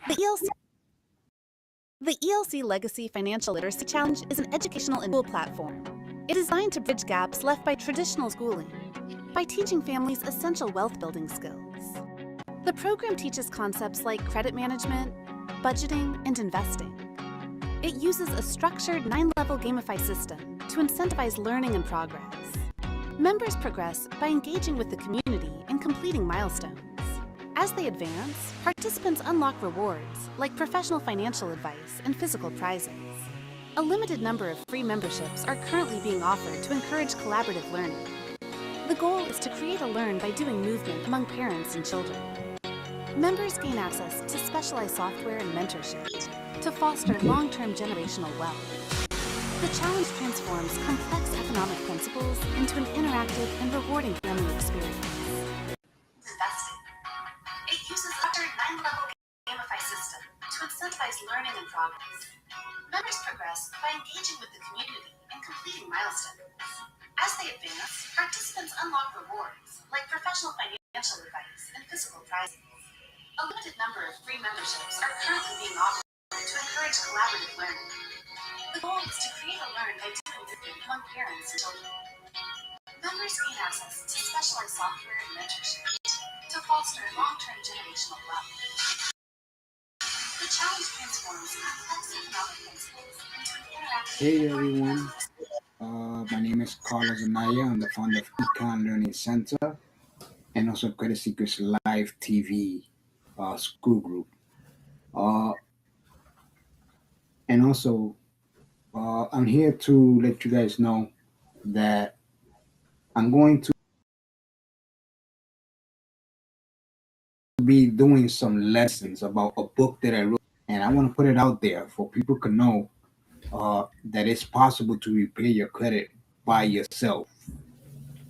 The ELC, the ELC Legacy Financial Literacy Challenge is an educational and school platform. It is designed to bridge gaps left by traditional schooling by teaching families essential wealth building skills. The program teaches concepts like credit management, budgeting, and investing. It uses a structured 9-level gamified system to incentivize learning and progress. Members progress by engaging with the community and completing milestones. As they advance, participants unlock rewards like professional financial advice and physical prizes. A limited number of free memberships are currently being offered to encourage collaborative learning. The goal is to create a learn by doing movement among parents and children. Members gain access to specialized software and mentorship to foster long-term generational wealth. The challenge transforms complex economic principles into an interactive and rewarding family experience. Investing. It uses a 9-level gamified system to incentivize learning and progress. Members progress by engaging with the community and completing milestones. As they advance, participants unlock rewards like professional financial advice and physical prizes. A limited number of free memberships are currently being offered to encourage collaborative learning. The goal is to create a learn by doing movement among parents and children. Members gain access to specialized software and mentorship to foster long-term generational wealth. The challenge transforms complex economic principles into an interactive. Hey everyone, my name is Carlos Anaya. I'm the founder of Econ Learning Center and also Credit Secrets Live TV school group. And also, I'm here to let you guys know that I'm going to be doing some lessons about a book that I wrote, and I want to put it out there for people to know that it's possible to repay your credit by yourself.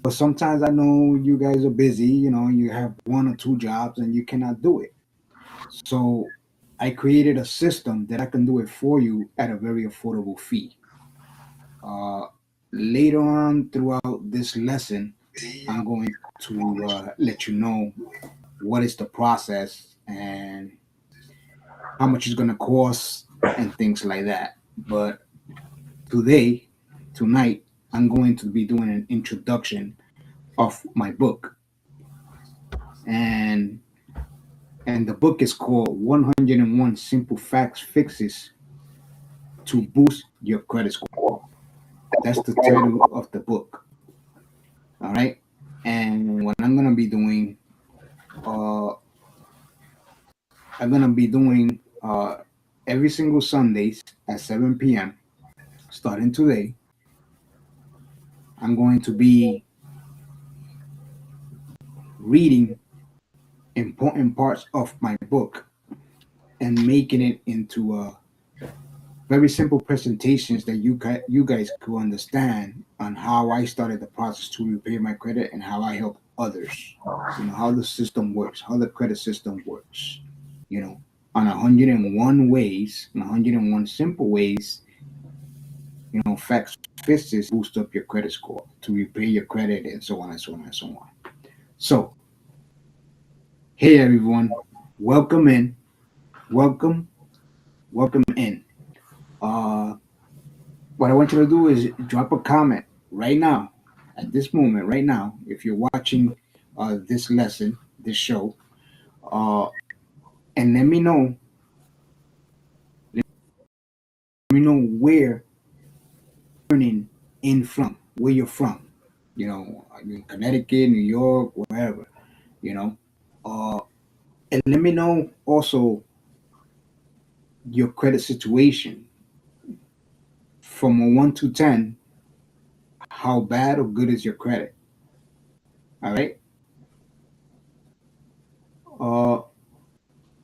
But sometimes I know you guys are busy, you have 1 or 2 jobs and you cannot do it. So I created a system that I can do it for you at a very affordable fee. Later on throughout this lesson, I'm going to let you know what is the process and how much it's going to cost and things like that. But tonight, I'm going to be doing an introduction of my book. And the book is called 101 Simple Facts Fixes to Boost Your Credit Score. That's the title of the book. All right. And what I'm going to be doing, every single Sundays at 7 p.m. starting today. I'm going to be reading important parts of my book and making it into very simple presentations that you guys could understand on how I started the process to repay my credit and how I help others. How the system works, how the credit system works. On 101 ways, 101 simple ways, facts fixes boost up your credit score to repay your credit and so on and so on and so on. So, hey everyone, welcome in. Welcome in. What I want you to do is drop a comment right now, at this moment, right now, if you're watching this lesson, this show, and let me know where you're learning in from, where you're from. In Connecticut, New York, wherever. And let me know also your credit situation from a 1 to 10. How bad or good is your credit? All right.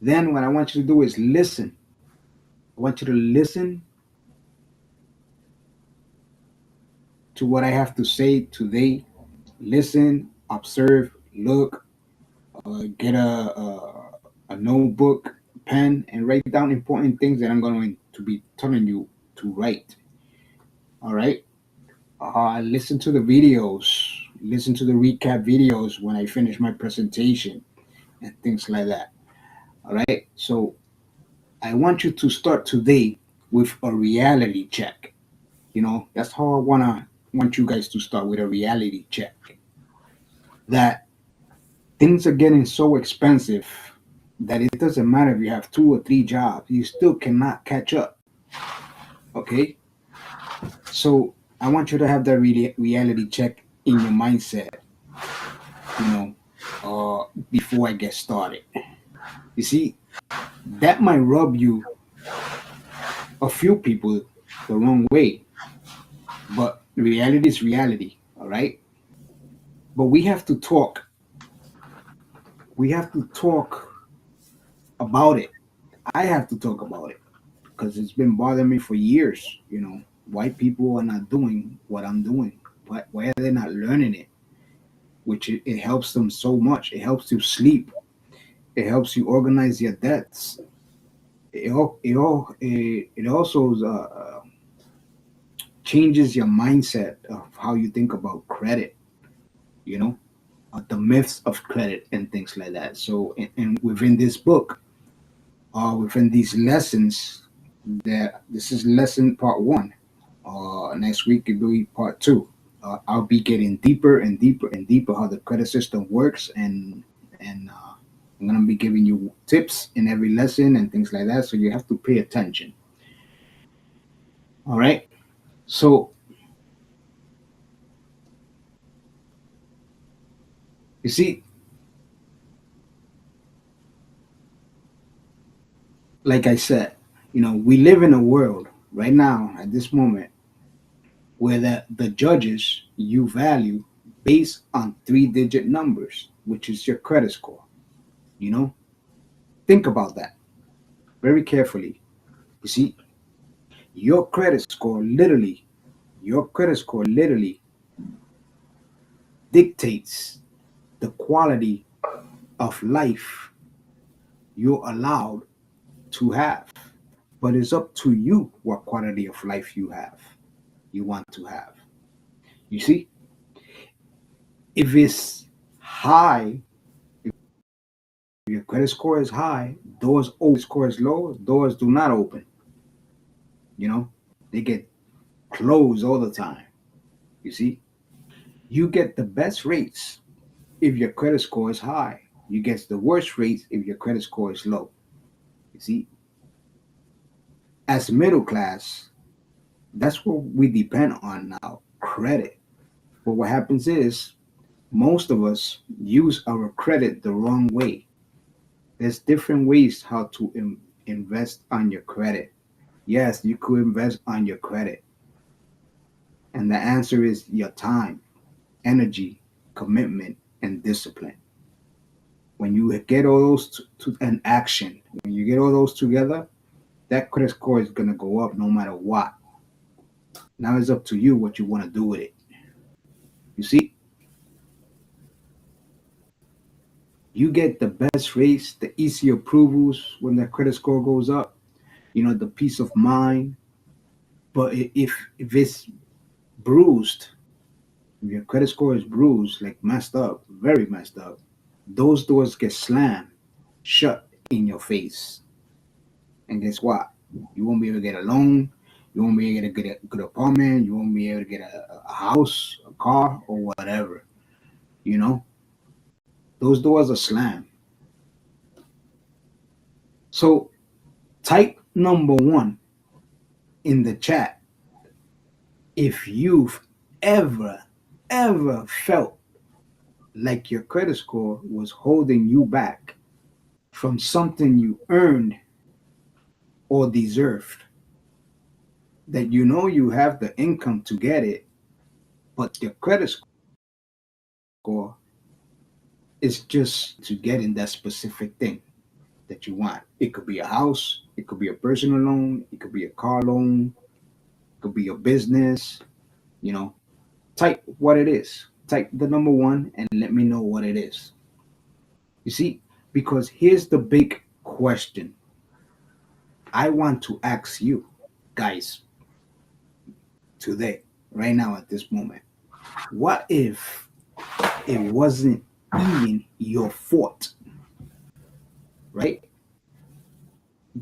Then what I want you to do is listen. I want you to listen to what I have to say today. Listen, observe, look, get a notebook, pen, and write down important things that I'm going to be telling you to write. All right. Listen to the videos. Listen to the recap videos when I finish my presentation and things like that. All right. So I want you to start today with a reality check. That's how I want you guys to start with a reality check. That things are getting so expensive that it doesn't matter if you have two or three jobs, you still cannot catch up. Okay? So I want you to have that reality check in your mindset, you know, before I get started. You see, that might rub you, a few people, the wrong way, but reality is reality, all right? But we have to talk about it. I have to talk about it because it's been bothering me for years. Why people are not doing what I'm doing. Why are they not learning it? Which it helps them so much. It helps you sleep. It helps you organize your debts. It also changes your mindset of how you think about credit. You know, the myths of credit and things like that. So, and within this book, within these lessons, that this is lesson part one. Next week it'll be part two. I'll be getting deeper and deeper and deeper how the credit system works, and I'm gonna be giving you tips in every lesson and things like that. So you have to pay attention. All right. So you see, like I said, we live in a world right now at this moment where the judges you value based on three-digit numbers, which is your credit score. You know, think about that very carefully. You see, your credit score literally, your credit score literally dictates the quality of life you're allowed to have. But it's up to you what quality of life you want to have. You see, if it's high, if your credit score is high, doors open. Score is low, doors do not open. They get closed all the time. You see, you get the best rates if your credit score is high. You get the worst rates if your credit score is low. You see, as middle class, that's what we depend on now, credit. But what happens is most of us use our credit the wrong way. There's different ways how to invest on your credit. Yes, you could invest on your credit. And the answer is your time, energy, commitment, and discipline. When you get all those to an action, when you get all those together, that credit score is going to go up no matter what. Now it's up to you what you want to do with it. You see, you get the best rates, the easy approvals when that credit score goes up, the peace of mind. But if it's bruised, if your credit score is bruised, like messed up, very messed up, those doors get slammed shut in your face. And guess what? You won't be able to get a loan. You won't be able to get a good apartment. You won't be able to get a house, a car, or whatever. You know, those doors are slammed. So type number one in the chat if you've ever, ever felt like your credit score was holding you back from something you earned or deserved. That you have the income to get it, but your credit score is just to get in that specific thing that you want. It could be a house, it could be a personal loan, it could be a car loan, it could be your business. You know, type what it is. Type the number one and let me know what it is. You see, because here's the big question I want to ask you guys today, right now at this moment. What if it wasn't even your fault, right?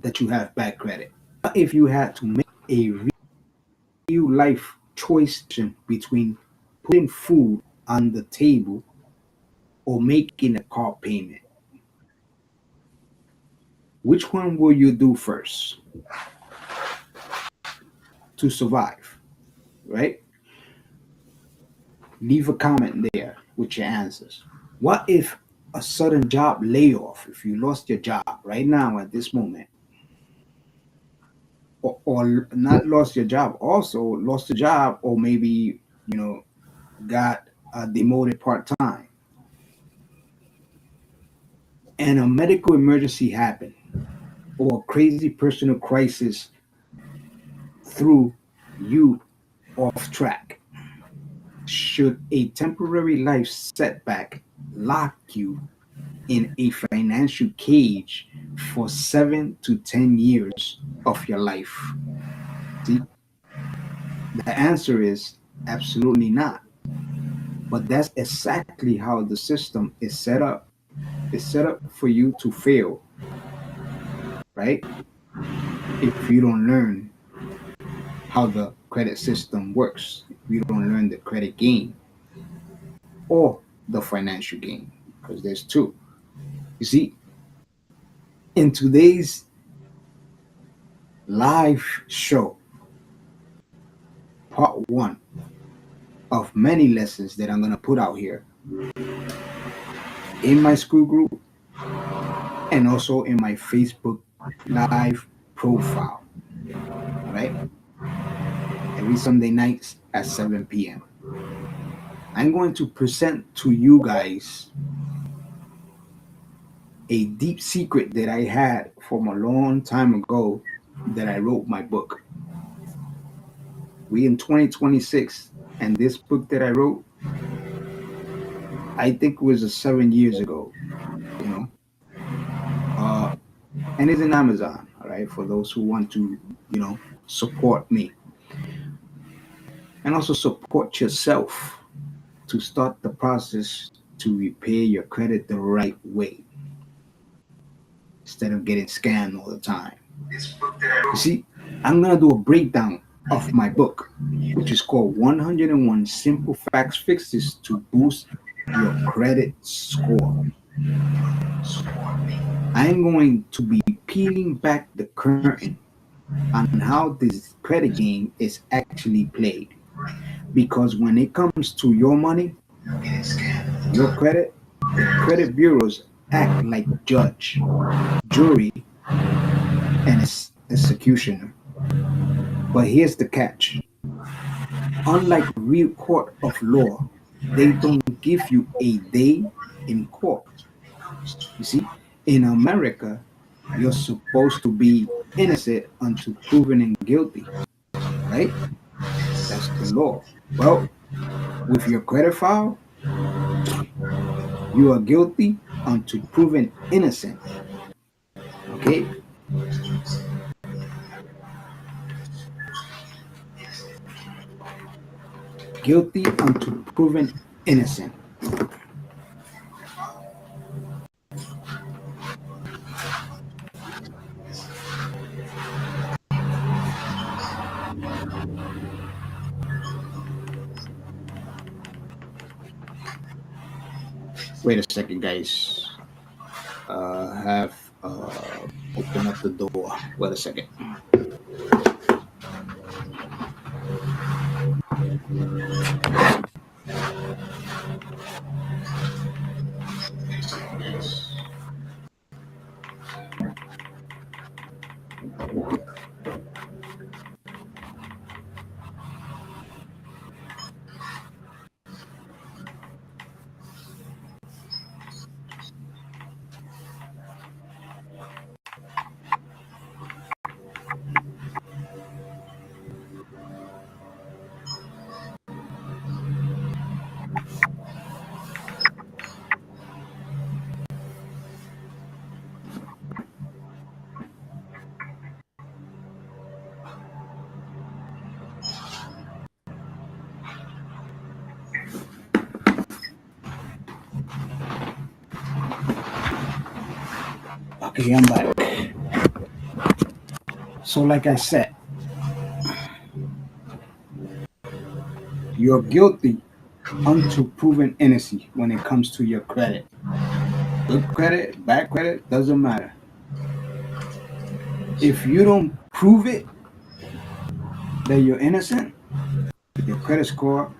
that you have bad credit. If you had to make a real life choice between putting food on the table or making a car payment, which one will you do first to survive? Right? Leave a comment there with your answers. What if a sudden job layoff, if you lost your job right now at this moment, or not lost your job, also lost a job, or maybe, got demoted part time, and a medical emergency happened, or a crazy personal crisis threw you off track? Should a temporary life setback lock you in a financial cage for 7 to 10 years of your life? See, the answer is absolutely not. But that's exactly how the system is set up. It's set up for you to fail, right? If you don't learn how the credit system works, if you don't learn the credit game or the financial game, because there's two. You see, in today's live show, part one of many lessons that I'm going to put out here in my school group and also in my Facebook live profile, all right? Every Sunday nights at 7 p.m. I'm going to present to you guys a deep secret that I had from a long time ago that I wrote my book. We in 2026, and this book that I wrote, I think it was 7 years ago, you know, uh, and it's in Amazon. All right, for those who want to, support me and also support yourself to start the process to repair your credit the right way instead of getting scammed all the time. You see, I'm gonna do a breakdown of my book, which is called 101 Simple Facts Fixes to Boost Your Credit Score. I'm going to be peeling back the curtain on how this credit game is actually played. Because when it comes to your money, your credit, the credit bureaus act like judge, jury, and executioner. But here's the catch. Unlike real court of law, they don't give you a day in court. You see, in America, you're supposed to be innocent until proven guilty, right? That's the law. Well, with your credit file, you are guilty until proven innocent. Okay? Guilty until proven innocent. Wait a second, guys. Have open up the door. Wait a second. Okay, I'm back. So, like I said, you're guilty until proven innocent when it comes to your credit. Good credit, bad credit, doesn't matter. If you don't prove it that you're innocent, your credit score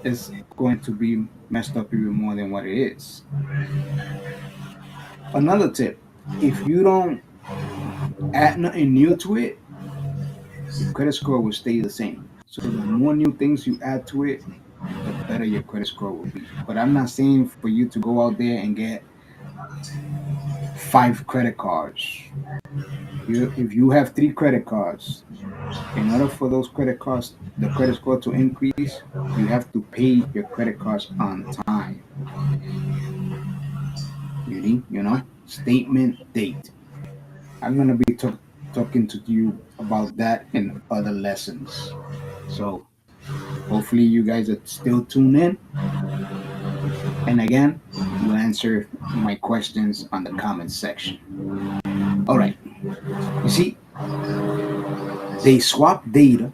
is going to be messed up even more than what it is. Another tip, if you don't add nothing new to it, your credit score will stay the same. So the more new things you add to it, the better your credit score will be. But I'm not saying for you to go out there and get 5 credit cards. If you have 3 credit cards, in order for those credit cards, the credit score to increase, you have to pay your credit cards on time. Statement date. I'm gonna be talking to you about that in other lessons. So hopefully you guys are still tuned in. And again, you answer my questions on the comment section. All right. You see, they swap data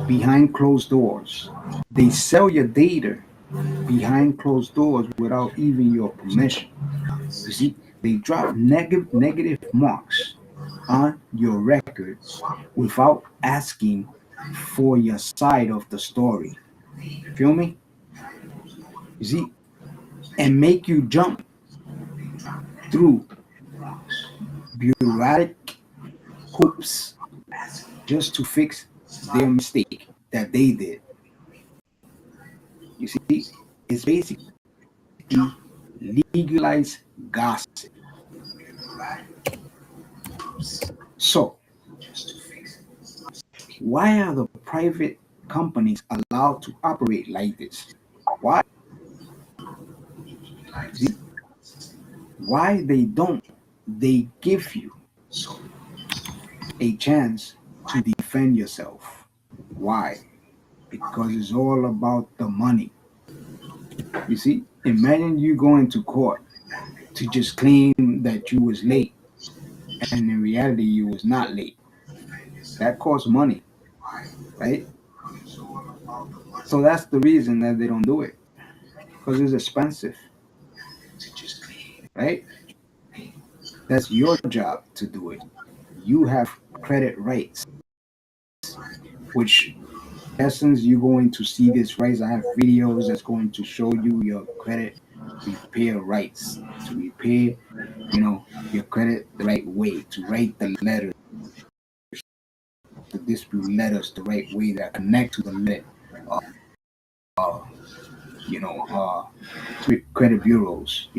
behind closed doors. They sell your data behind closed doors without even your permission. You see, they drop negative marks on your record without asking for your side of the story. Feel me? You see, and make you jump through bureaucratic hoops just to fix their mistake that they did. You see, it's basically legalized gossip. So, why are the private companies allowed to operate like this? Why? See, why they don't? They give you a chance to defend yourself. Why? Because it's all about the money. You see, imagine you going to court to just claim that you was late, and in reality you was not late. That costs money, right? So that's the reason that they don't do it, because it's expensive, right? That's your job to do it. You have credit rights, which essence you're going to see this rights. I have videos that's going to show you your credit repair rights to repair, your credit the right way, to write the letters, the dispute letters the right way that connect to the letter. Uh, you know, uh, credit bureaus,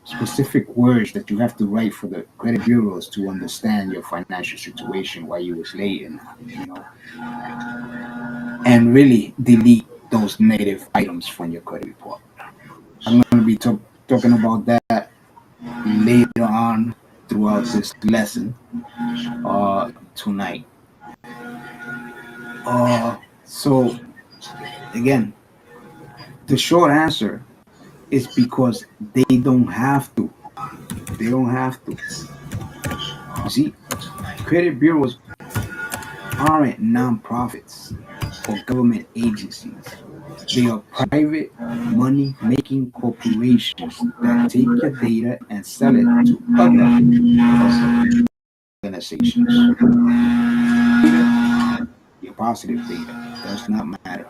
specific words that you have to write for the credit bureaus to understand your financial situation, why you was late, and really delete those negative items from your credit report. I'm going to be talking about that later on throughout this lesson tonight. So again, the short answer is because they don't have to. They don't have to. You see, credit bureaus aren't non-profits or government agencies. They are private money-making corporations that take your data and sell it to other organizations. Data, your positive data, does not matter.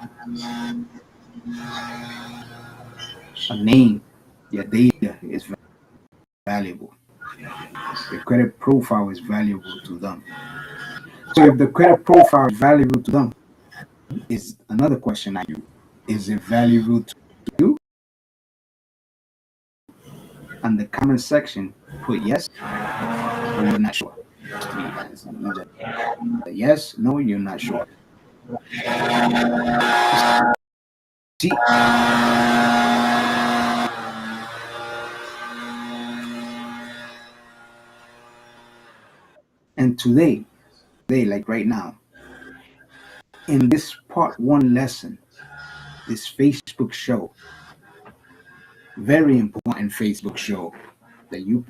A name, your data is valuable. The credit profile is valuable to them. So if the credit profile is valuable to them, is another question I you. Is it valuable to you? On the comment section, put yes or you're not sure. Either yes, no, you're not sure. See, and today, like right now, in this part one lesson, this Facebook show, very important Facebook show that you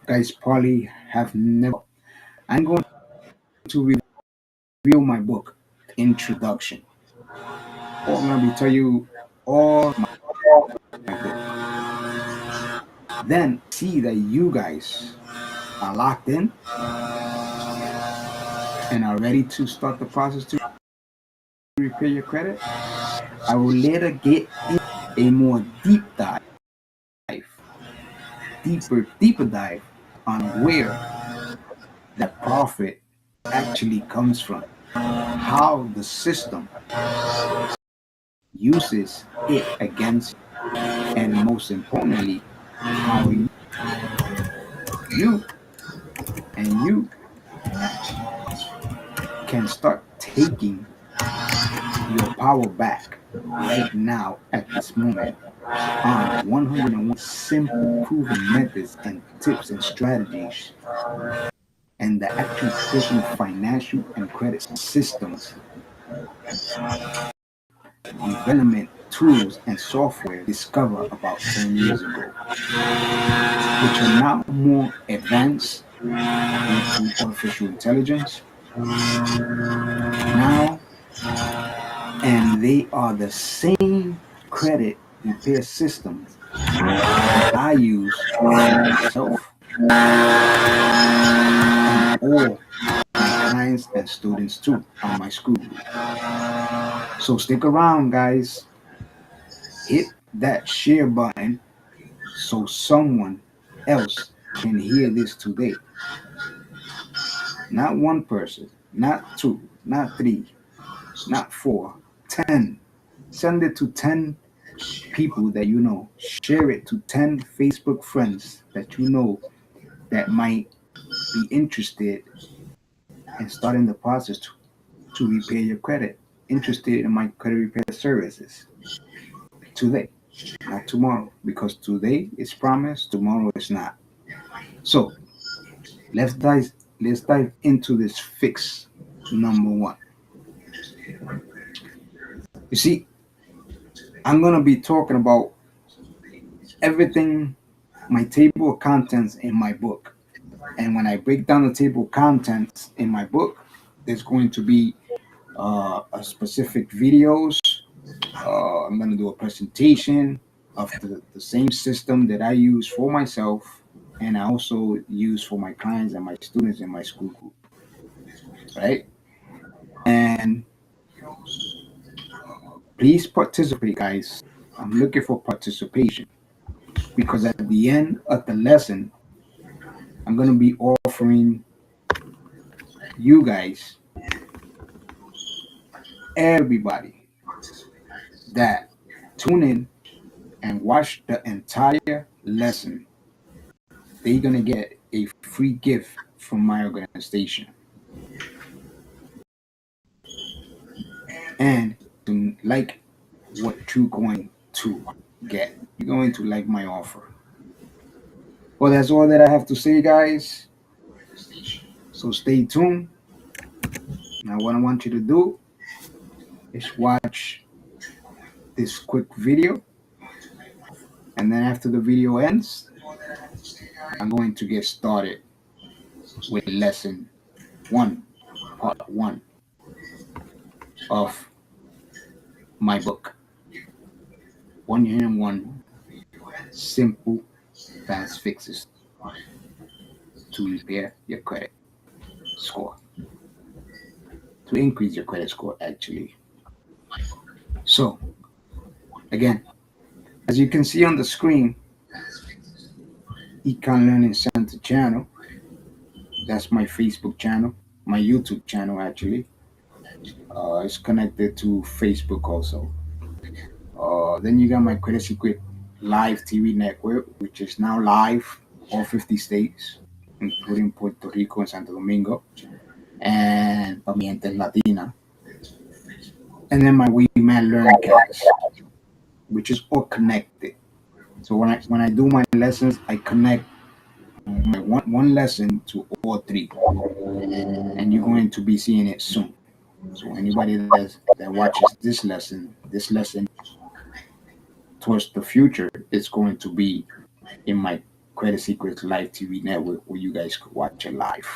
guys probably have never. I'm going to review my book, Introduction. Or I'm gonna be tell you all my book. Then see that you guys are locked in and are ready to start the process to repair your credit. I will later get in a more deeper dive on where that profit actually comes from, how the system uses it against you, and most importantly, how you and you can start taking your power back right now at this moment on 101 simple proven methods and tips and strategies and the actual personal financial and credit systems, development tools and software discovered about 10 years ago, which are now more advanced into artificial intelligence now, and they are the same credit repair systems that I use for myself and all my clients and students too on my school group. So stick around, guys. Hit that share button so someone else can hear this today. Not one person, not two, not three, not four, 10. Send it to 10 people that you know. Share it to 10 Facebook friends that you know that might be interested in starting the process to repair your credit, interested in my credit repair services today, not tomorrow, because today is promised, tomorrow is not. So let's dive let's dive into this fix number one. You see, I'm gonna be talking about everything, my table of contents in my book. And when I break down the table of contents in my book, there's going to be a specific videos. I'm going to do a presentation of the same system that I use for myself and I also use for my clients and my students in my school group, right? And please participate, guys. I'm looking for participation because at the end of the lesson, I'm going to be offering you guys, everybody that tune in and watch the entire lesson, they're going to get a free gift from my organization. And to like what you're going to get, you're going to like my offer. Well, that's all that I have to say, guys. So stay tuned. Now, what I want you to do is watch this quick video. And then after the video ends, I'm going to get started with lesson one, part one of my book, 101 Simple Fast Fixes to Repair Your Credit Score, to increase your credit score, actually. So, again, as you can see on the screen, Econ Learning Center channel, that's my Facebook channel, my YouTube channel, actually. It's connected to Facebook also. Then you got my Credit Secret Live TV network, which is now live all 50 states, including Puerto Rico and Santo Domingo, and Pamientes Latina. And then my We Man Learncast, which is all connected. So when I do my lessons, I connect my one lesson to all three, and you're going to be seeing it soon. So anybody that watches this lesson towards the future, it's going to be in my Credit Secrets Live TV network where you guys could watch it live.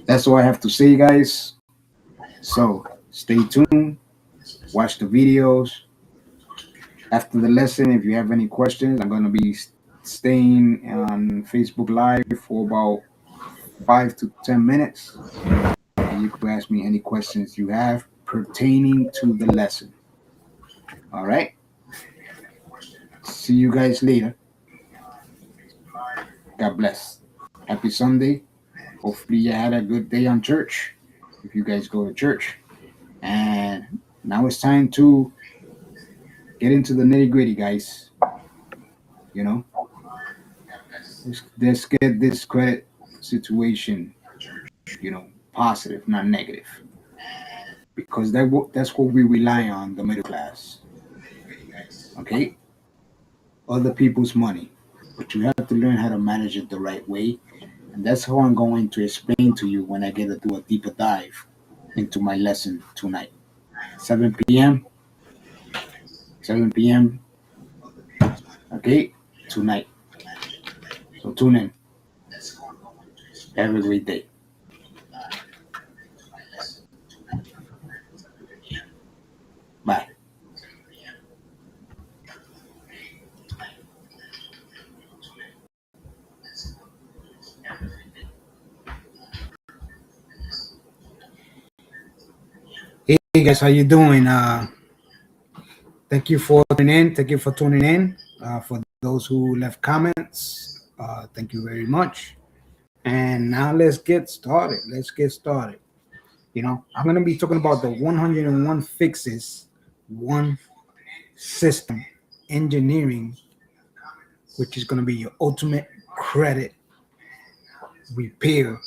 That's all I have to say, guys. So stay tuned, watch the videos. After the lesson, if you have any questions, I'm going to be staying on Facebook Live for about 5 to 10 minutes. And you can ask me any questions you have pertaining to the lesson. All right. See you guys later. God bless. Happy Sunday. Hopefully, you had a good day on church if you guys go to church. And now it's time to get into the nitty gritty, guys. You know, let's get this credit situation, positive, not negative, because that's what we rely on, the middle class. Okay, other people's money, but you have to learn how to manage it the right way, and that's how I'm going to explain to you when I get to do a deeper dive into my lesson tonight, 7 p.m. 7 p.m. Okay, tonight. So tune in. Have a great day. Bye. Hey guys, how you doing? Thank you for tuning in. Thank you for tuning in. For those who left comments, thank you very much. And now let's get started. Let's get started. I'm going to be talking about the 101 fixes, one system engineering, which is going to be your ultimate credit repair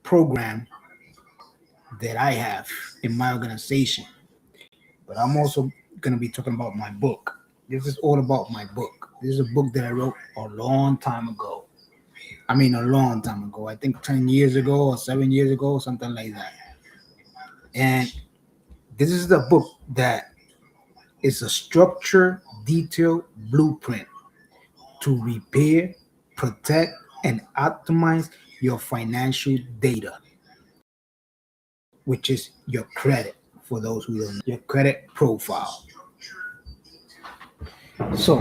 program that I have in my organization. But I'm also going to be talking about my book. This is all about my book. This is a book that I wrote a long time ago. I mean, a long time ago. I think 10 years ago or 7 years ago, something like that. And this is the book that is a structured, detailed blueprint to repair, protect, and optimize your financial data, which is your credit, for those who don't know, your credit profile. So,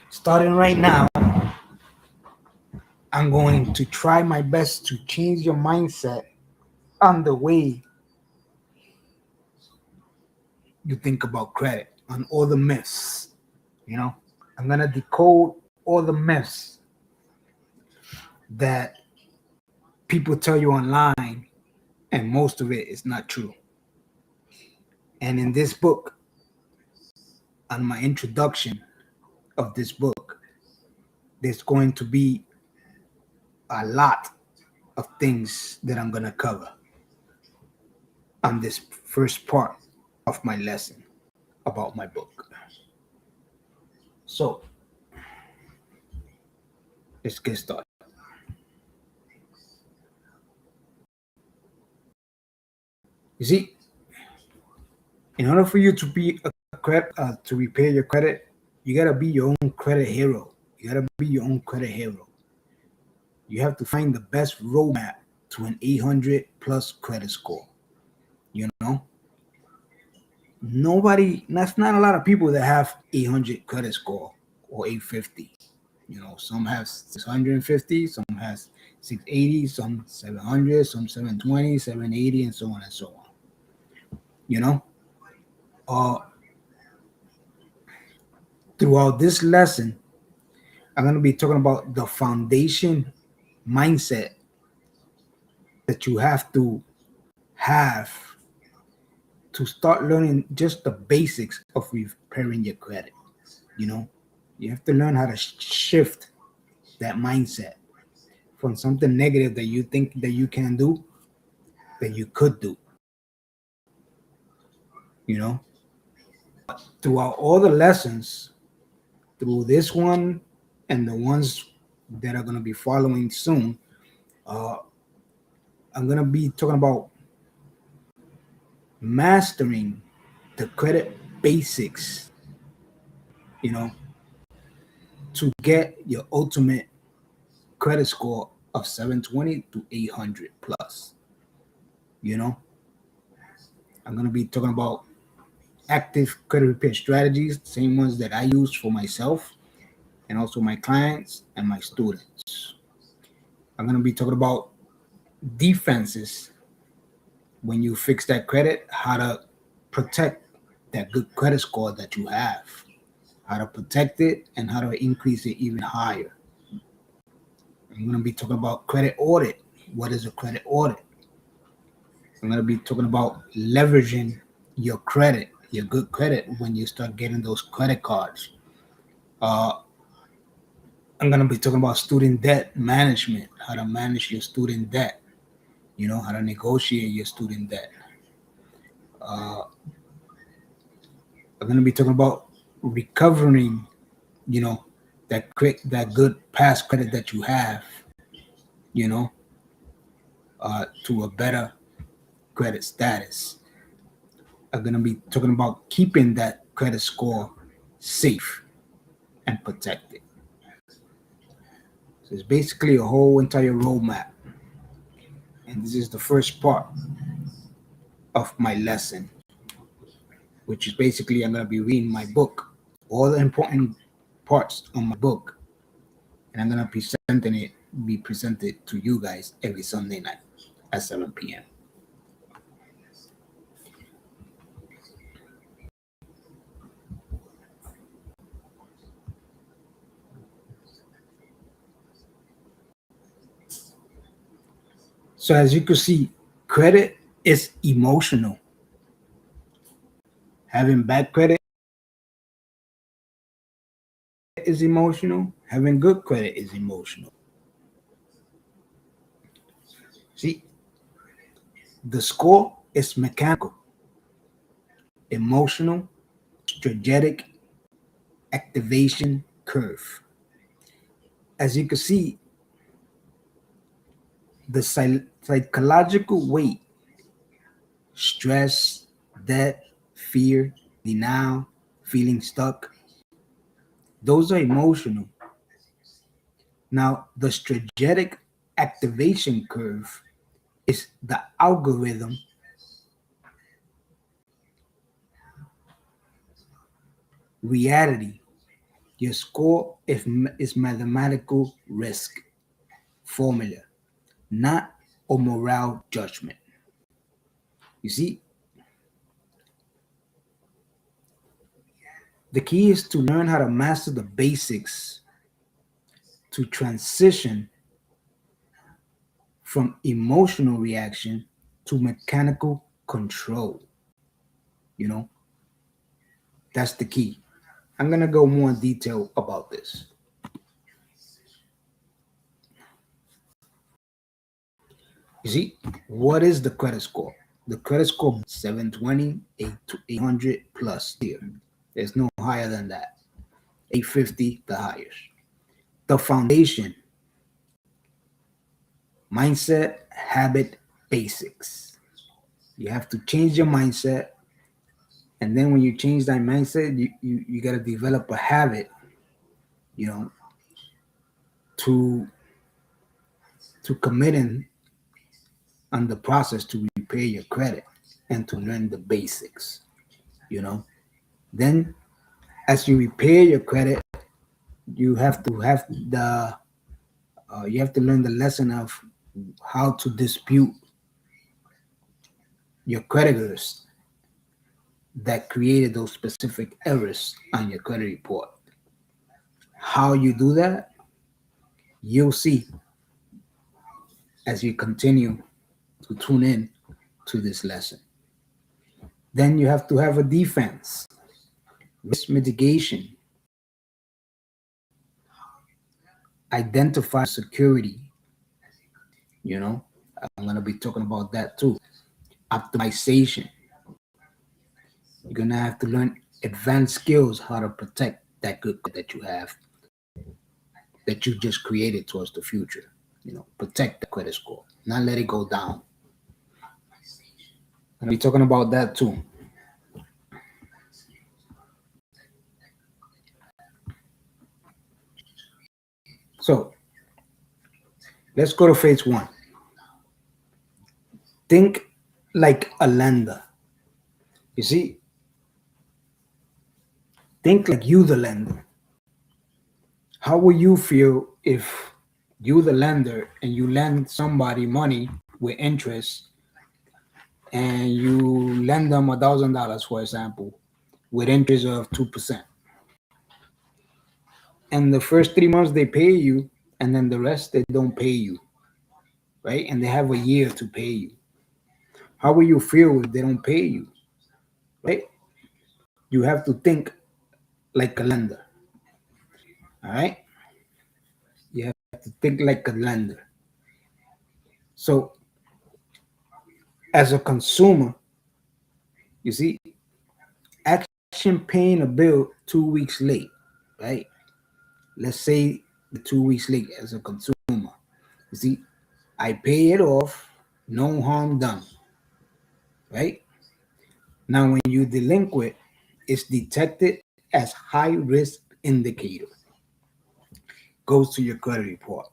starting right now, I'm going to try my best to change your mindset on the way you think about credit, on all the myths. I'm going to decode all the myths that people tell you online, and most of it is not true. And in this book, on my introduction of this book, there's going to be a lot of things that I'm going to cover on this first part of my lesson about my book. So, let's get started. You see, in order for you to be a credit, to repair your credit, you gotta be your own credit hero. You gotta be your own credit hero. You have to find the best roadmap to an 800 plus credit score. That's not a lot of people that have 800 credit score or 850. Some have 650, some has 680, some 700, some 720, 780, and so on and so on. Throughout this lesson, I'm going to be talking about the foundation mindset that you have to have to start learning just the basics of repairing your credit. You have to learn how to shift that mindset from something negative that you think that you can do, that you could do. Throughout all the lessons, through this one and the ones that are going to be following soon, I'm going to be talking about mastering the credit basics, to get your ultimate credit score of 720 to 800 plus. You know, I'm going to be talking about active credit repair strategies, same ones that I use for myself and also my clients and my students. I'm going to be talking about defenses when you fix that credit, how to protect that good credit score that you have, how to protect it, and how to increase it even higher. I'm going to be talking about credit audit. What is a credit audit? I'm going to be talking about leveraging your credit, your good credit, when you start getting those credit cards. I'm going to be talking about student debt management, how to manage your student debt, how to negotiate your student debt. I'm going to be talking about recovering, that good past credit that you have, to a better credit status. I'm going to be talking about keeping that credit score safe and protected. So it's basically a whole entire roadmap. And this is the first part of my lesson, which is basically I'm going to be reading my book, all the important parts of my book, and I'm going to be presented to you guys every Sunday night at 7 p.m. So as you can see, credit is emotional. Having bad credit is emotional. Having good credit is emotional. See, the score is mechanical, emotional, strategic activation curve. As you can see, the psychological weight, stress, debt, fear, denial, feeling stuck, those are emotional. Now, the strategic activation curve is the algorithm reality. Your score is mathematical risk formula, not a moral judgment. You see, the key is to learn how to master the basics to transition from emotional reaction to mechanical control. You know, that's the key. I'm going to go more in detail about this. You see, what is the credit score? The credit score 720, 800 plus here. There's no higher than that. 850, the highest. The foundation, mindset, habit, basics. You have to change your mindset. And then when you change that mindset, you got to develop a habit, to committing on the process to repair your credit and to learn the basics, Then as you repair your credit, you have to learn the lesson of how to dispute your creditors that created those specific errors on your credit report. How you do that, you'll see as you continue to tune in to this lesson. Then you have to have a defense, risk mitigation, identify security. I'm going to be talking about that too. Optimization. You're going to have to learn advanced skills how to protect that good that you have, that you just created towards the future. Protect the credit score, not let it go down. I'm going to be talking about that too. So let's go to phase one. Think like a lender. You see, think like you, the lender. How will you feel if you, the lender, and you lend somebody money with interest, and you lend them $1,000, for example, with interest of 2%, and the first 3 months they pay you, and then the rest they don't pay you, right? And they have a year to pay you. How will you feel if they don't pay you, right? You have to think like a lender, all right? You have to think like a lender. So, as a consumer, you see, action paying a bill 2 weeks late, right? Let's say the 2 weeks late as a consumer. You see, I pay it off, no harm done, right? Now, when you delinquent, it's detected as high risk indicator. Goes to your credit report.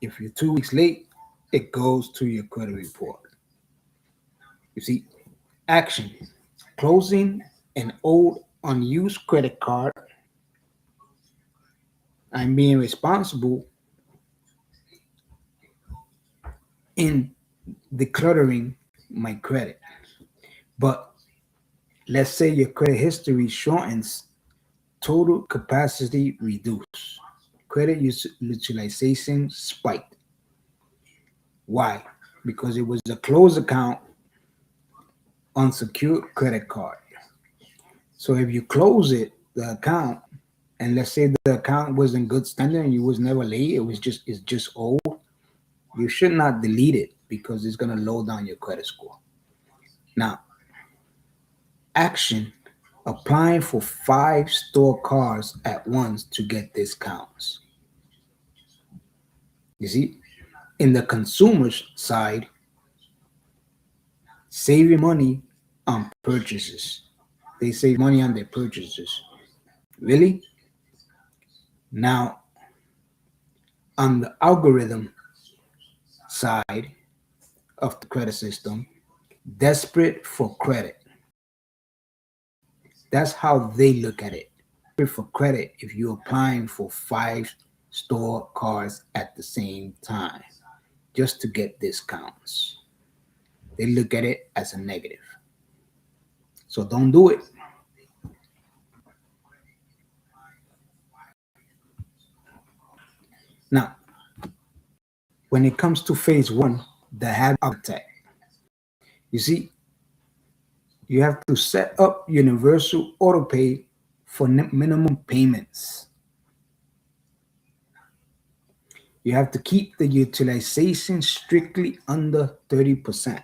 If you're 2 weeks late, it goes to your credit report. You see, action, closing an old unused credit card. I'm being responsible in decluttering my credit. But let's say your credit history shortens, total capacity reduced, credit utilization spiked. Why? Because it was a closed account, unsecured credit card. So if you close it, the account, and let's say the account was in good standing and you was never late, it's just old, you should not delete it because it's gonna low down your credit score. Now, action, applying for 5 store cards at once to get discounts. You see, in the consumer's side, saving money on purchases. They save money on their purchases. Really? Now, on the algorithm side of the credit system, desperate for credit. That's how they look at it. Desperate for credit if you're applying for 5 store cards at the same time just to get discounts. They look at it as a negative. So don't do it. Now, when it comes to phase one, the habit architect, you see, you have to set up universal auto pay for minimum payments. You have to keep the utilization strictly under 30%.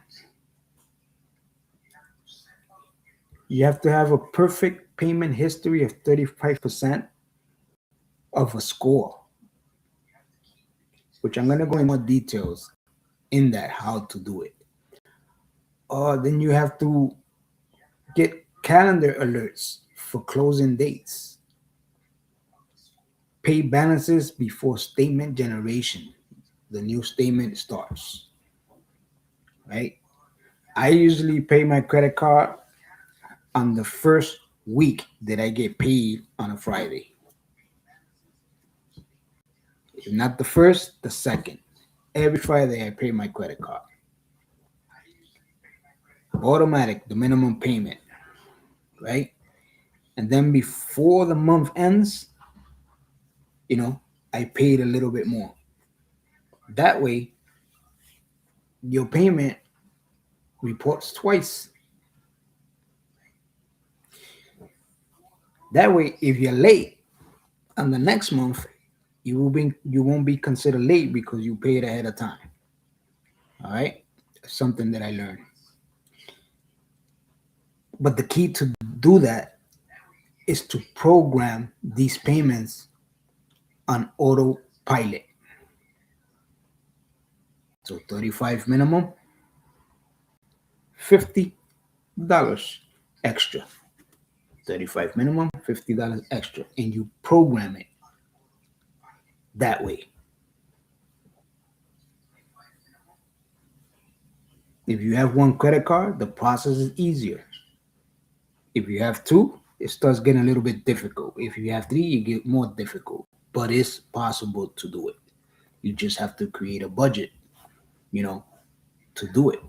You have to have a perfect payment history of 35% of a score, which I'm going to go in more details in that, how to do it. Then you have to get calendar alerts for closing dates. Pay balances before statement generation. The new statement starts, right? I usually pay my credit card on the first week that I get paid on a Friday. If not the first, the second. Every Friday I pay my credit card. Automatic, the minimum payment, right? And then before the month ends, I paid a little bit more. That way, your payment reports twice. That way, if you're late on the next month, you won't be considered late because you paid ahead of time. All right, something that I learned. But the key to do that is to program these payments on autopilot. So 35 minimum, $50 extra. 35 minimum, $50 extra, and you program it. that way. If you have one credit card, the process is easier. If you have two, it starts getting a little bit difficult. If you have three, it get more difficult. But it's possible to do it. You just have to create a budget, you know, to do it,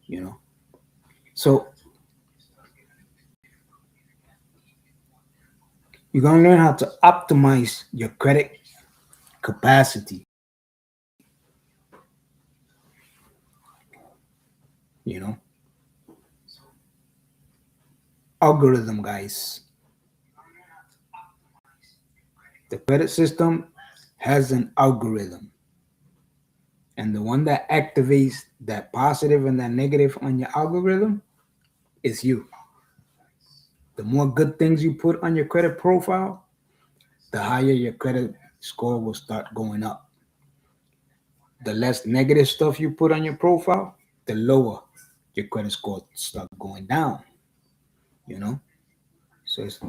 you know. So you're gonna learn how to optimize your credit capacity, you know. Algorithm, guys. The credit system has an algorithm, and the one that activates that positive and that negative on your algorithm is you. The more good things you put on your credit profile, the higher your credit score will start going up. The less negative stuff you put on your profile, the lower your credit score start going down. You know, so it's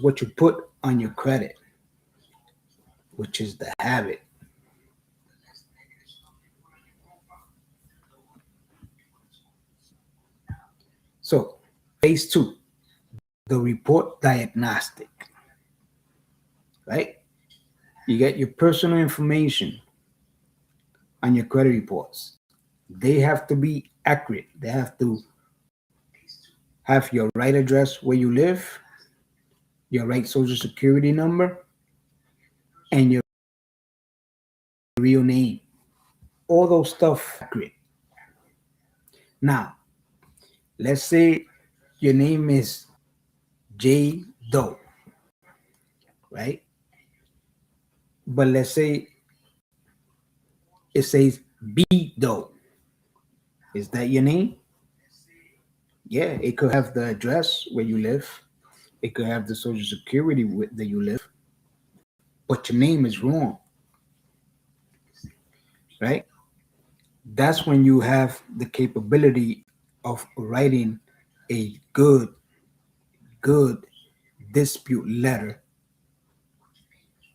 what you put on your credit, which is the habit. So phase two, the report diagnostic. Right, you get your personal information on your credit reports. They have to be accurate. They have to have your right address where you live, your right social security number, and your real name. All those stuff accurate. Now, let's say your name is J Doe, right? But let's say it says B Doe. Is that your name? Yeah, it could have the address where you live. It could have the social security that you live, but your name is wrong, right? That's when you have the capability of writing a good dispute letter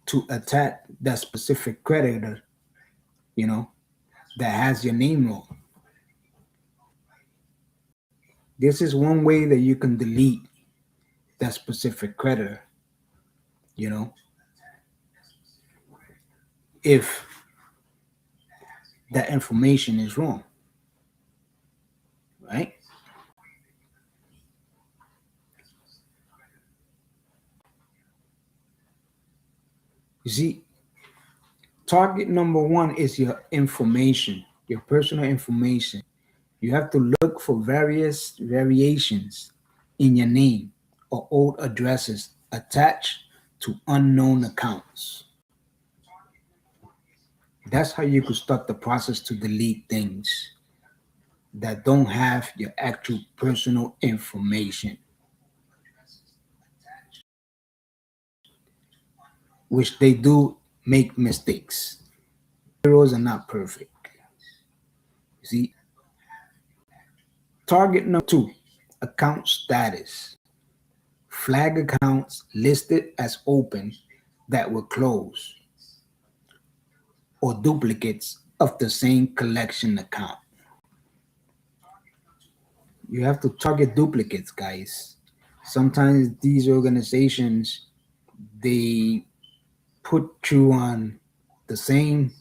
to attack that specific creditor, you know, that has your name wrong. This is one way that you can delete that specific creditor, you know, if that information is wrong, right? You see, target number one is your information, your personal information. You have to look for various variations in your name or old addresses attached to unknown accounts. That's how you could start the process to delete things that don't have your actual personal information, which they do make mistakes. Heroes are not perfect. You see, target number two, account status. Flag accounts listed as open that will close, or duplicates of the same collection account. You have to target duplicates, guys. Sometimes these organizations, they put you on the same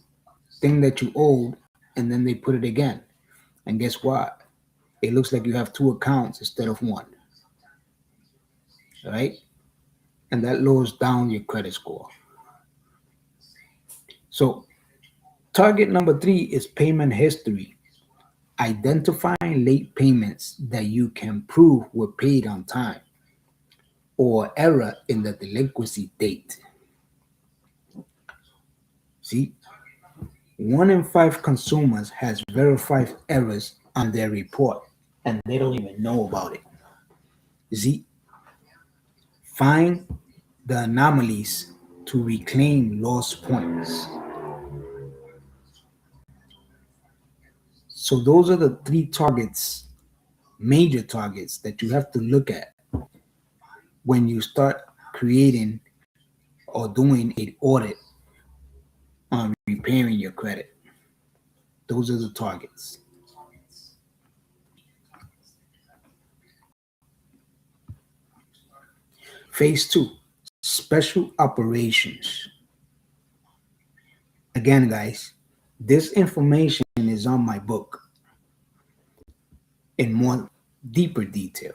thing that you owed, and then they put it again. And guess what? It looks like you have two accounts instead of one, right? And that lowers down your credit score. So target number three is payment history. Identifying late payments that you can prove were paid on time or error in the delinquency date. See, 1 in 5 consumers has verified errors on their report and they don't even know about it. See, find the anomalies to reclaim lost points. So those are the three targets, major targets that you have to look at when you start creating or doing an audit on repairing your credit. Those are the targets. Phase two, special operations. Again, guys, this information is on my book in more deeper detail.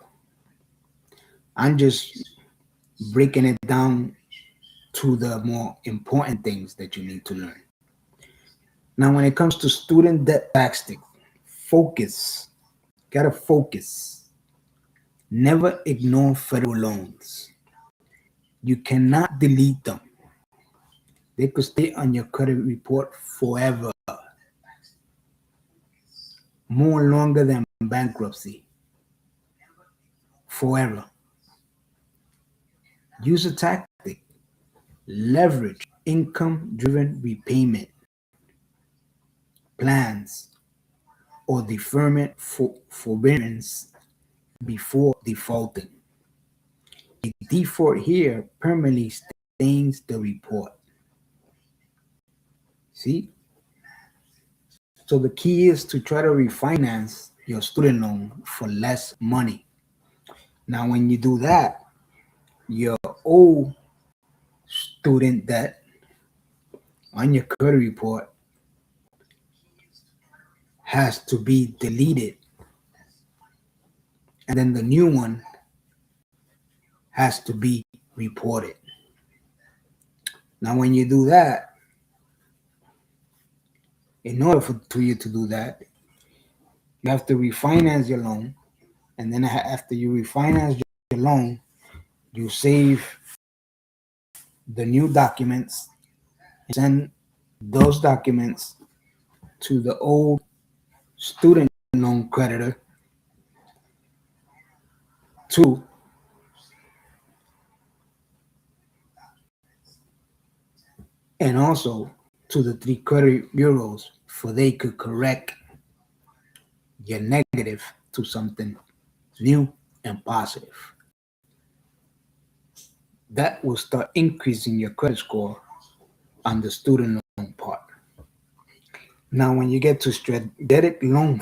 I'm just breaking it down to the more important things that you need to learn. Now, when it comes to student debt tactics, focus. Gotta focus. Never ignore federal loans. You cannot delete them. They could stay on your credit report forever, more longer than bankruptcy. Forever. Use a tactic. Leverage income-driven repayment plans or deferment forbearance before defaulting. A default here permanently stains the report. See? So the key is to try to refinance your student loan for less money. Now, when you do that, your old student debt on your credit report has to be deleted. And then the new one has to be reported. Now, when you do that, in order for you to do that, you have to refinance your loan. And then after you refinance your loan, you save the new documents and send those documents to the old student loan creditor to and also to the 3 credit bureaus for they could correct your negative to something new and positive. That will start increasing your credit score on the student loan part. Now, when you get to strategic loan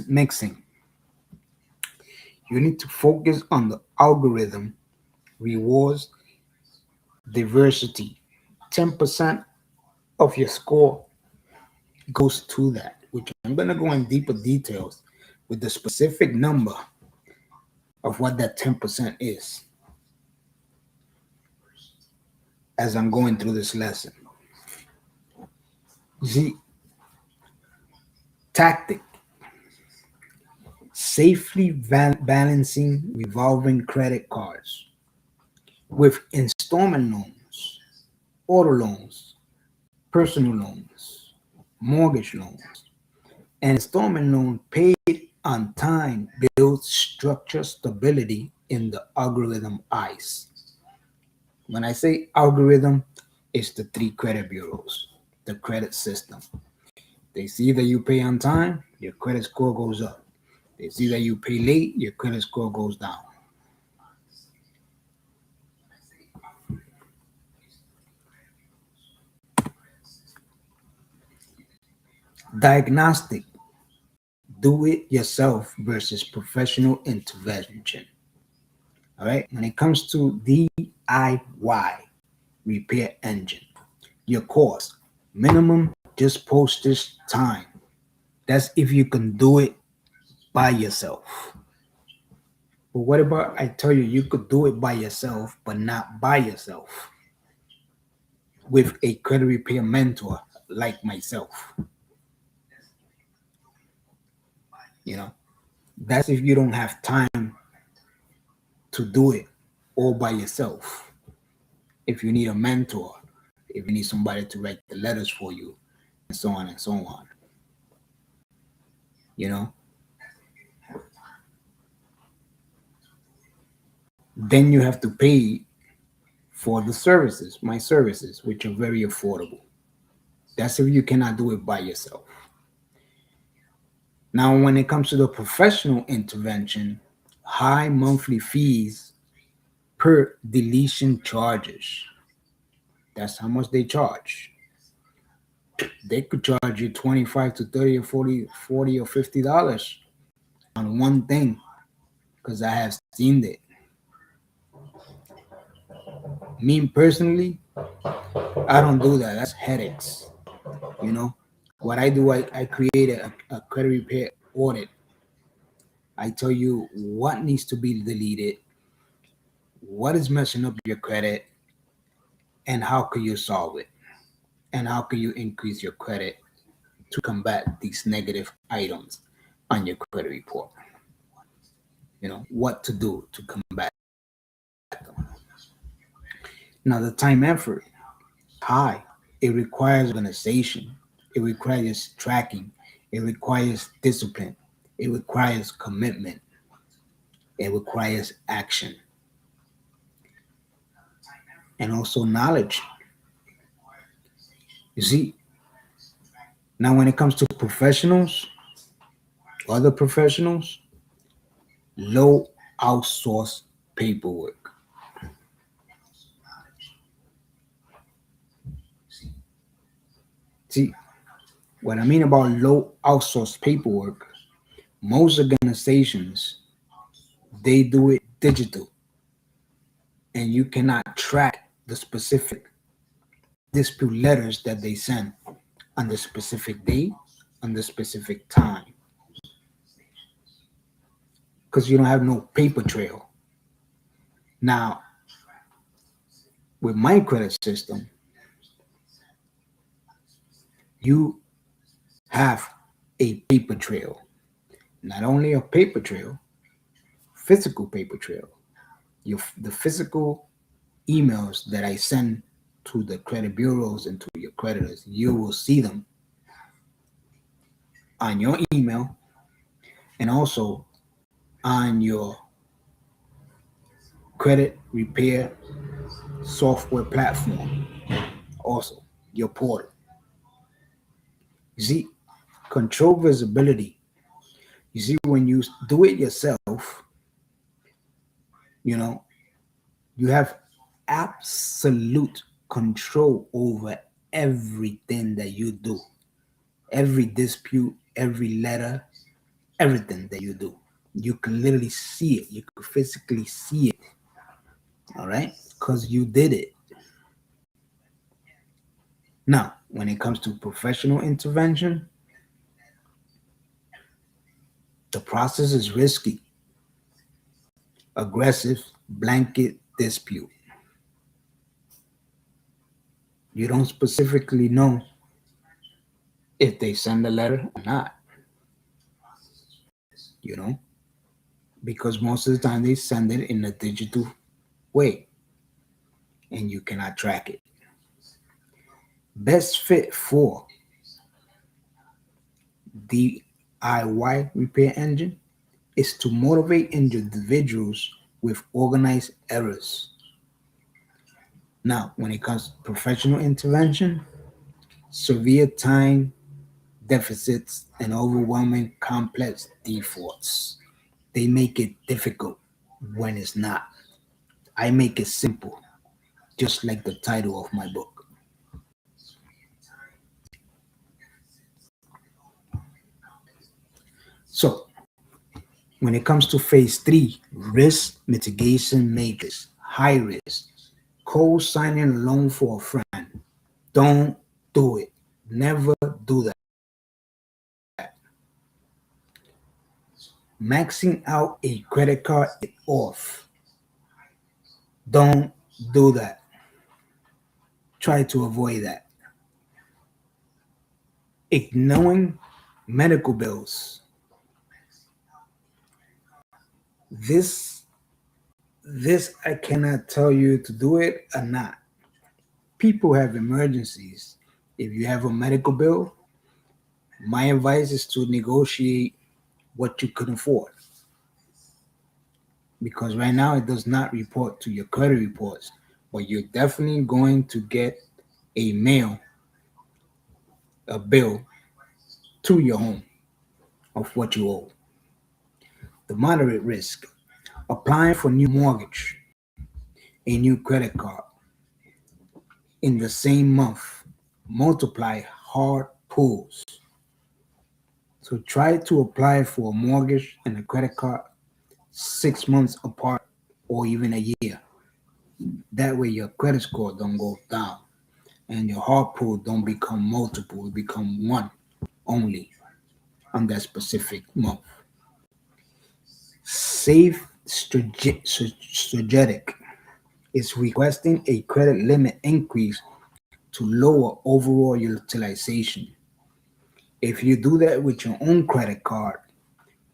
mixing, you need to focus on the algorithm rewards diversity. 10% of your score goes to that, which I'm going to go in deeper details with the specific number of what that 10% is as I'm going through this lesson. See, tactic, safely balancing revolving credit cards with installment loans, auto loans, personal loans, mortgage loans, and installment loan paid on time builds structure stability in the algorithm eyes. When I say algorithm, it's the 3 credit bureaus, the credit system. They see that you pay on time, your credit score goes up. They see that you pay late, your credit score goes down. Diagnostic, do it yourself versus professional intervention. All right, when it comes to DIY, repair engine, your cost, minimum just postage time. That's if you can do it by yourself. But what about I tell you, you could do it by yourself, but not by yourself with a credit repair mentor like myself. You know, that's if you don't have time to do it all by yourself. If you need a mentor, if you need somebody to write the letters for you, and so on and so on. You know, then you have to pay for the services, my services, which are very affordable. That's if you cannot do it by yourself. Now, when it comes to the professional intervention, high monthly fees per deletion charges. That's how much they charge. They could charge you 25 to 30 or 40 or $50 on one thing, because I have seen it. Me personally, I don't do that. That's headaches. You know, what I do, I create a credit repair audit. I tell you what needs to be deleted, what is messing up your credit, and how can you solve it, and how can you increase your credit to combat these negative items on your credit report. What to do to combat them. Now, the time effort, high. It requires organization. It requires tracking. It requires discipline. It requires commitment. It requires action, and also knowledge. You see, now when it comes to professionals, other professionals, low outsource paperwork. See, what I mean about low outsourced paperwork, most organizations, they do it digital, and you cannot track the specific dispute letters that they send on the specific day, on the specific time, because you don't have no paper trail. Now, with my credit system, you have a paper trail. Not only a paper trail, physical paper trail. The physical emails that I send to the credit bureaus and to your creditors, you will see them on your email and also on your credit repair software platform, also your portal. You see, control visibility. You see, when you do it yourself, you have absolute control over everything that you do, every dispute, every letter, everything that you do. You can literally see it. You can physically see it. All right? Because you did it. Now, when it comes to professional intervention, the process is risky, aggressive, blanket dispute. You don't specifically know if they send a letter or not, because most of the time they send it in a digital way and you cannot track it. Best fit for DIY repair engine is to motivate individuals with organized errors. Now, when it comes to professional intervention, severe time deficits and overwhelming complex defaults. They make it difficult when it's not. I make it simple, just like the title of my book. So, when it comes to phase 3, risk mitigation matrix, high risk, co-signing a loan for a friend. Don't do it. Never do that. Maxing out a credit card off. Don't do that. Try to avoid that. Ignoring medical bills. This I cannot tell you to do it or not. People have emergencies. If you have a medical bill, my advice is to negotiate what you could afford. Because right now it does not report to your credit reports, but you're definitely going to get a bill to your home of what you owe. The moderate risk, applying for new mortgage, a new credit card, in the same month. Multiply hard pulls. So try to apply for a mortgage and a credit card 6 months apart or even a year. That way your credit score don't go down and your hard pull don't become multiple, it become one only on that specific month. Safe strategic is requesting a credit limit increase to lower overall utilization. If you do that with your own credit card,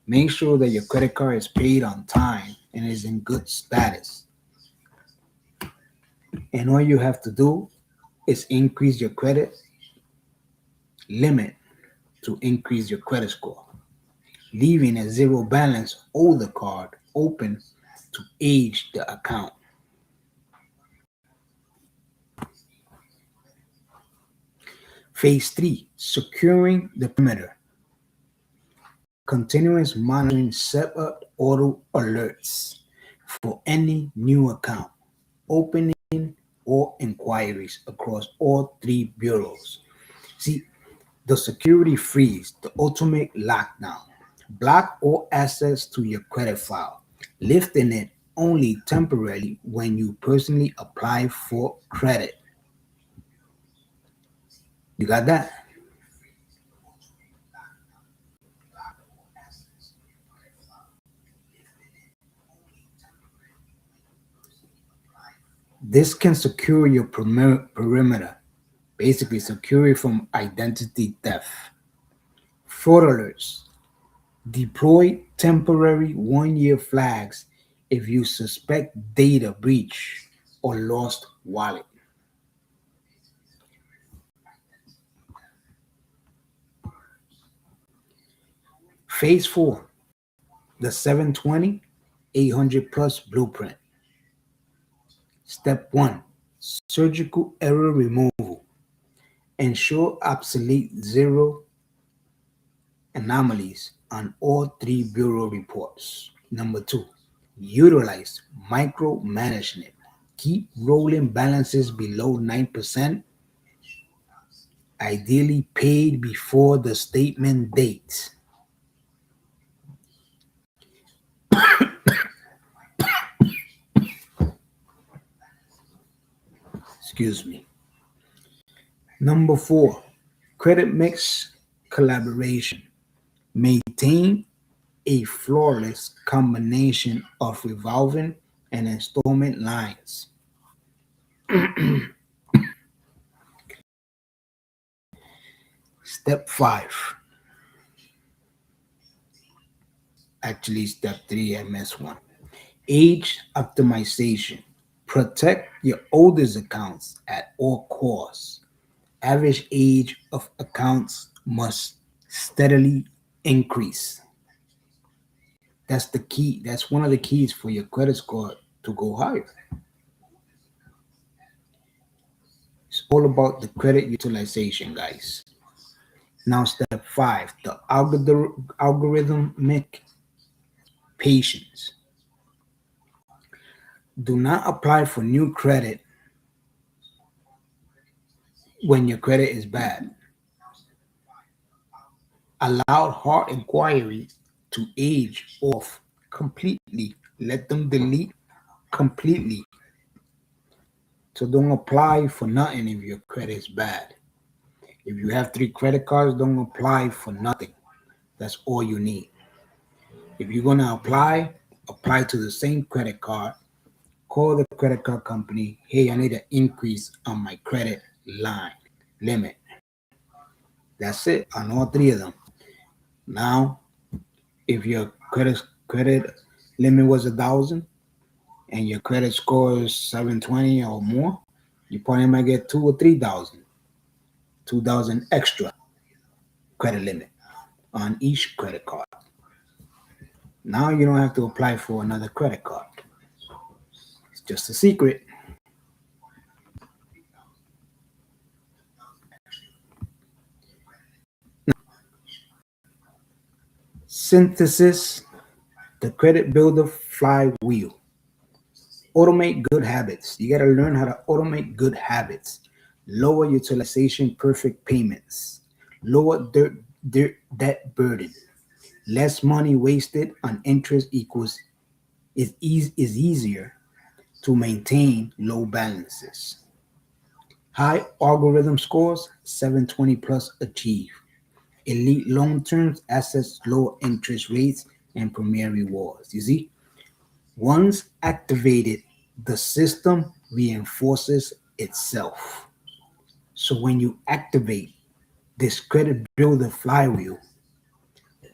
make sure that your credit card is paid on time and is in good status. And all you have to do is increase your credit limit to increase your credit score, leaving a zero balance older card open to age the account. Phase 3, securing the perimeter. Continuous monitoring set up auto alerts for any new account, opening or inquiries across all three bureaus. See, the security freeze, the ultimate lockdown. Block all access to your credit file, lifting it only temporarily when you personally apply for credit. You got that? This can secure your perimeter, basically secure it from identity theft. Fraud alerts. Deploy temporary 1 year flags if you suspect data breach or lost wallet. Phase 4, the 720 800 plus blueprint. Step 1, surgical error removal. Ensure obsolete zero anomalies on all three bureau reports. Number 2, utilize micromanagement. Keep rolling balances below 9%, ideally paid before the statement date. Excuse me. Number 4, credit mix collaboration. Maintain a flawless combination of revolving and installment lines. Step 5, actually, step 3, I missed one. Age optimization. Protect your oldest accounts at all costs. Average age of accounts must steadily increase. That's the key. That's one of the keys for your credit score to go higher. It's all about the credit utilization, guys. Now, step 5, the algorithmic patience. Do not apply for new credit when your credit is bad. Allow hard inquiries to age off completely. Let them delete completely. So don't apply for nothing if your credit is bad. If you have 3 credit cards, don't apply for nothing. That's all you need. If you're going to apply to the same credit card. Call the credit card company. Hey, I need an increase on my credit line limit. That's it on all 3 of them. Now, if your credit limit was 1,000 and your credit score is 720 or more, you probably might get 2 or 3,000, 2,000 extra credit limit on each credit card. Now you don't have to apply for another credit card. It's just a secret. Synthesis, the credit builder flywheel. Automate good habits. You got to learn how to automate good habits. lower utilization perfect payments, lower debt burden, less money wasted on interest equals is easier to maintain low balances. High algorithm scores, 720 plus achieve. Elite long term assets, lower interest rates, and premier rewards. You see, once activated, the system reinforces itself. So when you activate this credit builder flywheel,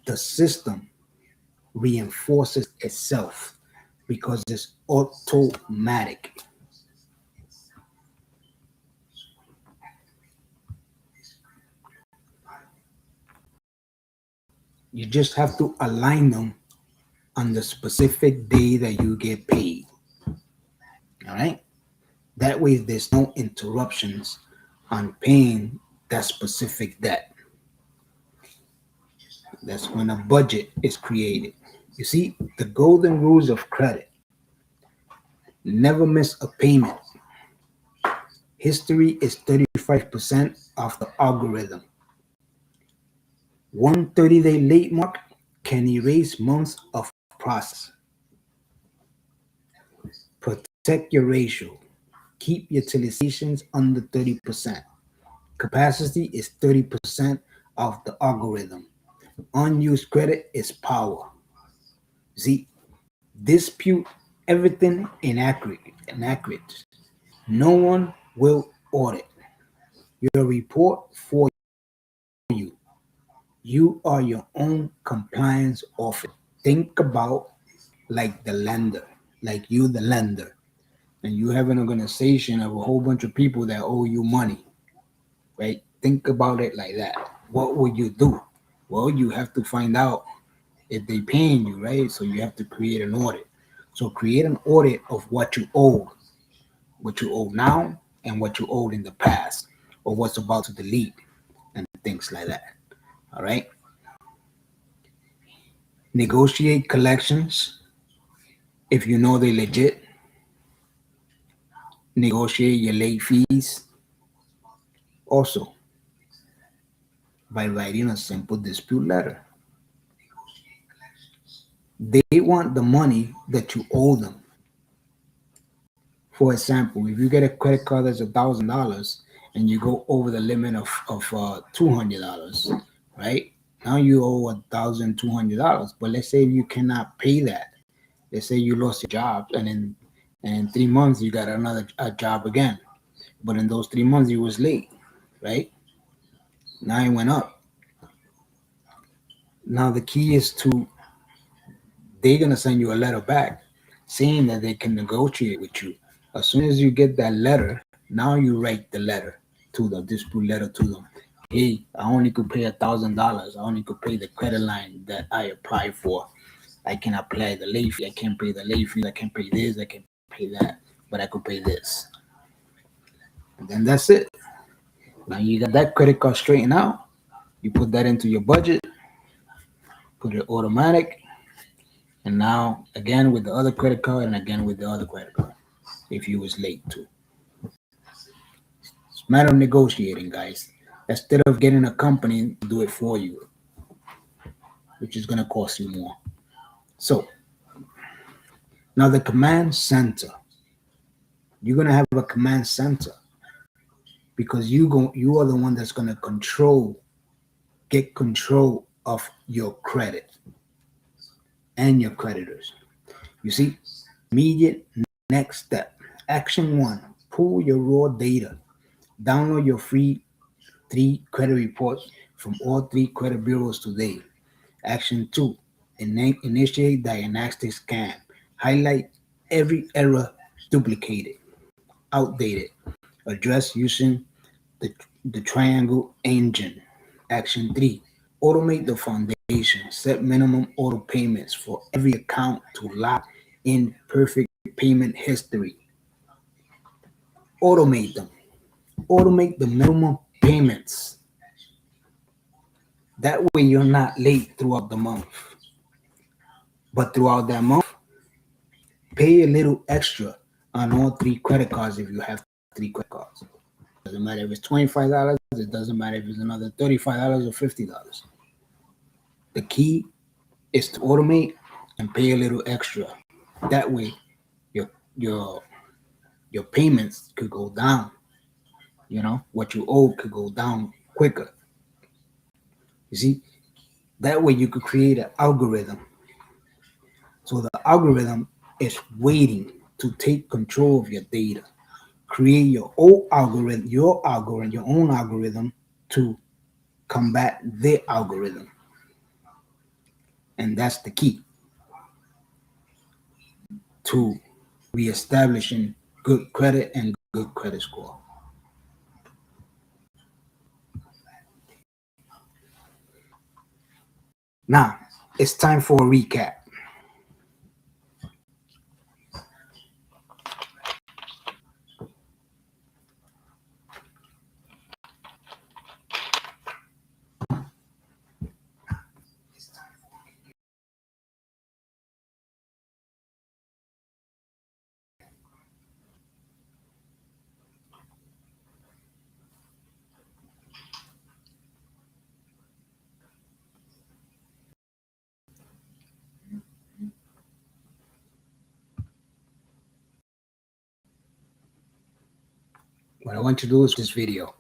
the system reinforces itself because it's automatic. You just have to align them on the specific day that you get paid. All right. That way, there's no interruptions on paying that specific debt. That's when a budget is created. You see, the golden rules of credit: never miss a payment. History is 35% of the algorithm. One 30-day late mark can erase months of process. Protect your ratio. Keep utilizations under 30%. Capacity is 30% of the algorithm. Unused credit is power. See, dispute everything inaccurate. No one will audit your report for you. You are your own compliance officer. Think about like the lender, like you, the lender, and you have an organization of a whole bunch of people that owe you money, right? Think about it like that. What would you do? Well, you have to find out if they paying you, right? So you have to create an audit. So create an audit of what you owe now and what you owed in the past, or what's about to delete and things like that. All right. Negotiate collections if you know they legit. Negotiate your late fees also by writing a simple dispute letter. They want the money that you owe them. For example, if you get a credit card that's $1,000 and you go over the limit of $200, right? Now you owe $1,200. But let's say you cannot pay that. Let's say you lost your job and in 3 months you got another a job again. But in those 3 months you was late, right? Now it went up. Now the key is to they're gonna send you a letter back saying that they can negotiate with you. As soon as you get that letter, now you write the letter to them, dispute letter to them. Hey, I only could pay $1,000. I only could pay the credit line that I applied for. I can apply the late fee. I can't pay the late fee. I can't pay this. I can't pay that. But I could pay this. And then that's it. Now you got that credit card straightened out. You put that into your budget, put it automatic, and now again with the other credit card and again with the other credit card if you was late too. It's a matter of negotiating, guys. Instead of getting a company to do it for you, which is gonna cost you more. So now the command center. You're gonna have a command center because you are the one that's gonna get control of your credit and your creditors. You see, immediate next step. Action one, pull your raw data. Download your free 3 credit reports from all 3 credit bureaus today. Action two, initiate diagnostic scan. Highlight every error duplicated, outdated. Address using the triangle engine. Action three, automate the foundation. Set minimum auto payments for every account to lock in perfect payment history. Automate them. Automate the minimum payments. That way you're not late throughout the month. But throughout that month, pay a little extra on all 3 credit cards if you have 3 credit cards. doesn't matter if it's $25. It doesn't matter if it's another $35 or $50. The key is to automate and pay a little extra. That way, your your your payments could go down. What you owe could go down quicker. You see, that way you could create an algorithm. So the algorithm is waiting to take control of your data. Create your own algorithm, your own algorithm to combat their algorithm. And that's the key to reestablishing good credit and good credit score. Now, it's time for a recap. What I want you to do is this video.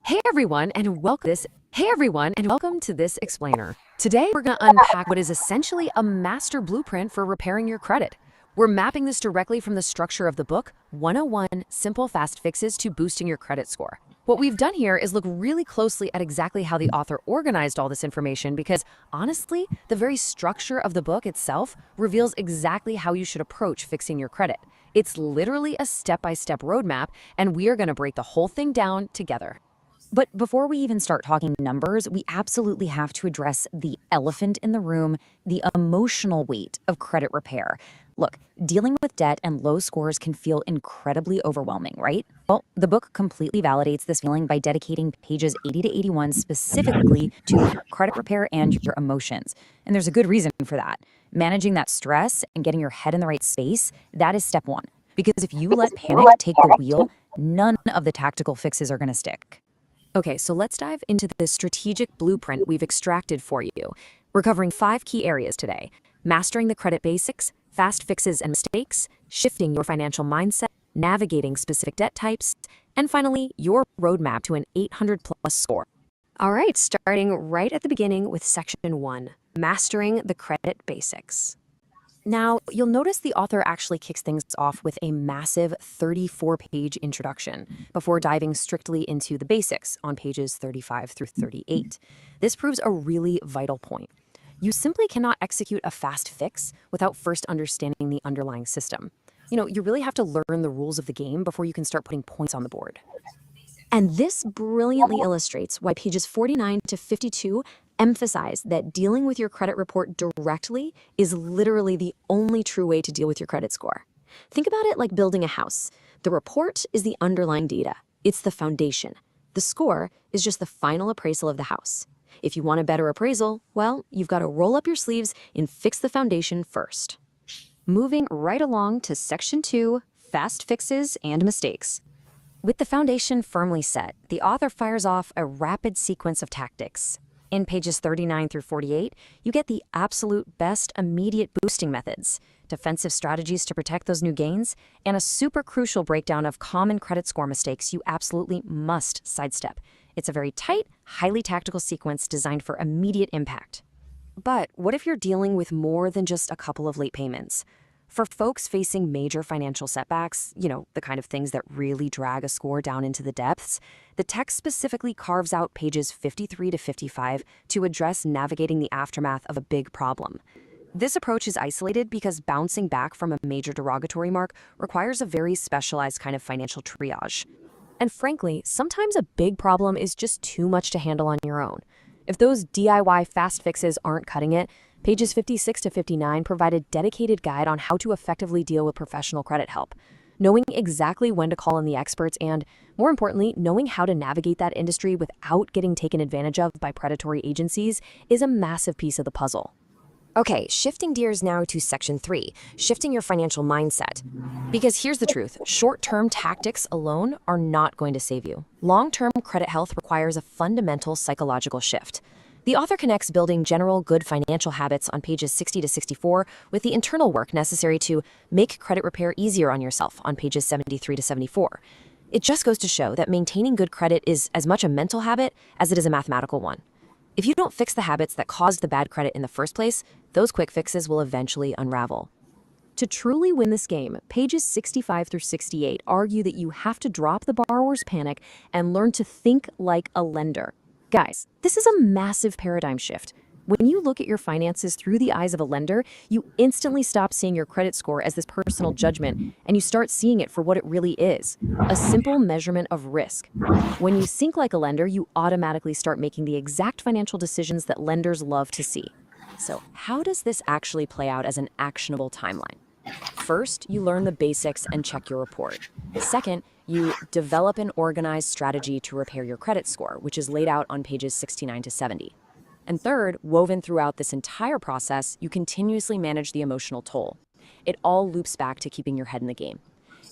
Hey everyone, and welcome to this explainer. Today we're going to unpack what is essentially a master blueprint for repairing your credit. We're mapping this directly from the structure of the book, 101 Simple Fast Fixes to Boosting Your Credit Score. What we've done here is look really closely at exactly how the author organized all this information because, honestly, the very structure of the book itself reveals exactly how you should approach fixing your credit. It's literally a step-by-step roadmap, and we are going to break the whole thing down together. But before we even start talking numbers, we absolutely have to address the elephant in the room, the emotional weight of credit repair. Look, dealing with debt and low scores can feel incredibly overwhelming, right? Well, the book completely validates this feeling by dedicating pages 80 to 81 specifically to credit repair and your emotions. And there's a good reason for that. Managing that stress and getting your head in the right space, that is step one. Because if you let panic take the wheel, none of the tactical fixes are going to stick. Okay, so let's dive into the strategic blueprint we've extracted for you. We're covering 5 key areas today: mastering the credit basics, fast fixes and mistakes, shifting your financial mindset, navigating specific debt types, and finally, your roadmap to an 800-plus score. All right, starting right at the beginning with section 1, mastering the credit basics. Now, you'll notice the author actually kicks things off with a massive 34-page introduction before diving strictly into the basics on pages 35 through 38. This proves a really vital point. You simply cannot execute a fast fix without first understanding the underlying system. You really have to learn the rules of the game before you can start putting points on the board. And this brilliantly illustrates why pages 49 to 52 emphasize that dealing with your credit report directly is literally the only true way to deal with your credit score. Think about it like building a house. The report is the underlying data. It's the foundation. The score is just the final appraisal of the house. If you want a better appraisal, well, you've got to roll up your sleeves and fix the foundation first. Moving right along to section 2, fast fixes and mistakes. With the foundation firmly set, the author fires off a rapid sequence of tactics. In pages 39 through 48, you get the absolute best immediate boosting methods, defensive strategies to protect those new gains, and a super crucial breakdown of common credit score mistakes you absolutely must sidestep. It's a very tight, highly tactical sequence designed for immediate impact. But what if you're dealing with more than just a couple of late payments? For folks facing major financial setbacks, the kind of things that really drag a score down into the depths, the text specifically carves out pages 53 to 55 to address navigating the aftermath of a big problem. This approach is isolated because bouncing back from a major derogatory mark requires a very specialized kind of financial triage. And frankly, sometimes a big problem is just too much to handle on your own. If those DIY fast fixes aren't cutting it, pages 56 to 59 provide a dedicated guide on how to effectively deal with professional credit help. knowing exactly when to call in the experts, and, more importantly, knowing how to navigate that industry without getting taken advantage of by predatory agencies is a massive piece of the puzzle. Okay, shifting gears now to section 3, shifting your financial mindset. Because here's the truth, short-term tactics alone are not going to save you. Long-term credit health requires a fundamental psychological shift. The author connects building general good financial habits on pages 60 to 64 with the internal work necessary to make credit repair easier on yourself on pages 73 to 74. It just goes to show that maintaining good credit is as much a mental habit as it is a mathematical one. If you don't fix the habits that caused the bad credit in the first place, those quick fixes will eventually unravel. To truly win this game, pages 65 through 68 argue that you have to drop the borrower's panic and learn to think like a lender. Guys, this is a massive paradigm shift. When you look at your finances through the eyes of a lender, you instantly stop seeing your credit score as this personal judgment, and you start seeing it for what it really is, a simple measurement of risk. When you think like a lender, you automatically start making the exact financial decisions that lenders love to see. So, how does this actually play out as an actionable timeline? First, you learn the basics and check your report. Second, you develop an organized strategy to repair your credit score, which is laid out on pages 69 to 70. And third, woven throughout this entire process, you continuously manage the emotional toll. It all loops back to keeping your head in the game.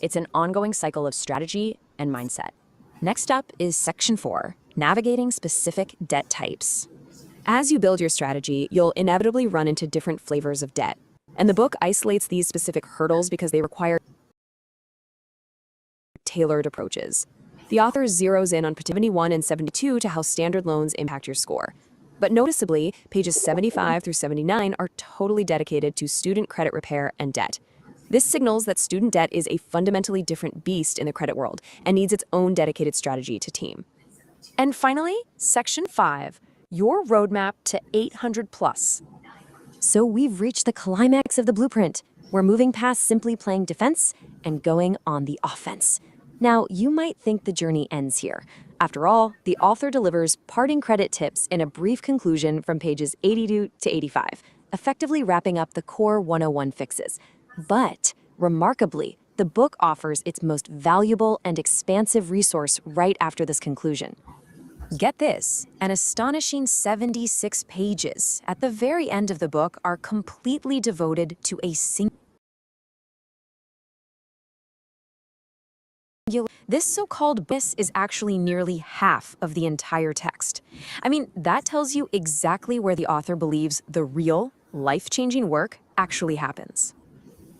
It's an ongoing cycle of strategy and mindset. Next up is section 4, navigating specific debt types. As you build your strategy, you'll inevitably run into different flavors of debt. And the book isolates these specific hurdles because they require tailored approaches. The author zeroes in on 71 and 72 to how standard loans impact your score. But noticeably, pages 75 through 79 are totally dedicated to student credit repair and debt. This signals that student debt is a fundamentally different beast in the credit world and needs its own dedicated strategy to team. And finally, section 5, your roadmap to 800 plus. So we've reached the climax of the blueprint. We're moving past simply playing defense and going on the offense. Now, you might think the journey ends here. After all, the author delivers parting credit tips in a brief conclusion from pages 82 to 85, effectively wrapping up the core 101 fixes. But, remarkably, the book offers its most valuable and expansive resource right after this conclusion. Get this, an astonishing 76 pages at the very end of the book are completely devoted to a single. This so-called BIS is actually nearly half of the entire text. I mean, that tells you exactly where the author believes the real, life-changing work actually happens.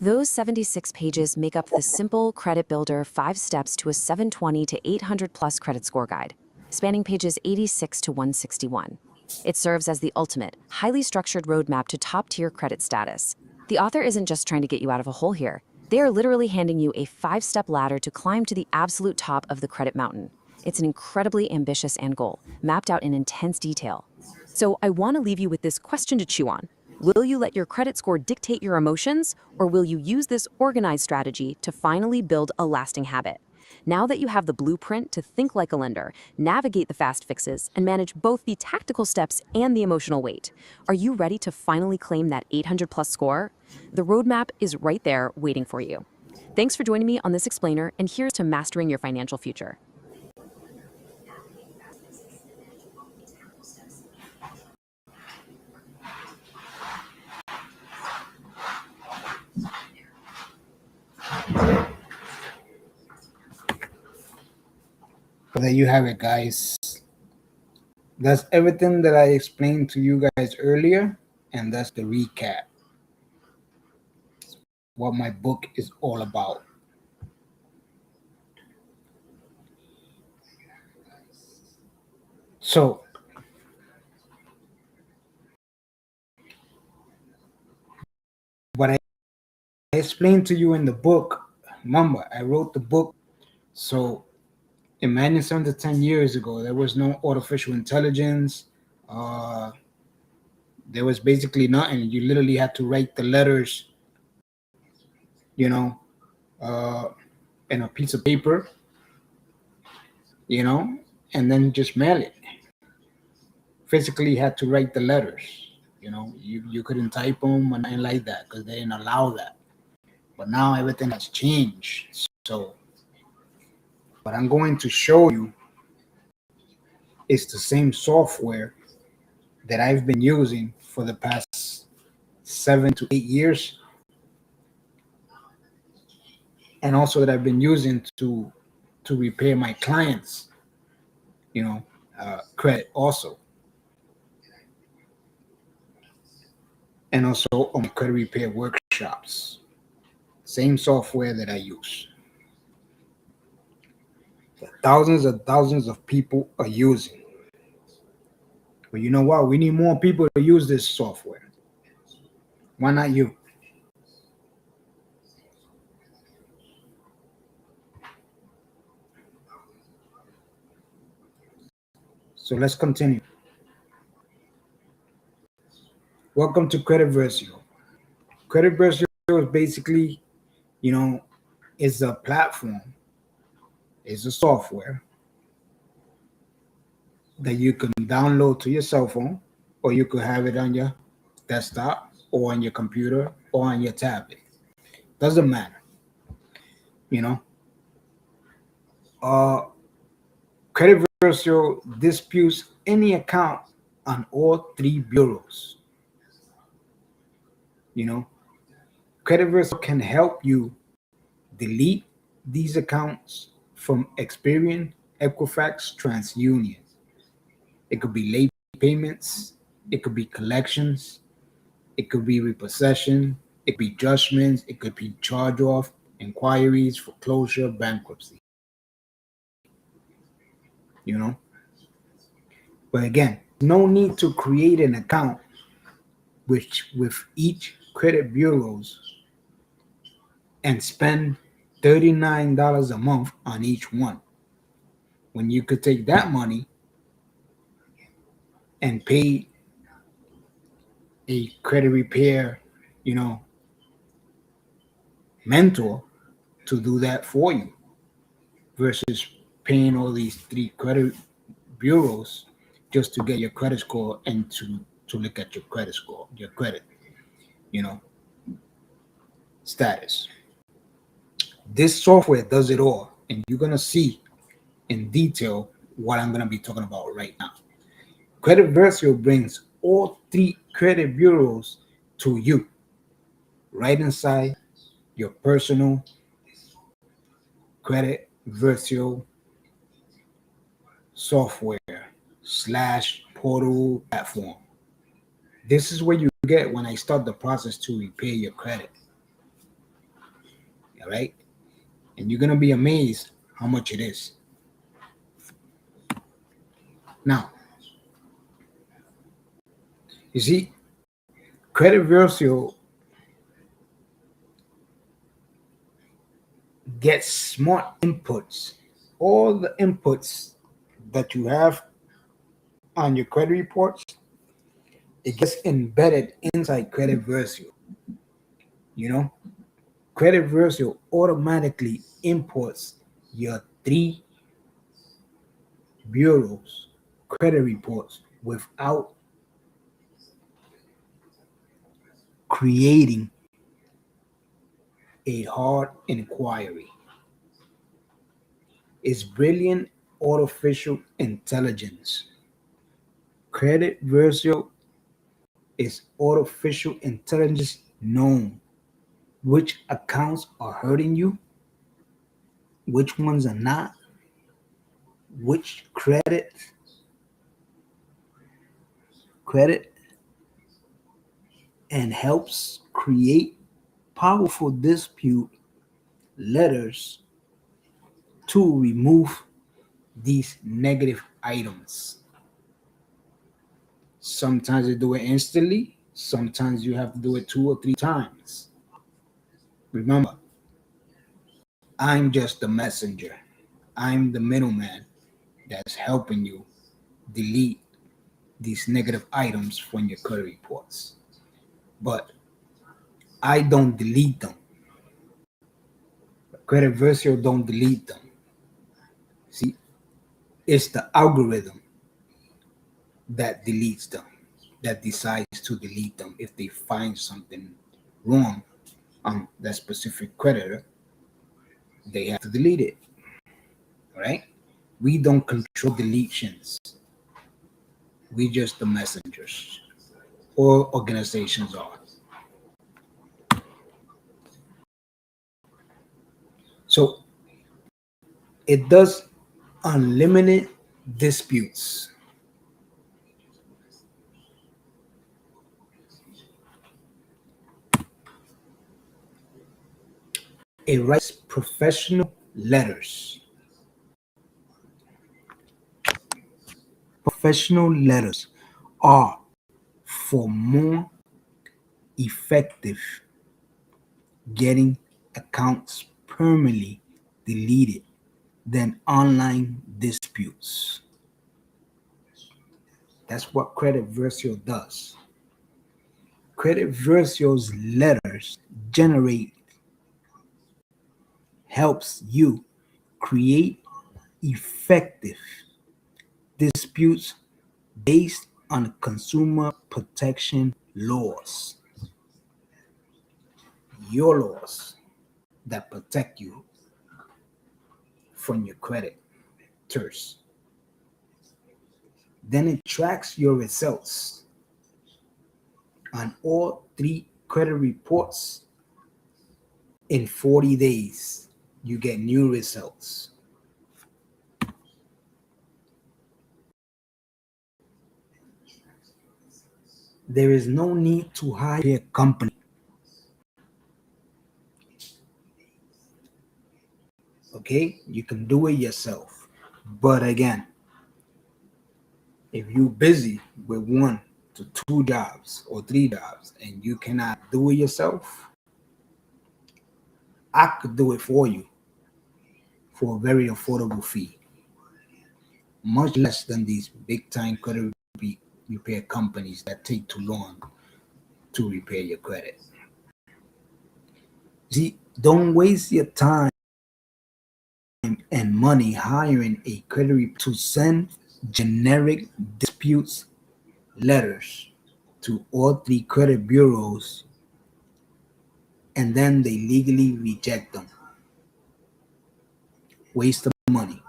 Those 76 pages make up the simple credit builder 5 steps to a 720 to 800 plus credit score guide, spanning pages 86 to 161. It serves as the ultimate, highly structured roadmap to top-tier credit status. The author isn't just trying to get you out of a hole here. They are literally handing you a 5-step ladder to climb to the absolute top of the credit mountain. It's an incredibly ambitious end goal, mapped out in intense detail. So I want to leave you with this question to chew on. Will you let your credit score dictate your emotions, or will you use this organized strategy to finally build a lasting habit? Now that you have the blueprint to think like a lender, navigate the fast fixes, and manage both the tactical steps and the emotional weight, are you ready to finally claim that 800 plus score? The roadmap is right there waiting for you. Thanks for joining me on this explainer, and here's to mastering your financial future. So there you have it, guys. That's everything that I explained to you guys earlier, and that's the recap. What my book is all about. So, what I explained to you in the book, remember, I wrote the book. So, imagine 7 to 10 years ago, there was no artificial intelligence. There was basically nothing. You literally had to write the letters, you know, in a piece of paper, and then just mail it. Physically had to write the letters. You couldn't type them and like that because they didn't allow that. But now everything has changed. So what I'm going to show you is the same software that I've been using for the past 7 to 8 years, and also that I've been using to repair my clients, credit also, and also on my credit repair workshops. Same software that I use. That thousands and thousands of people are using. But you know what? We need more people to use this software. Why not you? So let's continue. Welcome to Credit Versio. Credit Versio is basically, is a platform, is a software that you can download to your cell phone, or you could have it on your desktop or on your computer or on your tablet. Doesn't matter. Credit Versio disputes any account on all three bureaus. Credit Versio can help you delete these accounts from Experian, Equifax, TransUnion. It could be late payments, it could be collections, it could be repossession, it could be judgments, it could be charge off, inquiries, foreclosure, bankruptcy. But again, no need to create an account with each credit bureaus and spend $39 a month on each one, when you could take that money and pay a credit repair, mentor to do that for you, versus paying all these three credit bureaus just to get your credit score and to look at your credit score, your credit, status. This software does it all, and you're going to see in detail what I'm going to be talking about right now. Credit Versio brings all three credit bureaus to you right inside your personal Credit Versio software / portal platform. This is what you get when I start the process to repair your credit. All right? And you're going to be amazed how much it is. Now, you see, Credit Versio gets smart inputs. All the inputs that you have on your credit reports, it gets embedded inside Credit Versio. Credit Versio automatically imports your three bureaus credit reports without creating a hard inquiry. It's brilliant artificial intelligence. Credit Versio is artificial intelligence known which accounts are hurting you, which ones are not, which credit, and helps create powerful dispute letters to remove these negative items. Sometimes they do it instantly, sometimes you have to do it 2 or 3 times. Remember, I'm just the messenger. I'm the middleman that's helping you delete these negative items from your credit reports. But I don't delete them. Credit Versio don't delete them. See, it's the algorithm that deletes them, that decides to delete them if they find something wrong on that specific creditor. they have to delete it, right? We don't control deletions. We just the messengers, or organizations are. So it does unlimited disputes. It writes professional letters. Professional letters are for more effective getting accounts permanently deleted than online disputes. That's what Credit Versio does. Credit Versio's letters generate helps you create effective disputes based on consumer protection laws, your laws that protect you from your creditors. Then it tracks your results on all three credit reports. In 40 days, you get new results. There is no need to hire a company. Okay, you can do it yourself. But again, if you're busy with 1 to 2 jobs or 3 jobs and you cannot do it yourself, I could do it for you for a very affordable fee, much less than these big time credit repair companies that take too long to repair your credit. See, don't waste your time and money hiring a credit to send generic disputes letters to all three credit bureaus and then they legally reject them. Waste of money.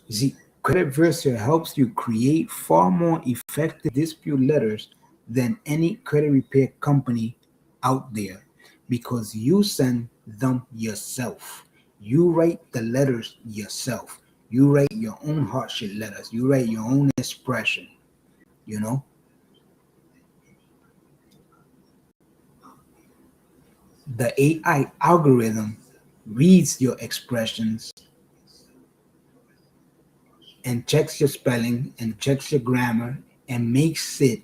You see, Credit Versa helps you create far more effective dispute letters than any credit repair company out there because you send them yourself. You write the letters yourself. You write your own hardship letters. You write your own expression, you know? The AI algorithm reads your expressions and checks your spelling and checks your grammar and makes it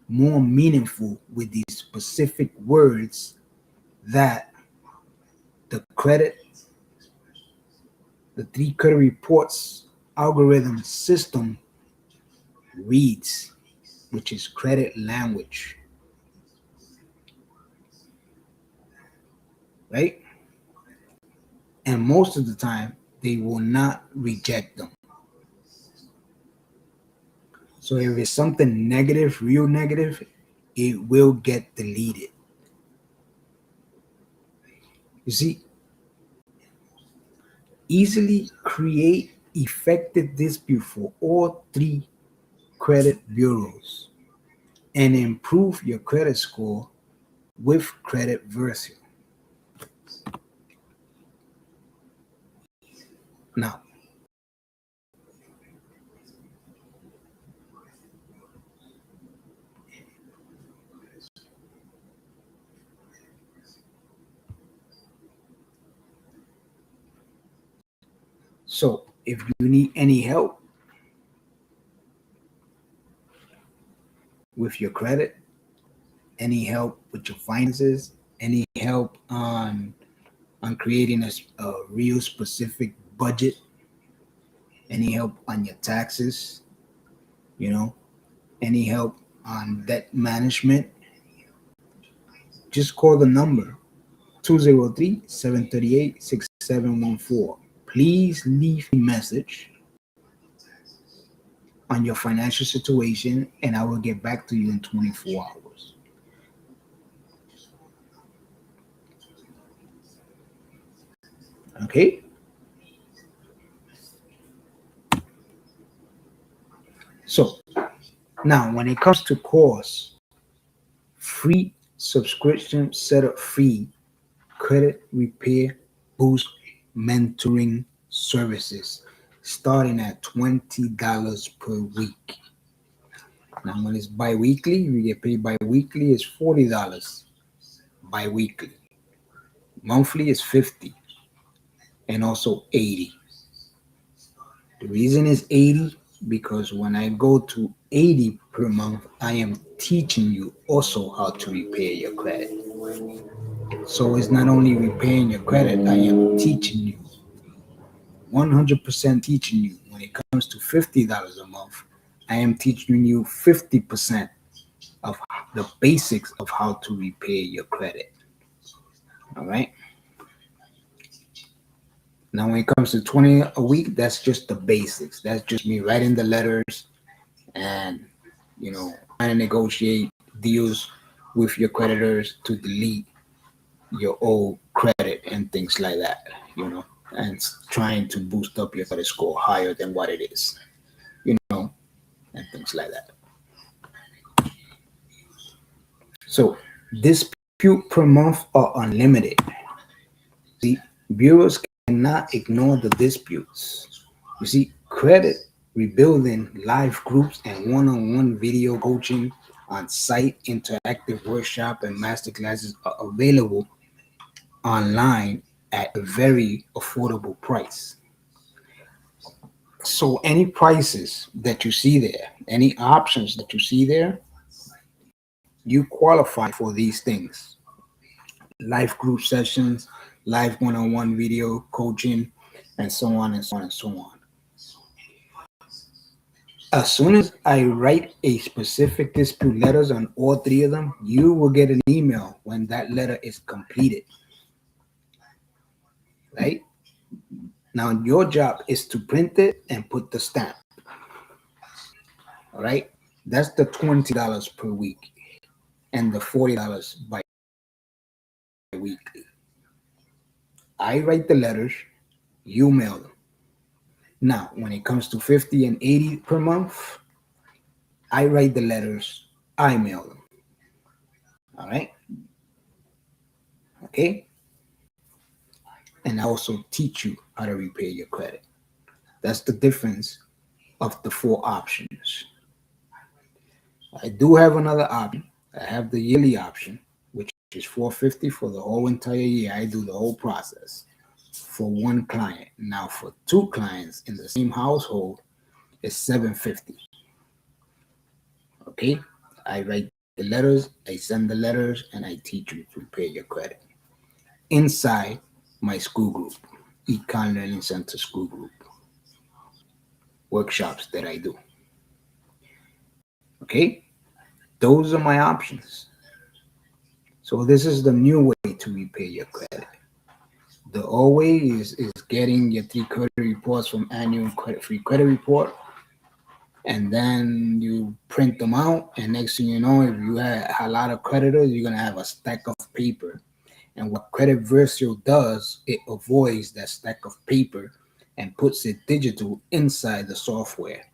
more meaningful with these specific words that the three credit reports algorithm system reads, which is credit language, right? And most of the time, they will not reject them. So if it's something negative, real negative, it will get deleted. You see, easily create effective dispute for all three credit bureaus and improve your credit score with Credit Versa. Now, so if you need any help with your credit, any help with your finances, any help on creating a real specific budget, any help on your taxes, you know, any help on debt management, just call the number 203-738-6714. Please leave a message on your financial situation and I will get back to you in 24 hours. Okay. So now when it comes to course, free subscription setup fee, credit repair boost mentoring services starting at $20 per week. Now when it's bi-weekly, you get paid bi-weekly is $40 bi-weekly. Monthly is 50 and also 80. The reason is 80 because when I go to 80 per month, I am teaching you also how to repair your credit. So it's not only repaying your credit, I am teaching you 100% teaching you. When it comes to $50 a month, I am teaching you 50% of the basics of how to repay your credit. All right. Now, when it comes to 20 a week, that's just the basics. That's just me writing the letters and, trying to negotiate deals with your creditors to delete your old credit and things like that, and trying to boost up your credit score higher than what it is, and things like that. So, dispute per month are unlimited. See, bureaus cannot ignore the disputes. You see, credit rebuilding, live groups, and one-on-one video coaching on site interactive workshop and masterclasses are available online at a very affordable price. So any prices that you see there, any options that you see there, you qualify for these things. Live group sessions, live one-on-one video coaching, and so on and so on and so on. As soon as I write a specific dispute letters on all three of them, you will get an email when that letter is completed. Right? Now your job is to print it and put the stamp. All right? That's the $20 per week and the $40 bi-weekly. I write the letters, you mail them. Now, when it comes to 50 and 80 per month, I write the letters, I mail them. All right? Okay? And I also teach you how to repay your credit. That's the difference of the four options. I do have another option. I have the yearly option, which is $450 for the whole entire year. I do the whole process for one client. Now, for two clients in the same household, it's $750. Okay? I write the letters, I send the letters, and I teach you to repay your credit inside my school group, Econ Learning Center school group workshops that I do. Okay? Those are my options. So this is the new way to repay your credit. The old way is getting your 3 credit reports from annual free credit report, and then you print them out, and next thing you know, if you have a lot of creditors, you're going to have a stack of paper. And what Credit Virtual does, it avoids that stack of paper and puts it digital inside the software.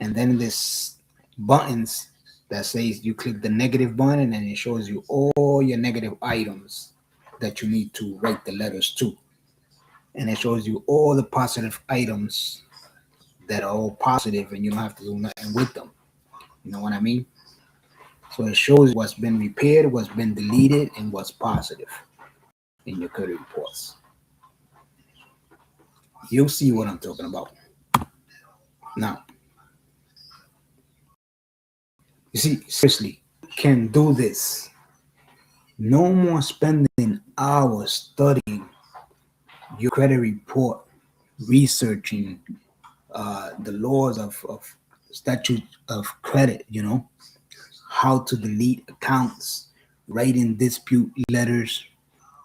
And then this buttons that says you click the negative button and it shows you all your negative items that you need to write the letters to. And it shows you all the positive items that are all positive and you don't have to do nothing with them. You know what I mean? So it shows what's been repaired, what's been deleted, and what's positive in your credit reports. You'll see what I'm talking about. Now, you see, seriously, can do this. No more spending hours studying your credit report, researching the laws of statute of credit, how to delete accounts, writing dispute letters,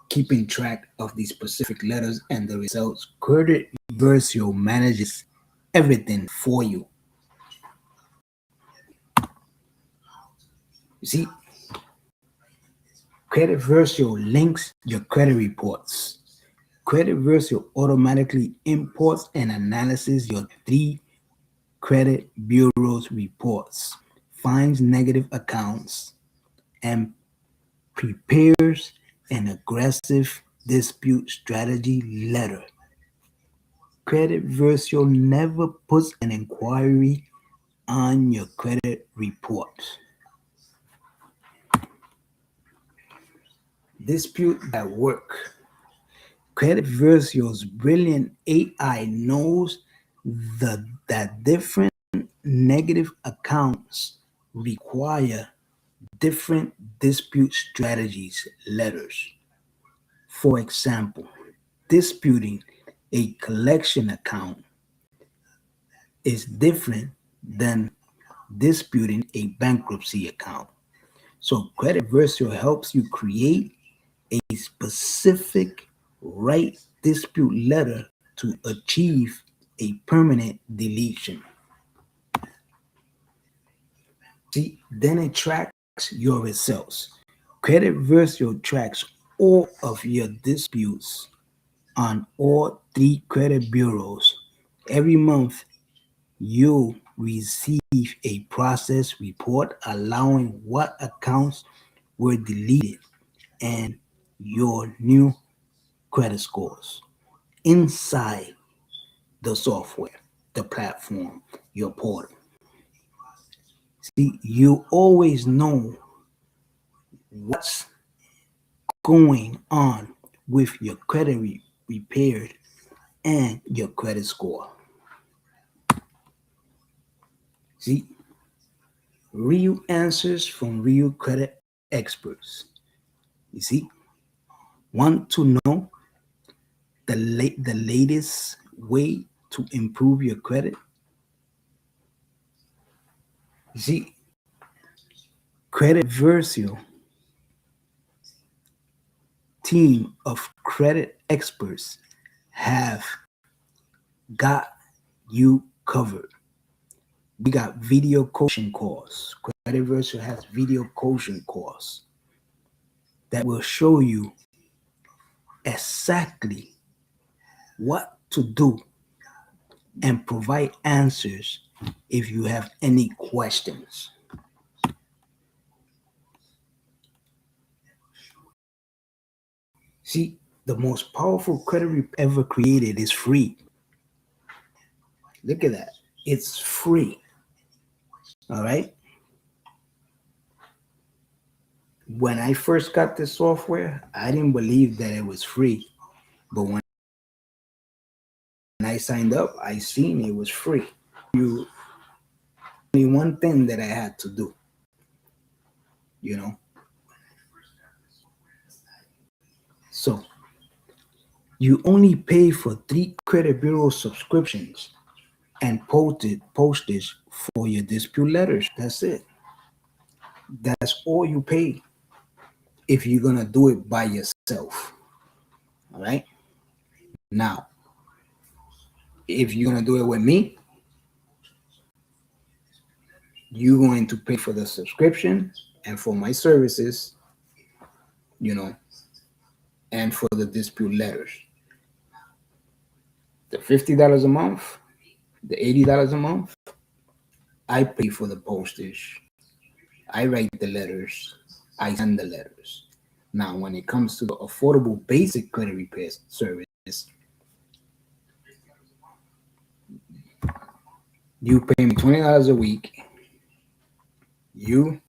keeping track of the specific letters and the results. Credit Virtual manages everything for you. You see, Credit Virtual links your credit reports, Credit Bureau automatically imports and analyzes your three credit bureaus reports, finds negative accounts, and prepares an aggressive dispute strategy letter. Credit Bureau never puts an inquiry on your credit report. Dispute at work. Credit Bureau's brilliant AI knows that different negative accounts require different dispute strategies letters. For example, disputing a collection account is different than disputing a bankruptcy account. So Credit Bureau helps you create a specific right dispute letter to achieve a permanent deletion. See, then it tracks your results. Credit Bureau tracks all of your disputes on all three credit bureaus. Every month, you'll receive a process report allowing what accounts were deleted and your new credit scores inside the software, the platform, your portal. See, you always know what's going on with your credit repaired and your credit score. See, real answers from real credit experts. You see, want to know the latest way to improve your credit? You see, Credit Bureau team of credit experts have got you covered. We got video coaching calls. Credit Bureau has video coaching calls that will show you exactly what to do and provide answers if you have any questions. See, the most powerful credit report ever created is free. Look at that. It's free. All right. When I first got this software, I didn't believe that it was free. But when I signed up, I seen it was free. You only one thing that I had to do, you know. So you only pay for 3 credit bureau subscriptions and postage for your dispute letters. That's it. That's all you pay if you're gonna do it by yourself. All right. Now, if you're gonna do it with me, you're going to pay for the subscription and for my services, you know, and for the dispute letters. The $50 a month, the $80 a month, I pay for the postage. I write the letters. I send the letters. Now, when it comes to the affordable basic credit repair service, you pay me $20 a week. You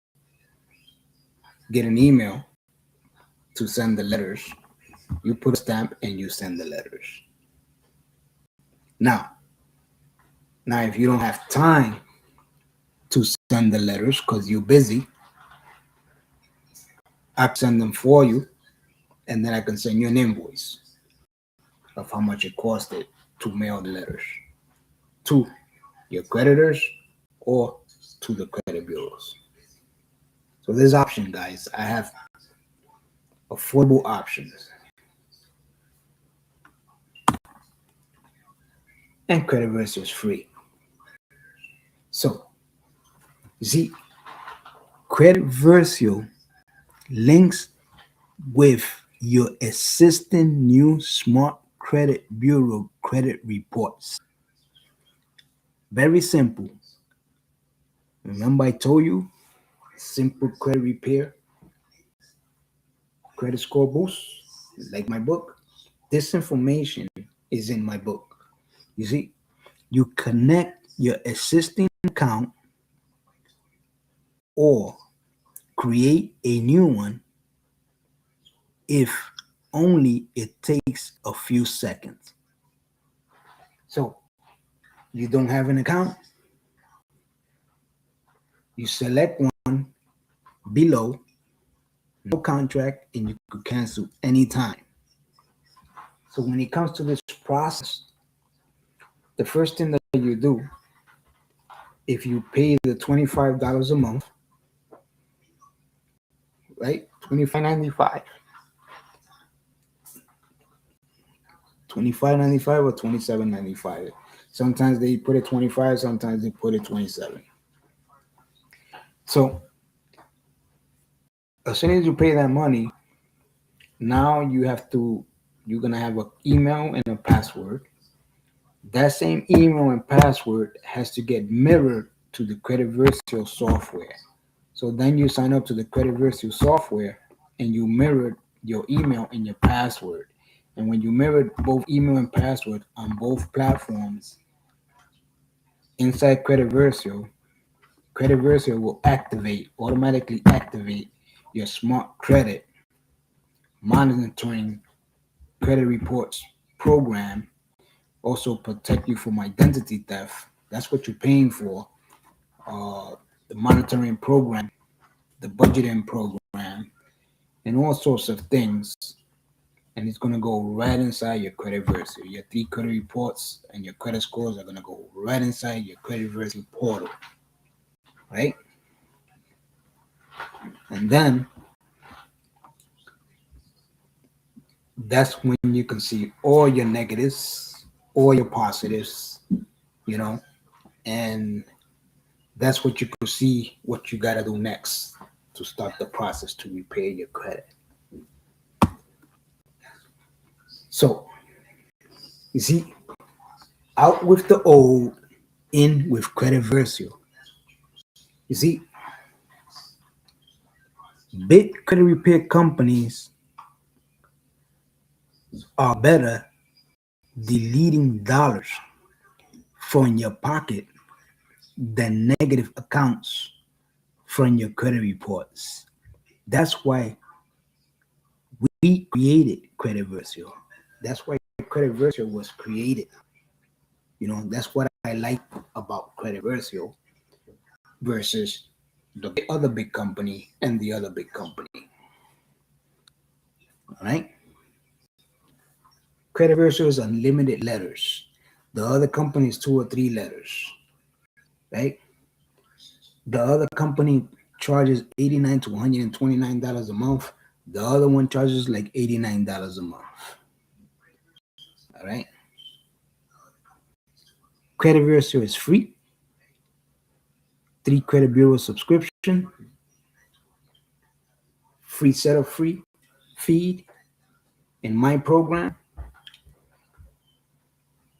get an email to send the letters. You put a stamp and you send the letters. Now, if you don't have time to send the letters because you're busy, I can send them for you, and then I can send you an invoice of how much it costed to mail the letters to your creditors or to the credit bureaus. So there's option, guys. I have affordable options. And credit bureau is free. So, you see, Credit Bureau links with your existing new smart credit bureau credit reports. Very simple. Remember I told you, simple credit repair, credit score boost, like my book. This information is in my book. You see, you connect your existing account or create a new one if only it takes a few seconds. So you don't have an account, you select one below, no contract, and you could cancel anytime. So when it comes to this process, the first thing that you do, if you pay the $25 a month, right? 25.95, 25.95 or 27.95. Sometimes they put it 25, sometimes they put it 27. So as soon as you pay that money, now you're gonna have an email and a password. That same email and password has to get mirrored to the Credit Virtual software. So then you sign up to the Credit Virtual software and you mirror your email and your password. And when you mirror both email and password on both platforms inside Credit Virtual, Credit Virtual will automatically activate your smart credit monitoring credit reports program, also protect you from identity theft. That's what you're paying for. The monitoring program, the budgeting program, and all sorts of things. And it's going to go right inside your credit Versa. Your 3 credit reports and your credit scores are going to go right inside your credit Versa portal, right? And then that's when you can see all your negatives, all your positives, you know, and that's what you could see what you got to do next to start the process to repay your credit. So, you see, out with the old, in with credit Versio. You see, big credit repair companies are better deleting dollars from your pocket than negative accounts from your credit reports. That's why we created Credit Versio. That's why Credit Versio was created. You know, that's what I like about Credit Versio versus the other big company and the other big company. All right. Credit Versio is unlimited letters. The other company is 2 or 3 letters. Right. The other company charges $89 to $129 a month. The other one charges like $89 a month. All right. Credit Versio is free. 3 credit bureau subscription. Free setup, free feed. In my program,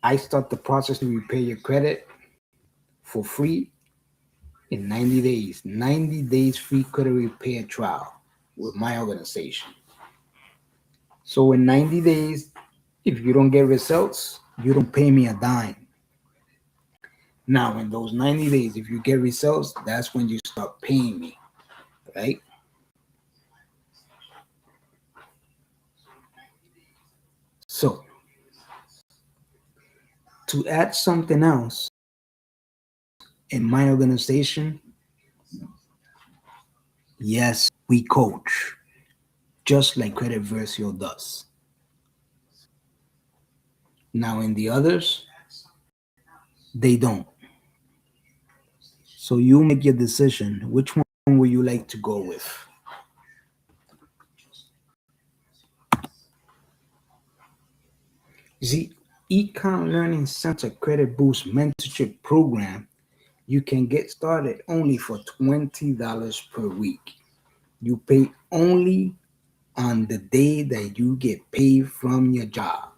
I start the process to repay your credit for free in 90 days. 90 days free credit repair trial with my organization. So in 90 days, if you don't get results, you don't pay me a dime. Now, in those 90 days, if you get results, that's when you start paying me, right? So, to add something else, in my organization, yes, we coach, just like Credit Versio does. Now, in the others, they don't. So you make your decision. Which one would you like to go with? You see, Econ Learning Center Credit Boost Mentorship Program, you can get started only for $20 per week. You pay only on the day that you get paid from your job.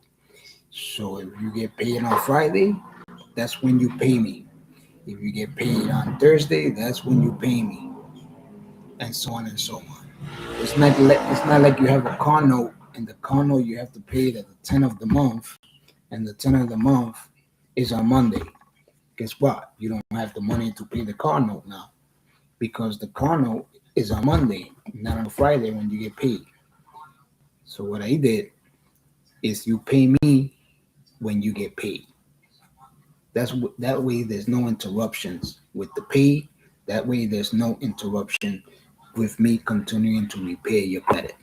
So if you get paid on Friday, that's when you pay me. If you get paid on Thursday, that's when you pay me, and so on and so on. It's not like you have a car note, and the car note you have to pay it at the 10th of the month, and the 10th of the month is on Monday. Guess what? You don't have the money to pay the car note now because the car note is on Monday, not on Friday when you get paid. So what I did is you pay me when you get paid. That way there's no interruptions with the pay. That way there's no interruption with me continuing to repay your credit.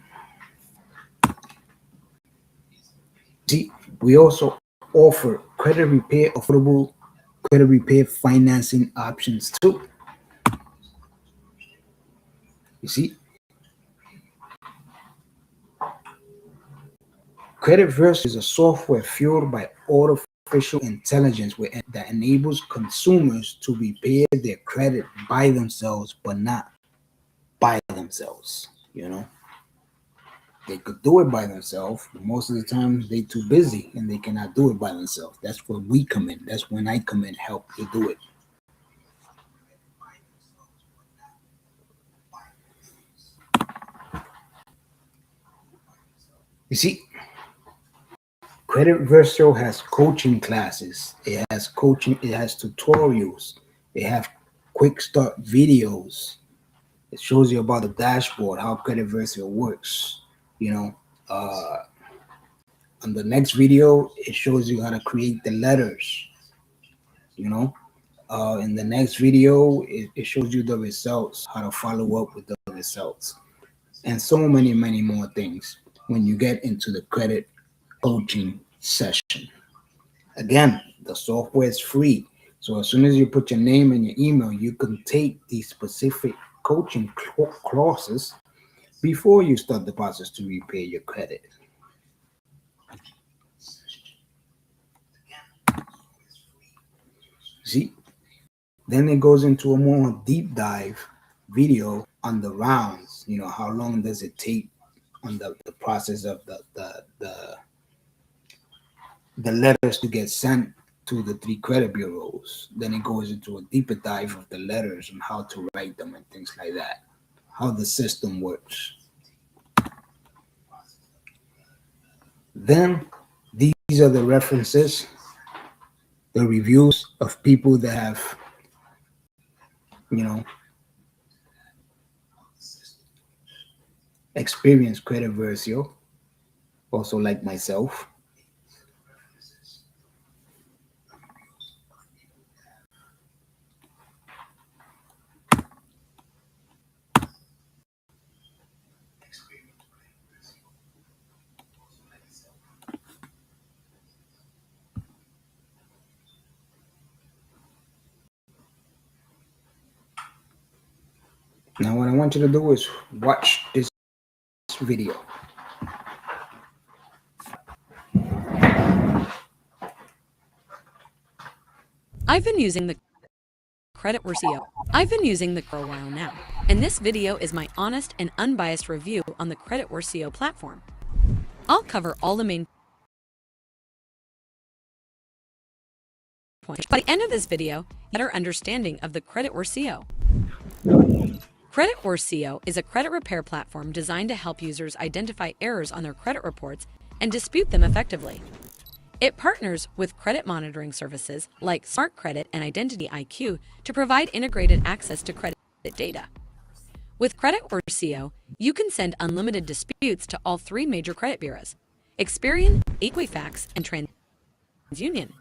See, we also offer credit repair, affordable credit repair financing options too. You see, Credit Verse is a software fueled by artificial intelligence that enables consumers to repair their credit by themselves, but not by themselves. They could do it by themselves, but most of the time they too busy and they cannot do it by themselves. That's where we come in. That's when I come in, help to do it. You see, Credit Virtual has coaching classes. It has coaching. It has tutorials. It has quick start videos. It shows you about the dashboard, how Credit Virtual works. You know, uh, on the next video, it shows you how to create the letters. You know, in the next video, it shows you the results, how to follow up with the results, and so many, many more things when you get into the credit coaching session. Again, the software is free. So as soon as you put your name and your email, you can take these specific coaching courses before you start the process to repay your credit. See, then it goes into a more deep dive video on the rounds. How long does it take on the process of the letters to get sent to the three credit bureaus. Then it goes into a deeper dive of the letters and how to write them and things like that, how the system works. Then these are the references, the reviews of people that have, experienced credit Versio, also like myself. Now, what I want you to do is watch this video. I've been using the Credit Versio. I've been using the for a while now, and this video is my honest and unbiased review on the Credit Versio platform. I'll cover all the main points. By the end of this video, better understanding of the Credit Versio. Credit Versio is a credit repair platform designed to help users identify errors on their credit reports and dispute them effectively. It partners with credit monitoring services like Smart Credit and Identity IQ to provide integrated access to credit data. With Credit Versio, you can send unlimited disputes to all three major credit bureaus: Experian, Equifax, and TransUnion.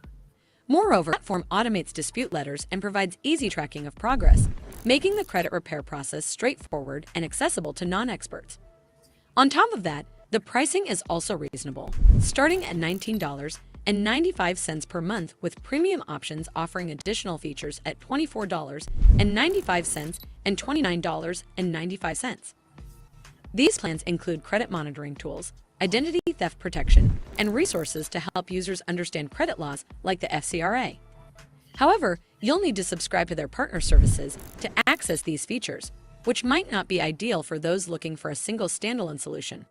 Moreover, the platform automates dispute letters and provides easy tracking of progress, making the credit repair process straightforward and accessible to non-experts. On top of that, the pricing is also reasonable, starting at $19.95 per month, with premium options offering additional features at $24.95 and $29.95. These plans include credit monitoring tools, identity theft protection, and resources to help users understand credit laws like the FCRA. However, you'll need to subscribe to their partner services to access these features, which might not be ideal for those looking for a single standalone solution.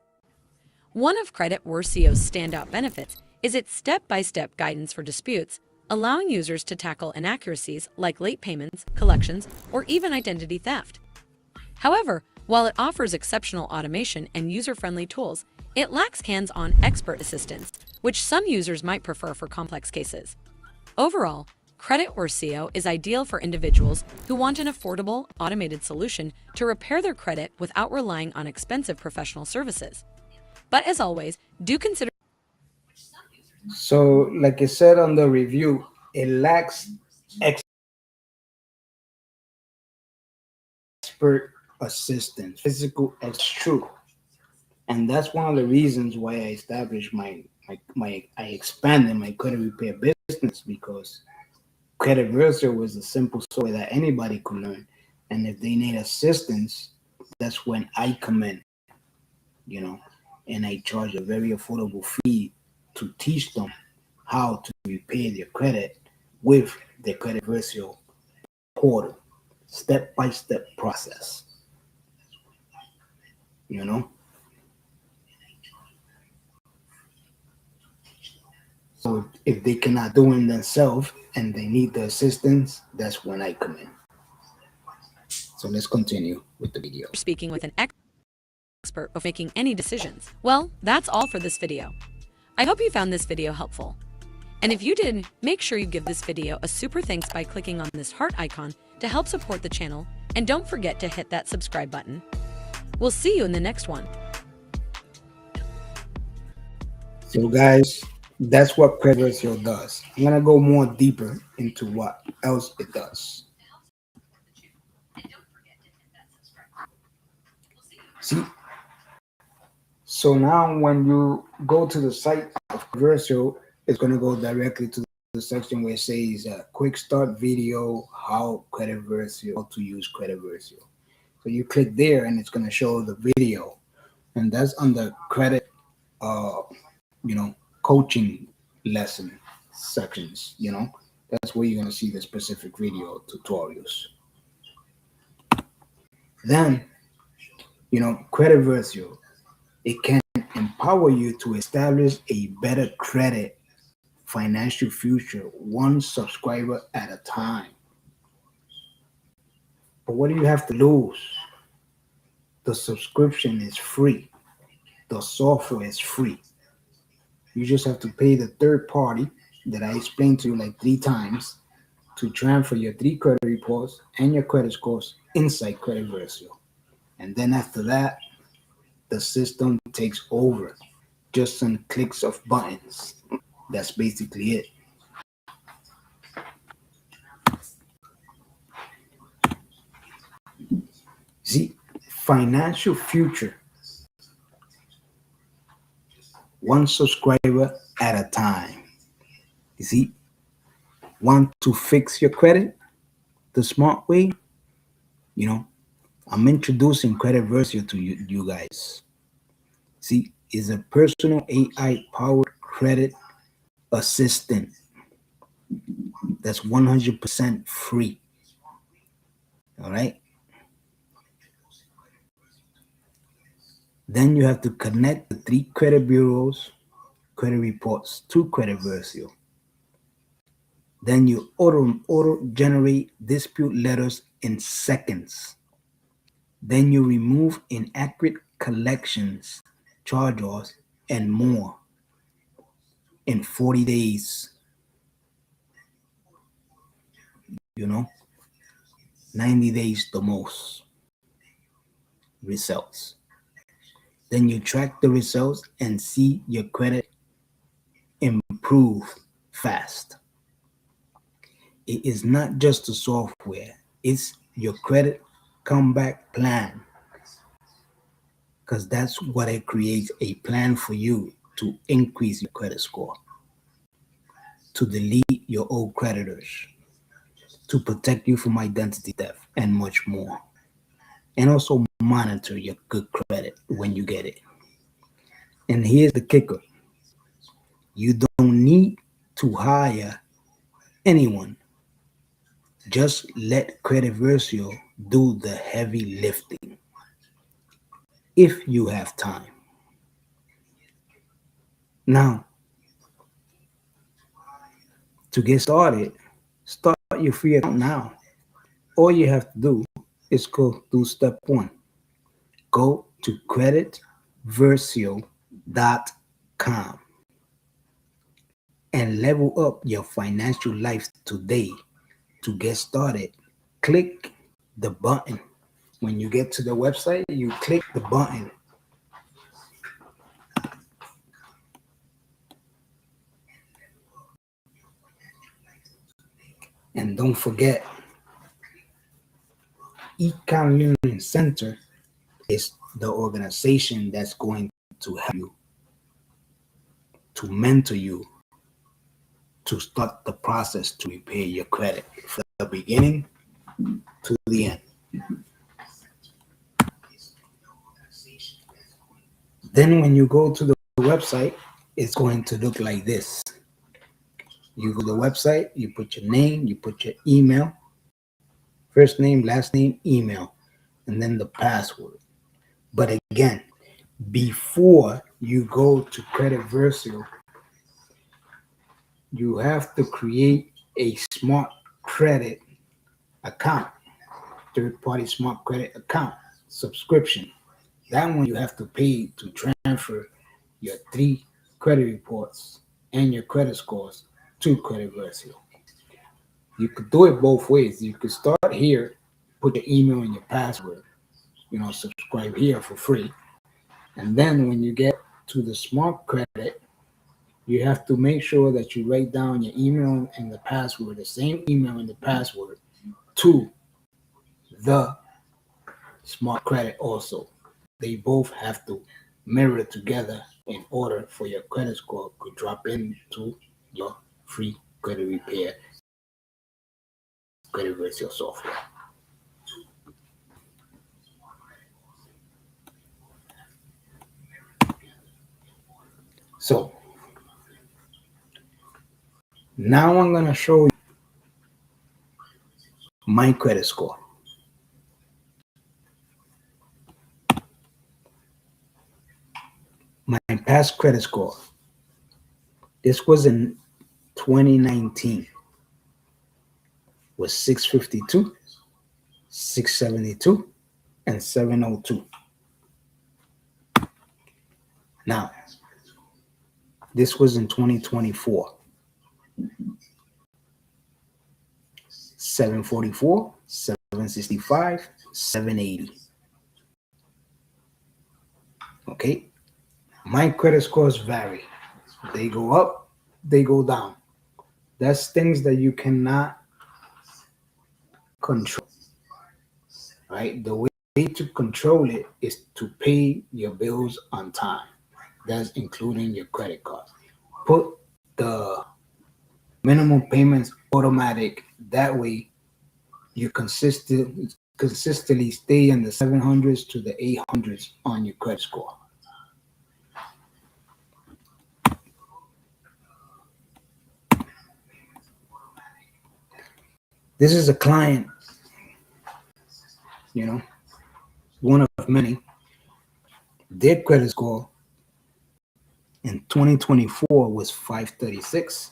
One of Credit Versio's standout benefits is its step-by-step guidance for disputes, allowing users to tackle inaccuracies like late payments, collections, or even identity theft. However, while it offers exceptional automation and user-friendly tools, it lacks hands-on expert assistance, which some users might prefer for complex cases. Overall, Credit Orsio is ideal for individuals who want an affordable, automated solution to repair their credit without relying on expensive professional services. But as always, do consider. So, like I said on the review, it lacks expert assistance, physical. It's true, and that's one of the reasons why I established I expanded my credit repair business, because Credit Versa was a simple software that anybody could learn, and if they need assistance, that's when I come in, and I charge a very affordable fee to teach them how to repair their credit with the Credit Versa portal, step-by-step process, So if they cannot do it themselves and they need the assistance, that's when I come in. So let's continue with the video. Speaking with an expert of making any decisions. Well, that's all for this video. I hope you found this video helpful. And if you did, make sure you give this video a super thanks by clicking on this heart icon to help support the channel, and don't forget to hit that subscribe button. We'll see you in the next one. So guys, that's what Credit Versa does. I'm gonna go more deeper into what else it does. See, so now when you go to the site of Versa, it's going to go directly to the section where it says quick start video, how to use Credit Versa. So you click there and it's going to show the video, and that's under credit, coaching lesson sections. That's where you're going to see the specific video tutorials. Then, Credit Versa, it can empower you to establish a better credit financial future, one subscriber at a time. But what do you have to lose? The subscription is free. The software is free. You just have to pay the third party that I explained to you like 3 times to transfer your 3 credit reports and your credit scores inside Credit Versa. And then after that, the system takes over. Just some clicks of buttons. That's basically it. See, financial future, one subscriber at a time. You see, want to fix your credit the smart way? I'm introducing Credit Versa to you guys. See, it's a personal AI-powered credit assistant that's 100% free. All right. Then you have to connect the 3 credit bureaus, credit reports to Credit Versa. Then you auto generate dispute letters in seconds. Then you remove inaccurate collections, charge-offs, and more in 40 days. 90 days the most results. Then you track the results and see your credit improve fast. It is not just the software, it's your credit comeback plan, because that's what it creates, a plan for you to increase your credit score, to delete your old creditors, to protect you from identity theft, and much more. And also monitor your good credit when you get it. And here's the kicker. You don't need to hire anyone. Just let Credit Versa do the heavy lifting if you have time. Now, To get started, start your free account now. All you have to do is go through step one. Go to creditversio.com and level up your financial life today. To get started, click the button. When you get to the website, you click the button. And don't forget, Econ Learning Center is the organization that's going to help you, to mentor you, to start the process to repair your credit from the beginning to the end. Then when you go to the website, it's going to look like this. You go to the website, you put your name, you put your email, first name, last name, email, and then the password. But again, before you go to Credit Versio, you have to create a smart credit account, third-party smart credit account subscription. That one you have to pay to transfer your 3 credit reports and your credit scores to Credit Versio. You could do it both ways. You could start here, put your email and your password, subscribe here for free. And then when you get to the smart credit, you have to make sure that you write down your email and the password, the same email and the password, to the smart credit also. They both have to mirror together in order for your credit score to drop into your free credit repair Credit Versio software. So now I'm going to show you my credit score. My past credit score. This was in 2019. Was 652, 672, and 702. Now, this was in 2024. 744, 765, 780. Okay? My credit scores vary. They go up, they go down. That's things that you cannot control, right? The way to control it is to pay your bills on time. That's including your credit card. Put the minimum payments automatic. That way you consistently stay in the 700s to the 800s on your credit score. This is a client, one of many. Their credit score in 2024 was 536,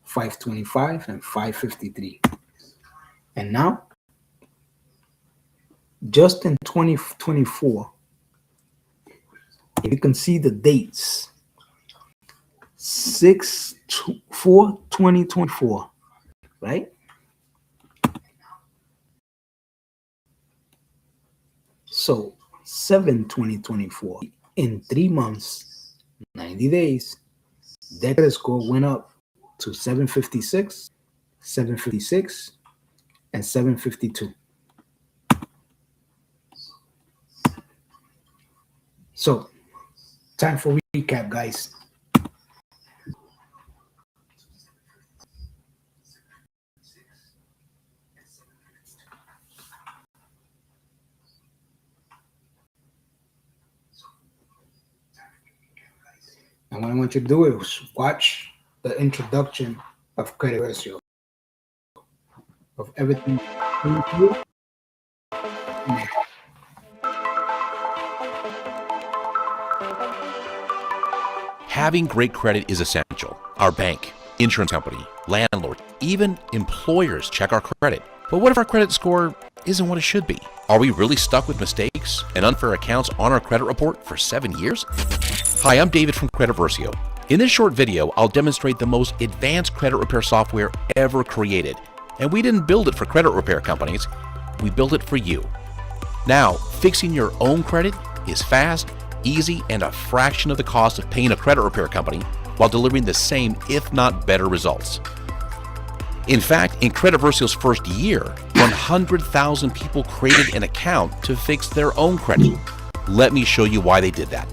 525, and 553. And now, just in 2024, if you can see the dates, 6/4/2024, right? So 7/2024, in 3 months, 90 days, their credit score went up to 756, 756, and 752. So, time for recap, guys. And what I want you to do is watch the introduction of Credit Versio, of everything. Having great credit is essential. Our bank, insurance company, landlord, even employers check our credit. But what if our credit score isn't what it should be? Are we really stuck with mistakes and unfair accounts on our credit report for 7 years? Hi, I'm David from Creditversio. In this short video, I'll demonstrate the most advanced credit repair software ever created. And we didn't build it for credit repair companies, we built it for you. Now, fixing your own credit is fast, easy, and a fraction of the cost of paying a credit repair company while delivering the same, if not better, results. In fact, in Creditversio's first year, 100,000 people created an account to fix their own credit. Let me show you why they did that.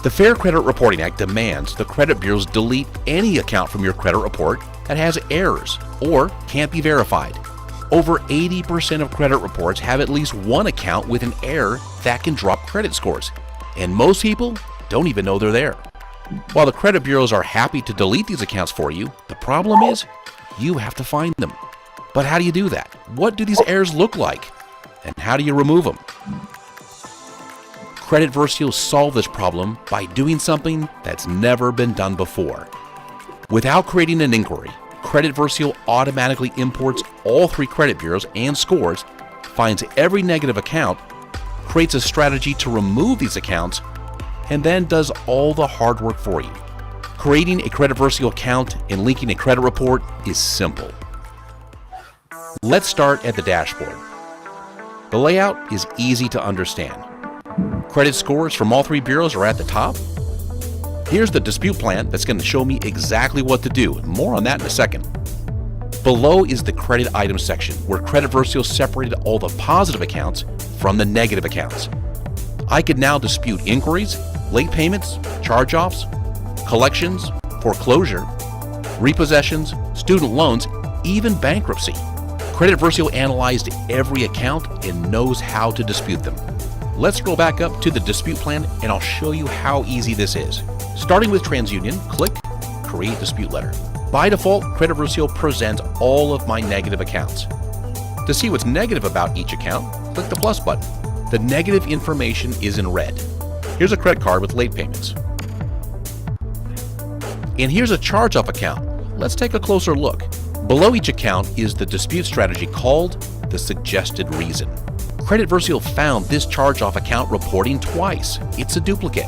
The Fair Credit Reporting Act demands the credit bureaus delete any account from your credit report that has errors or can't be verified. Over 80% of credit reports have at least one account with an error that can drop credit scores, and most people don't even know they're there. While the credit bureaus are happy to delete these accounts for you, the problem is you have to find them. But how do you do that? What do these errors look like? And how do you remove them? Creditversio solved this problem by doing something that's never been done before. Without creating an inquiry, Creditversio automatically imports all 3 credit bureaus and scores, finds every negative account, creates a strategy to remove these accounts, and then does all the hard work for you. Creating a Creditversio account and linking a credit report is simple. Let's start at the dashboard. The layout is easy to understand. Credit scores from all 3 bureaus are at the top. Here's the dispute plan that's going to show me exactly what to do. More on that in a second. Below is the credit items section, where Creditversio separated all the positive accounts from the negative accounts. I could now dispute inquiries, late payments, charge-offs, collections, foreclosure, repossessions, student loans, even bankruptcy. Creditversio analyzed every account and knows how to dispute them. Let's scroll back up to the dispute plan and I'll show you how easy this is. Starting with TransUnion, click Create Dispute Letter. By default, Creditversio presents all of my negative accounts. To see what's negative about each account, click the plus button. The negative information is in red. Here's a credit card with late payments. And here's a charge-off account. Let's take a closer look. Below each account is the dispute strategy called the suggested reason. Creditversio found this charge-off account reporting twice. It's a duplicate.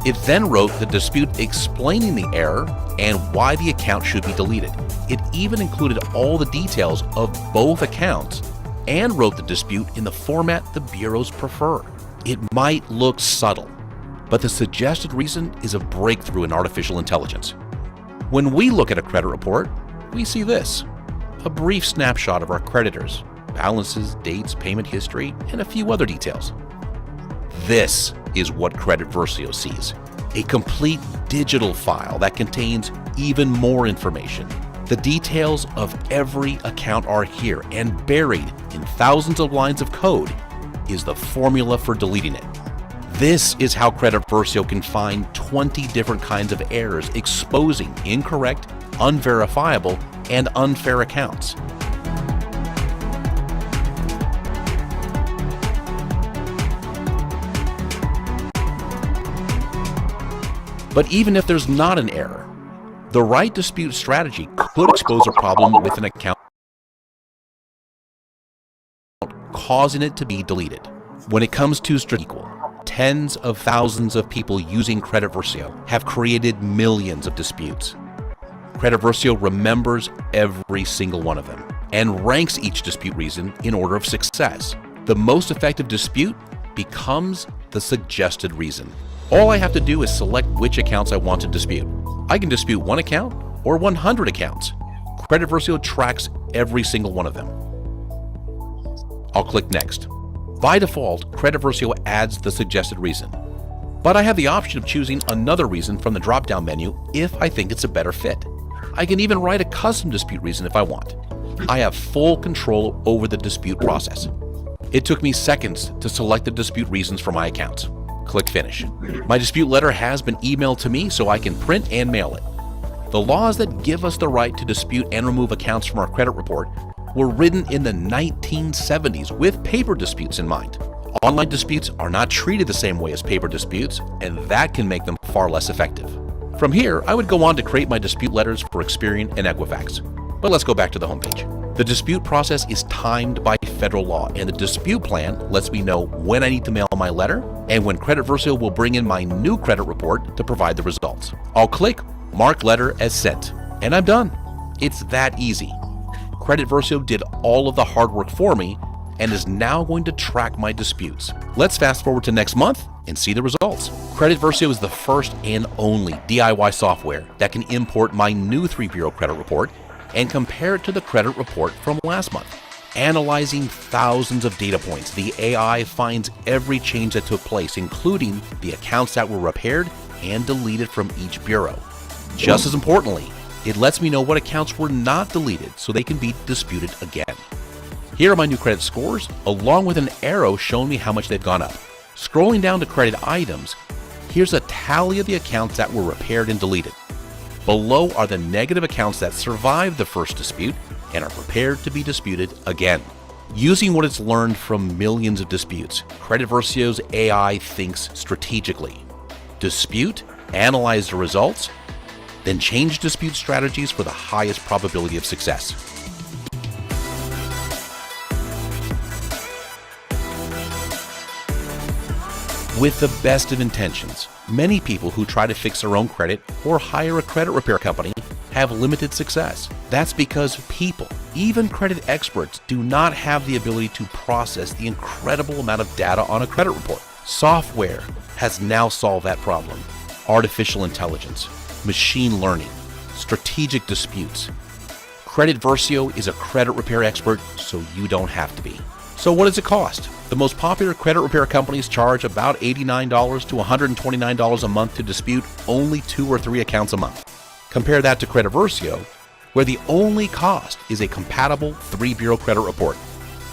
It then wrote the dispute explaining the error and why the account should be deleted. It even included all the details of both accounts and wrote the dispute in the format the bureaus prefer. It might look subtle, but the suggested reason is a breakthrough in artificial intelligence. When we look at a credit report, we see this: a brief snapshot of our creditors, balances, dates, payment history, and a few other details. This is what Creditversio sees: a complete digital file that contains even more information. The details of every account are here, and buried in thousands of lines of code is the formula for deleting it. This is how Creditversio can find 20 different kinds of errors exposing incorrect, unverifiable, and unfair accounts. But even if there's not an error, the right dispute strategy could expose a problem with an account, causing it to be deleted. When it comes to equal, tens of thousands of people using Creditversio have created millions of disputes. Creditversio remembers every single one of them and ranks each dispute reason in order of success. The most effective dispute becomes the suggested reason. All I have to do is select which accounts I want to dispute. I can dispute 1 account or 100 accounts. Creditversio tracks every single one of them. I'll click Next. By default, Creditversio adds the suggested reason, but I have the option of choosing another reason from the drop-down menu if I think it's a better fit. I can even write a custom dispute reason if I want. I have full control over the dispute process. It took me seconds to select the dispute reasons for my accounts. Click Finish. My dispute letter has been emailed to me so I can print and mail it. The laws that give us the right to dispute and remove accounts from our credit report were written in the 1970s with paper disputes in mind. Online disputes are not treated the same way as paper disputes, and that can make them far less effective. From here, I would go on to create my dispute letters for Experian and Equifax. But let's go back to the homepage. The dispute process is timed by federal law, and the dispute plan lets me know when I need to mail my letter and when Credit Versio will bring in my new credit report to provide the results. I'll click Mark Letter as Sent, and I'm done. It's that easy. Credit Versio did all of the hard work for me and is now going to track my disputes. Let's fast forward to next month and see the results. Credit Versio is the first and only DIY software that can import my new 3-bureau credit report and compare it to the credit report from last month. Analyzing thousands of data points, the AI finds every change that took place, including the accounts that were repaired and deleted from each bureau. Just as importantly, it lets me know what accounts were not deleted so they can be disputed again. Here are my new credit scores, along with an arrow showing me how much they've gone up. Scrolling down to credit items, here's a tally of the accounts that were repaired and deleted. Below are the negative accounts that survived the first dispute and are prepared to be disputed again. Using what it's learned from millions of disputes, Credit Versio's AI thinks strategically. Dispute, analyze the results, then change dispute strategies for the highest probability of success. With the best of intentions, many people who try to fix their own credit or hire a credit repair company have limited success. That's because people, even credit experts, do not have the ability to process the incredible amount of data on a credit report. Software has now solved that problem. Artificial intelligence, machine learning, strategic disputes. Credit Versio is a credit repair expert, so you don't have to be. So what does it cost? The most popular credit repair companies charge about $89 to $129 a month to dispute only 2 or 3 accounts a month. Compare that to Credit Versio, where the only cost is a compatible 3-bureau credit report,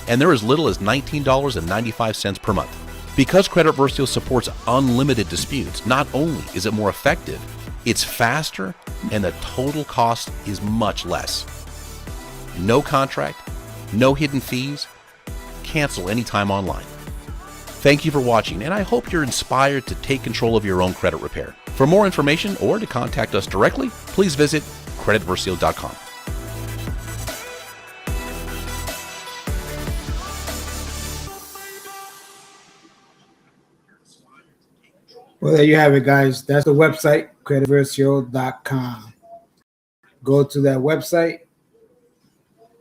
and they're as little as $19.95 per month. Because Credit Versio supports unlimited disputes, not only is it more effective, it's faster, and the total cost is much less. No contract, no hidden fees, cancel anytime online. Thank you for watching, and I hope you're inspired to take control of your own credit repair. For more information or to contact us directly, please visit creditversio.com. Well, there you have it, guys. That's the website, creditversio.com. Go to that website,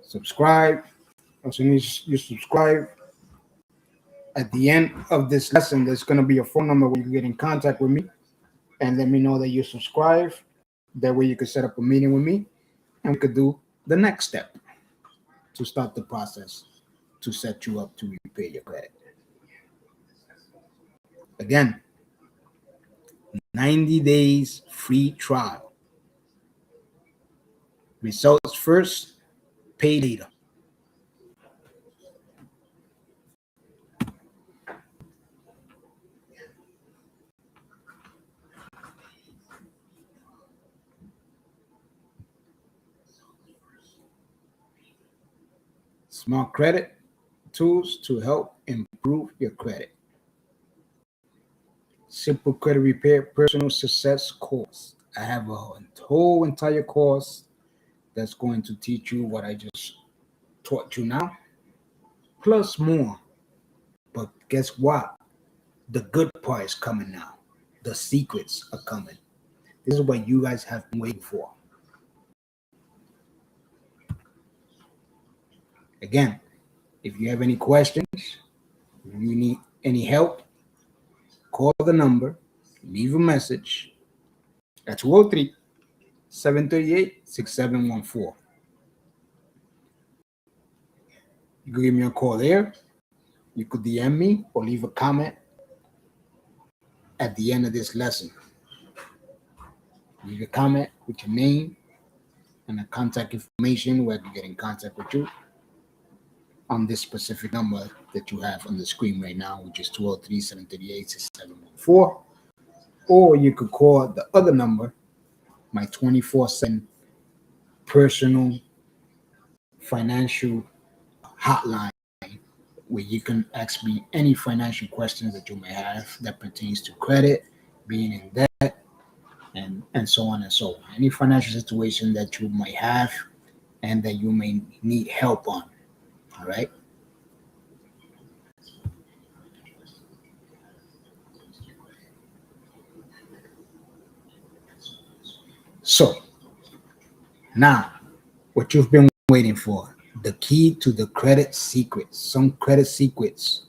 subscribe. As soon as you subscribe, at the end of this lesson, there's going to be a phone number where you can get in contact with me and let me know that you subscribe. That way you can set up a meeting with me and we could do the next step to start the process to set you up to repay your credit. Again, 90 days free trial. Results first, pay later. Smart credit tools to help improve your credit. Simple credit repair personal success course. I have a whole entire course that's going to teach you what I just taught you now, plus more. But guess what? The good part is coming now. The secrets are coming. This is what you guys have been waiting for. Again, if you have any questions, if you need any help, call the number, leave a message at 203-738-6714. You can give me a call there. You could DM me or leave a comment at the end of this lesson. Leave a comment with your name and the contact information where I can get in contact with you on this specific number that you have on the screen right now, which is 203-738-6714. Or you could call the other number, my 24/7 personal financial hotline, where you can ask me any financial questions that you may have that pertains to credit, being in debt, and and so on and so on. Any financial situation that you might have and that you may need help on. All right. So now, what you've been waiting for, the key to the credit secrets, some credit secrets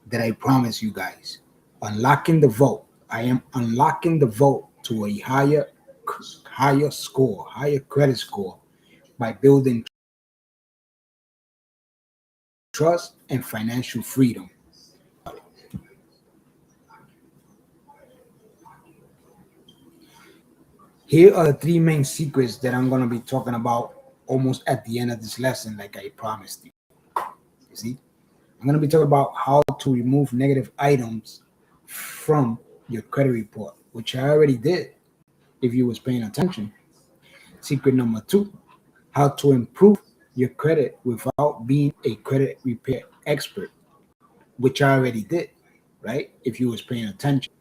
that I promise you guys. Unlocking the vote. I am unlocking the vote to a higher score, higher credit score by building trust and financial freedom. Here are the three main secrets that I'm going to be talking about almost at the end of this lesson, like I promised you. You see, I'm going to be talking about how to remove negative items from your credit report, which I already did if you was paying attention. Secret number 2, how to improve your credit without being a credit repair expert, which I already did, right? If you was paying attention.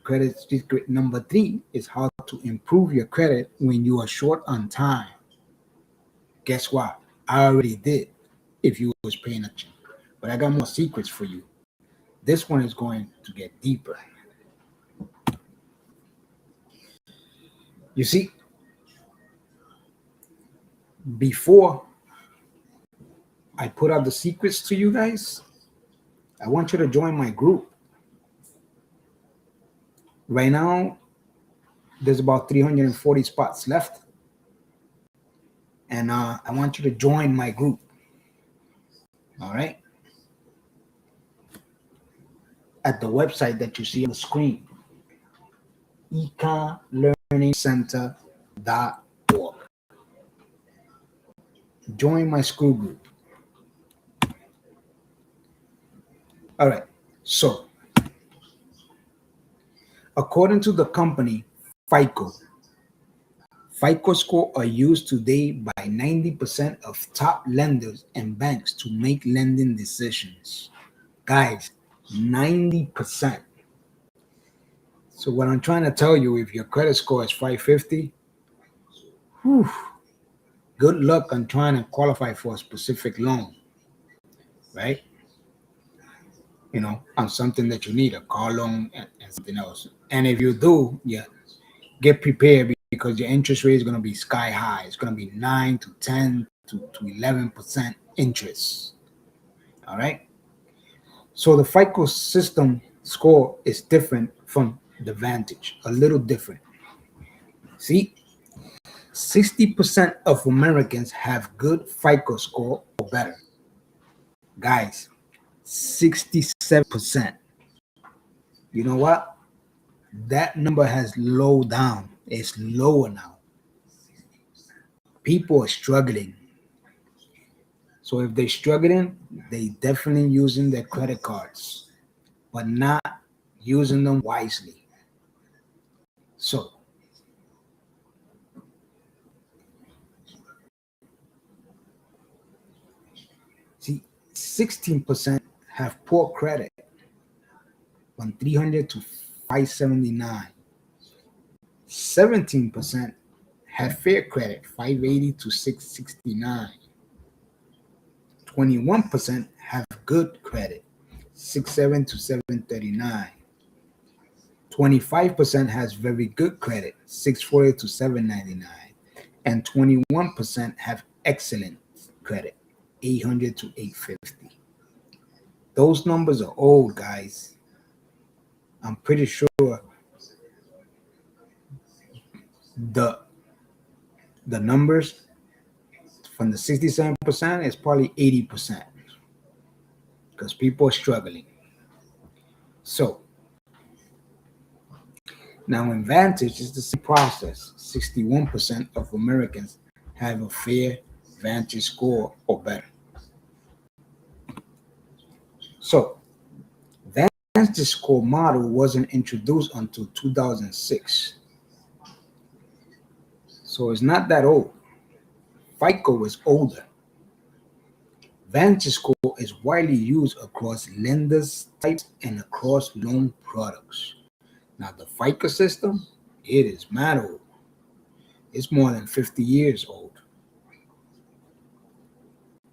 Credit secret number 3 is how to improve your credit when you are short on time. Guess what? I already did if you was paying attention. But I got more secrets for you. This one is going to get deeper. You see, before I put out the secrets to you guys, I want you to join my group. Right now, there's about 340 spots left. And I want you to join my group. All right? At the website that you see on the screen, econlearningcenter.org. Join my school group. All right. So, according to the company FICO score are used today by 90% of top lenders and banks to make lending decisions. Guys, 90%. So what I'm trying to tell you, if your credit score is 550, good luck on trying to qualify for a specific loan, right? You know, on something that you need, a car loan and something else. And if you do, yeah, get prepared because your interest rate is going to be sky high. It's going to be 9 to 10 to 11% interest. All right. So the FICO system score is different from the Vantage, a little different. See, 60% of Americans have good FICO score or better. Guys, 67%. You know what? That number has low down. It's lower now. People are struggling. So if they're struggling, they definitely using their credit cards, but not using them wisely. So see, 16% have poor credit from 300 to 579. 17% have fair credit, 580 to 669. 21% have good credit, 67 to 739. 25% has very good credit, 640 to 799. And 21% have excellent credit, 800 to 850. Those numbers are old, guys. I'm pretty sure the numbers from the 67% is probably 80% because people are struggling. So now in Vantage, it's the same process. 61% of Americans have a fair Vantage score or better. So Vantage score model wasn't introduced until 2006. So it's not that old. FICO is older. Vantage score is widely used across lenders types and across loan products. Now the FICO system It is mad old. It's more than 50 years old.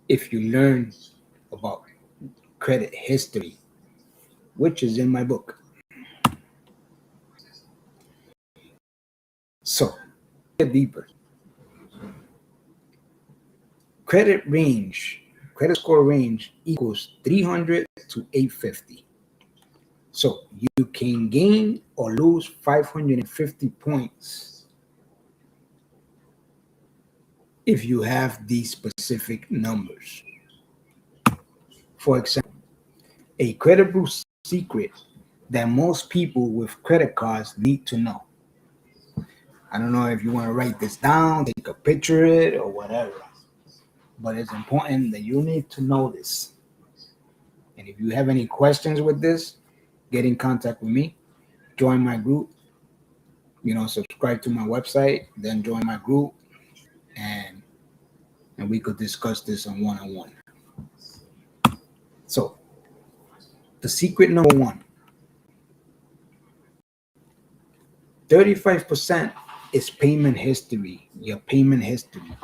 If you learn about credit history, which is in my book. So, get deeper. Credit score range equals 300 to 850. So you can gain or lose 550 points if you have these specific numbers. For example, a credit bureau secret that most people with credit cards need to know. I don't know if you want to write this down, take a picture of it, or whatever. But it's important that you need to know this. And if you have any questions with this, get in contact with me. Join my group. Subscribe to my website, then join my group, and we could discuss this on one-on-one. So, the secret number one, 35% is payment history. Your payment history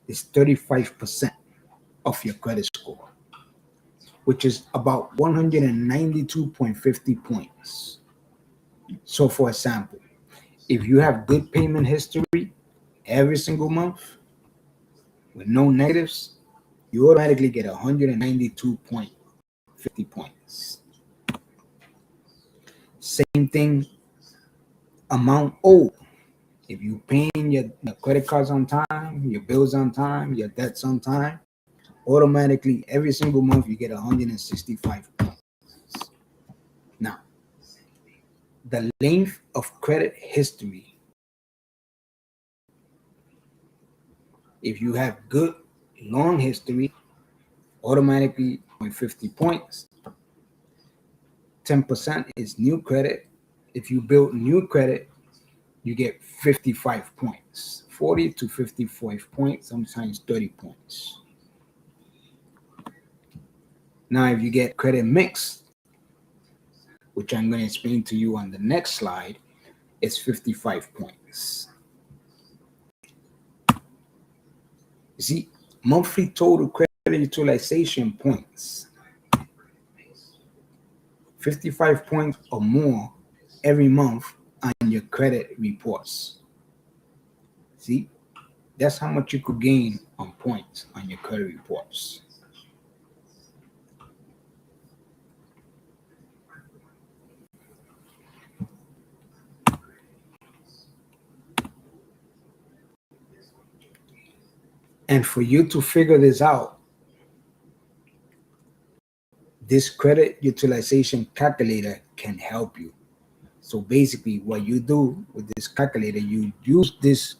is 35% of your credit score, which is about 192.50 points. So, for example, if you have good payment history every single month with no negatives, you automatically get 192.50 points. Same thing, amount owed. If you paying your credit cards on time, your bills on time, your debts on time, automatically every single month you get 165 points. Now, the length of credit history. If you have good long history, automatically 50 points. 10% is new credit. If you build new credit, you get 55 points, 40 to 55 points, sometimes 30 points. Now, if you get credit mix, which I'm going to explain to you on the next slide, it's 55 points. You see, monthly total credit utilization points, 55 points or more every month on your credit reports. See, that's how much you could gain on points on your credit reports. And for you to figure this out, this credit utilization calculator can help you. So basically what you do with this calculator, you use this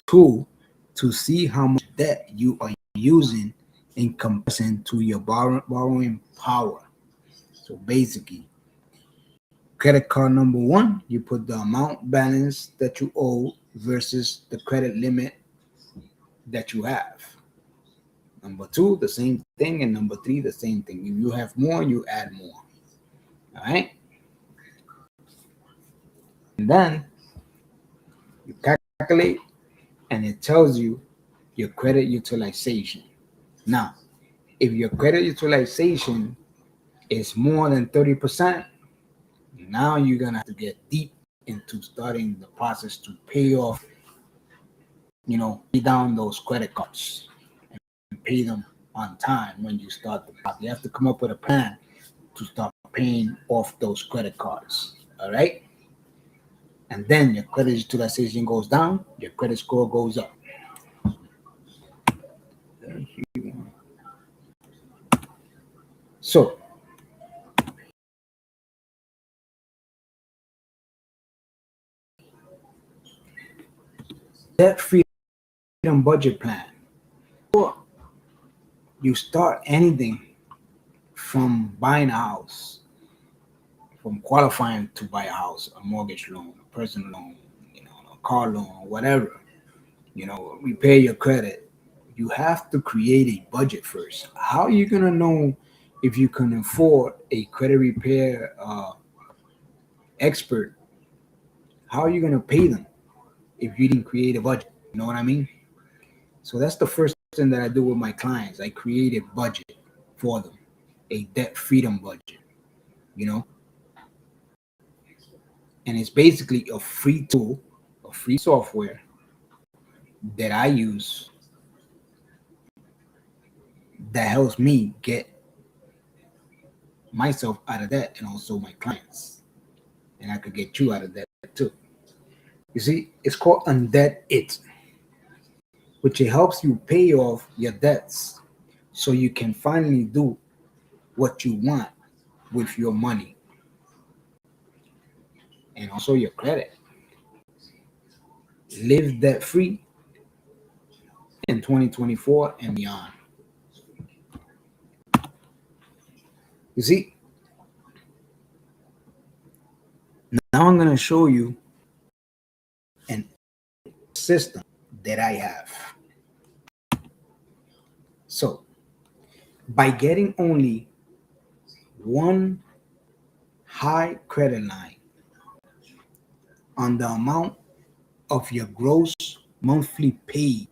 tool to see how much debt you are using in comparison to your borrowing power. So basically, credit card number one, you put the amount balance that you owe versus the credit limit that you have. Number two, the same thing, and number three, the same thing. If you have more, you add more. All right? And then you calculate, and it tells you your credit utilization. Now, if your credit utilization is more than 30%, now you're going to have to get deep into starting the process to pay off, pay down those credit cards and pay them on time when you start the process. You have to come up with a plan to start paying off those credit cards. All right? And then your credit utilization goes down, your credit score goes up. So, debt freedom budget plan. Before you start anything, from buying a house, from qualifying to buy a house, a mortgage loan, a personal loan, a car loan, whatever, repair your credit, you have to create a budget first. How are you going to know if you can afford a credit repair expert How are you going to pay them if you didn't create a budget? You know what I mean? So that's the first thing that I do with my clients. I create a budget for them, a debt freedom budget, you know? And it's basically a free tool, a free software that I use that helps me get myself out of debt and also my clients. And I could get you out of debt too. You see, it's called Undebt It, which it helps you pay off your debts so you can finally do what you want with your money and also your credit. Live debt free in 2024 and beyond. You see, now I'm going to show you an system that I have. So, by getting only one high credit line on the amount of your gross monthly pay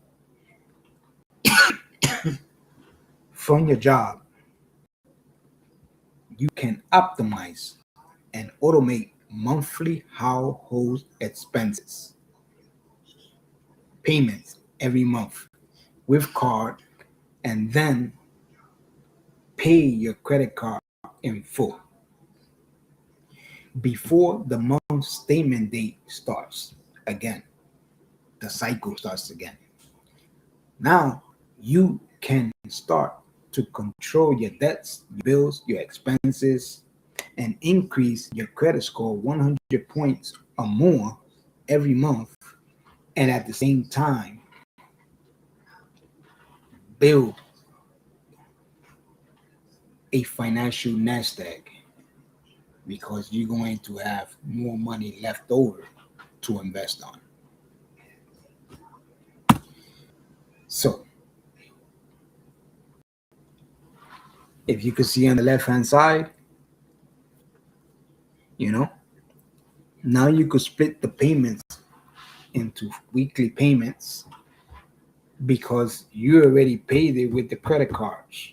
from your job, you can optimize and automate monthly household expenses payments every month with card, and then pay your credit card in full before the month statement date starts again. The cycle starts again. Now you can start to control your debts, your bills, your expenses, and increase your credit score 100 points or more every month, and at the same time build a financial nest egg, because you're going to have more money left over to invest on. So if you can see on the left hand side, you know, now you could split the payments into weekly payments because you already paid it with the credit cards,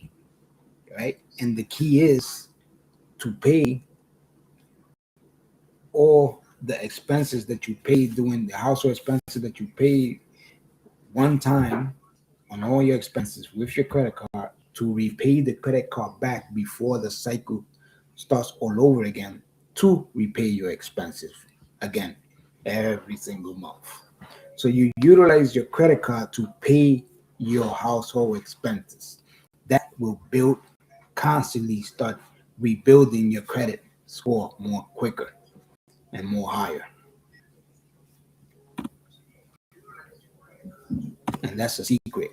right? And the key is to pay all the expenses that you paid, doing the household expenses that you paid one time on all your expenses with your credit card, to repay the credit card back before the cycle starts all over again, to repay your expenses again every single month. So you utilize your credit card to pay your household expenses. That will build, constantly start rebuilding your credit score more quicker and more higher. And that's a secret.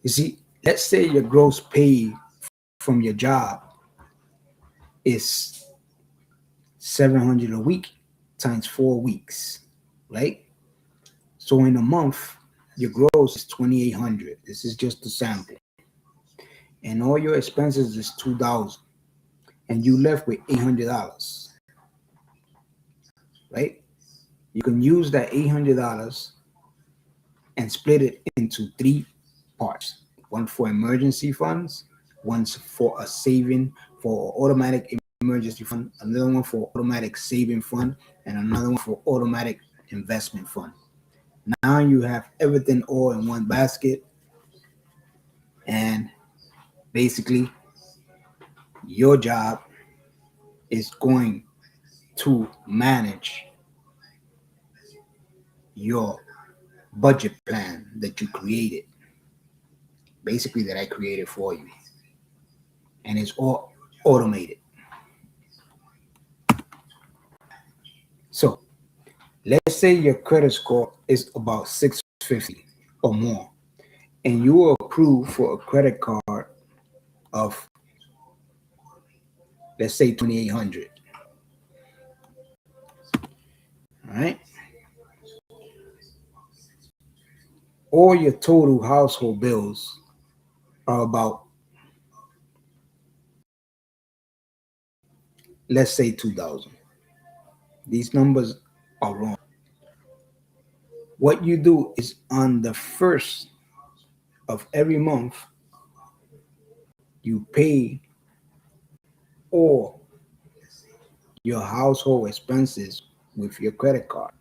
You see, let's say your gross pay from your job is 700 a week times 4 weeks, right? So in a month, your gross is 2,800. This is just a sample. And all your expenses is 2,000. And you left with $800, right? You can use that $800 and split it into 3 parts. One for emergency funds, one for a saving for automatic emergency fund, another one for automatic saving fund, and another one for automatic investment fund. Now you have everything all in one basket, and basically your job is going to manage your budget plan that you created, basically that I created for you, and it's all automated. So let's say your credit score is about 650 or more, and you are approved for a credit card of, let's say, 2,800. All right. All your total household bills are about, let's say, 2,000. These numbers are wrong. What you do is on the first of every month, you pay all your household expenses with your credit card.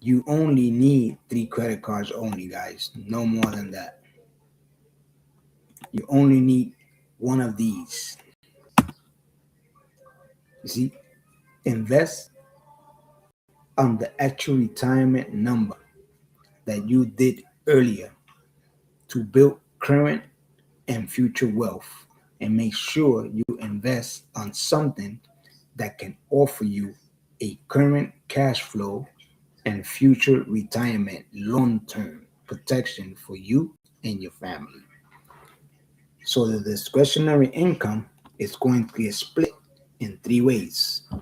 You only need 3 credit cards only, guys. No more than that. You only need one of these. You see, invest on the actual retirement number that you did earlier to build current and future wealth, and make sure you invest on something that can offer you a current cash flow and future retirement long-term protection for you and your family. So the discretionary income is going to get split in 3 ways. All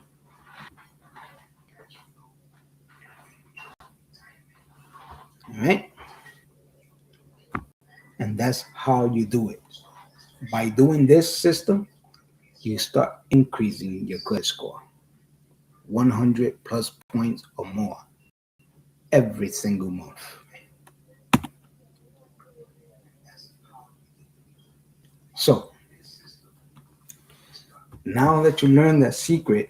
right? And that's how you do it. By doing this system, you start increasing your credit score 100 plus points or more every single month. So now that you learned that secret,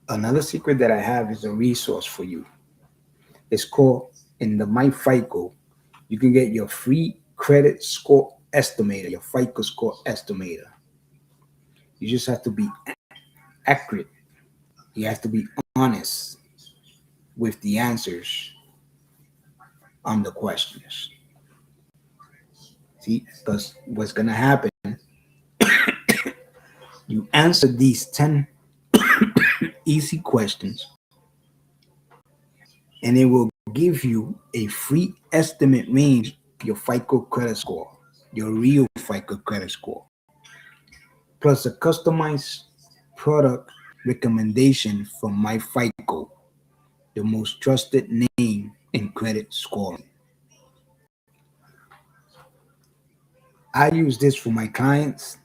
another secret that I have is a resource for you. It's called, in the MyFICO, you can get your free credit score estimator, your FICO score estimator. You just have to be accurate. You have to be honest with the answers on the questions. See, because what's going to happen, you answer these 10 easy questions, and it will give you a free estimate range of your FICO credit score, your real FICO credit score, plus a customized product recommendation from MyFICO, the most trusted name in credit scoring. I use this for my clients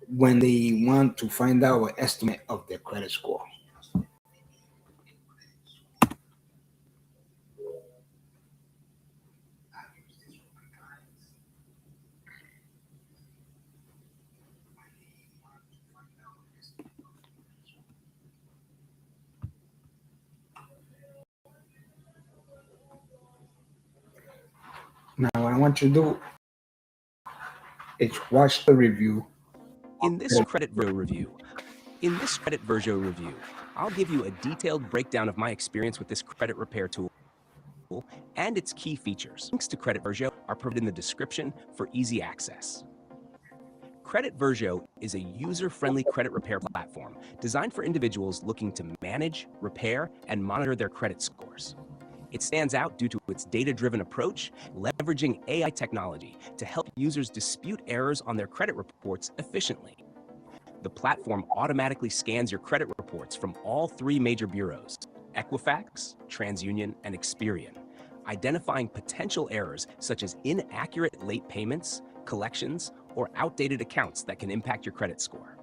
when they want to find out an estimate of their credit score. Now, what I want you to do is watch the review. In this credit review, I'll give you a detailed breakdown of my experience with this credit repair tool and its key features. Links to Credit Vergio are provided in the description for easy access. Credit Vergio is a user-friendly credit repair platform designed for individuals looking to manage, repair, and monitor their credit scores. It stands out due to its data-driven approach, leveraging AI technology to help users dispute errors on their credit reports efficiently. The platform automatically scans your credit reports from all 3 major bureaus, Equifax, TransUnion, and Experian, identifying potential errors such as inaccurate late payments, collections, or outdated accounts that can impact your credit score.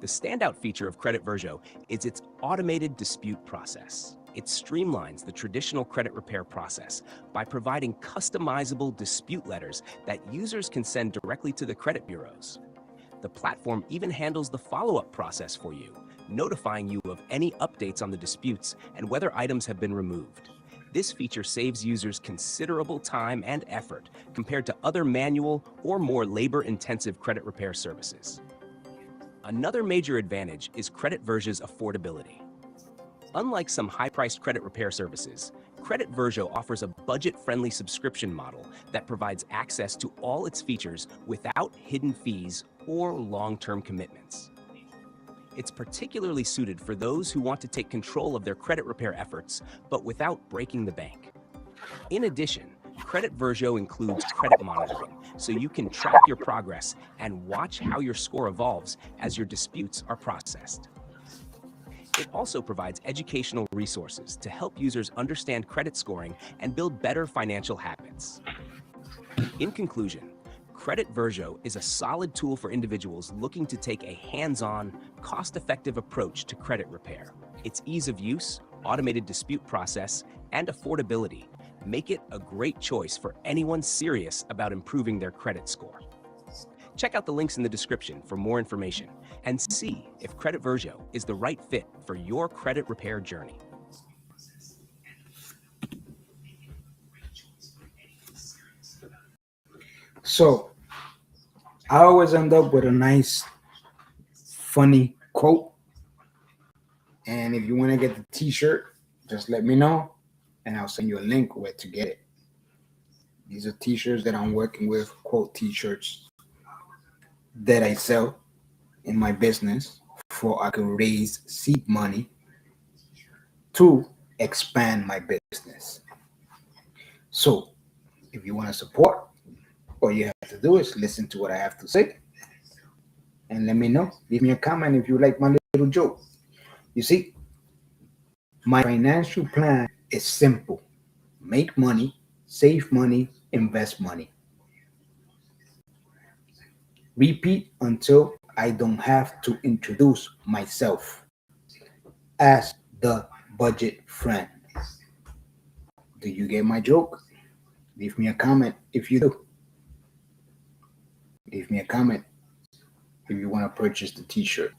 The standout feature of Credit Vergio is its automated dispute process. It streamlines the traditional credit repair process by providing customizable dispute letters that users can send directly to the credit bureaus. The platform even handles the follow-up process for you, notifying you of any updates on the disputes and whether items have been removed. This feature saves users considerable time and effort compared to other manual or more labor-intensive credit repair services. Another major advantage is Credit Vergio's affordability. Unlike some high-priced credit repair services, Credit Vergio offers a budget-friendly subscription model that provides access to all its features without hidden fees or long-term commitments. It's particularly suited for those who want to take control of their credit repair efforts, but without breaking the bank. In addition, Credit Vergio includes credit monitoring, so you can track your progress and watch how your score evolves as your disputes are processed. It also provides educational resources to help users understand credit scoring and build better financial habits. In conclusion, Credit Verjo is a solid tool for individuals looking to take a hands-on, cost-effective approach to credit repair. Its ease of use, automated dispute process, and affordability make it a great choice for anyone serious about improving their credit score. Check out the links in the description for more information and see if Credit Verjo is the right fit for your credit repair journey. So I always end up with a nice, funny quote. And if you want to get the t-shirt, just let me know and I'll send you a link where to get it. These are t-shirts that I'm working with, quote t-shirts that I sell in my business for I can raise seed money to expand my business. So if you want to support, all you have to do is listen to what I have to say and let me know. Leave me a comment if you like my little joke. You see, my financial plan is simple. Make money, save money, invest money. Repeat until I don't have to introduce myself as the budget friend. Do you get my joke? Leave me a comment if you do. Leave me a comment if you want to purchase the t-shirt.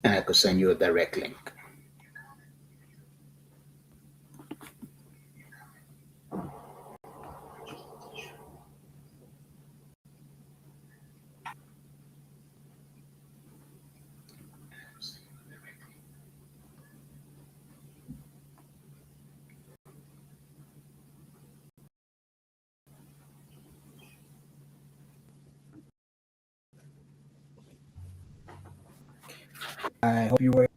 And I could send you a direct link. I hope you were.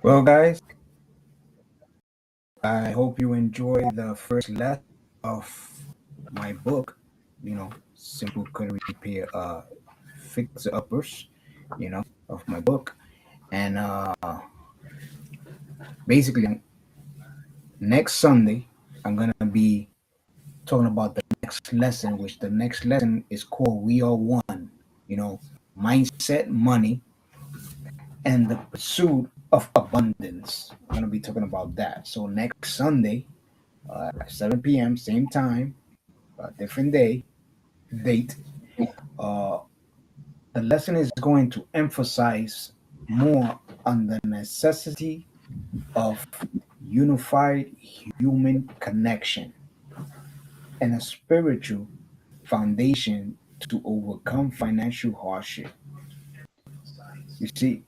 Well, guys, I hope you enjoy the first lesson of my book, Simple Credit Repair, Fix Uppers, of my book. And basically, next Sunday, I'm going to be talking about the next lesson, which the next lesson is called We Are One, mindset, money, and the pursuit of abundance. I'm going to be talking about that. So next Sunday, 7 p.m., same time, different date. The lesson is going to emphasize more on the necessity of unified human connection and a spiritual foundation to overcome financial hardship. You see,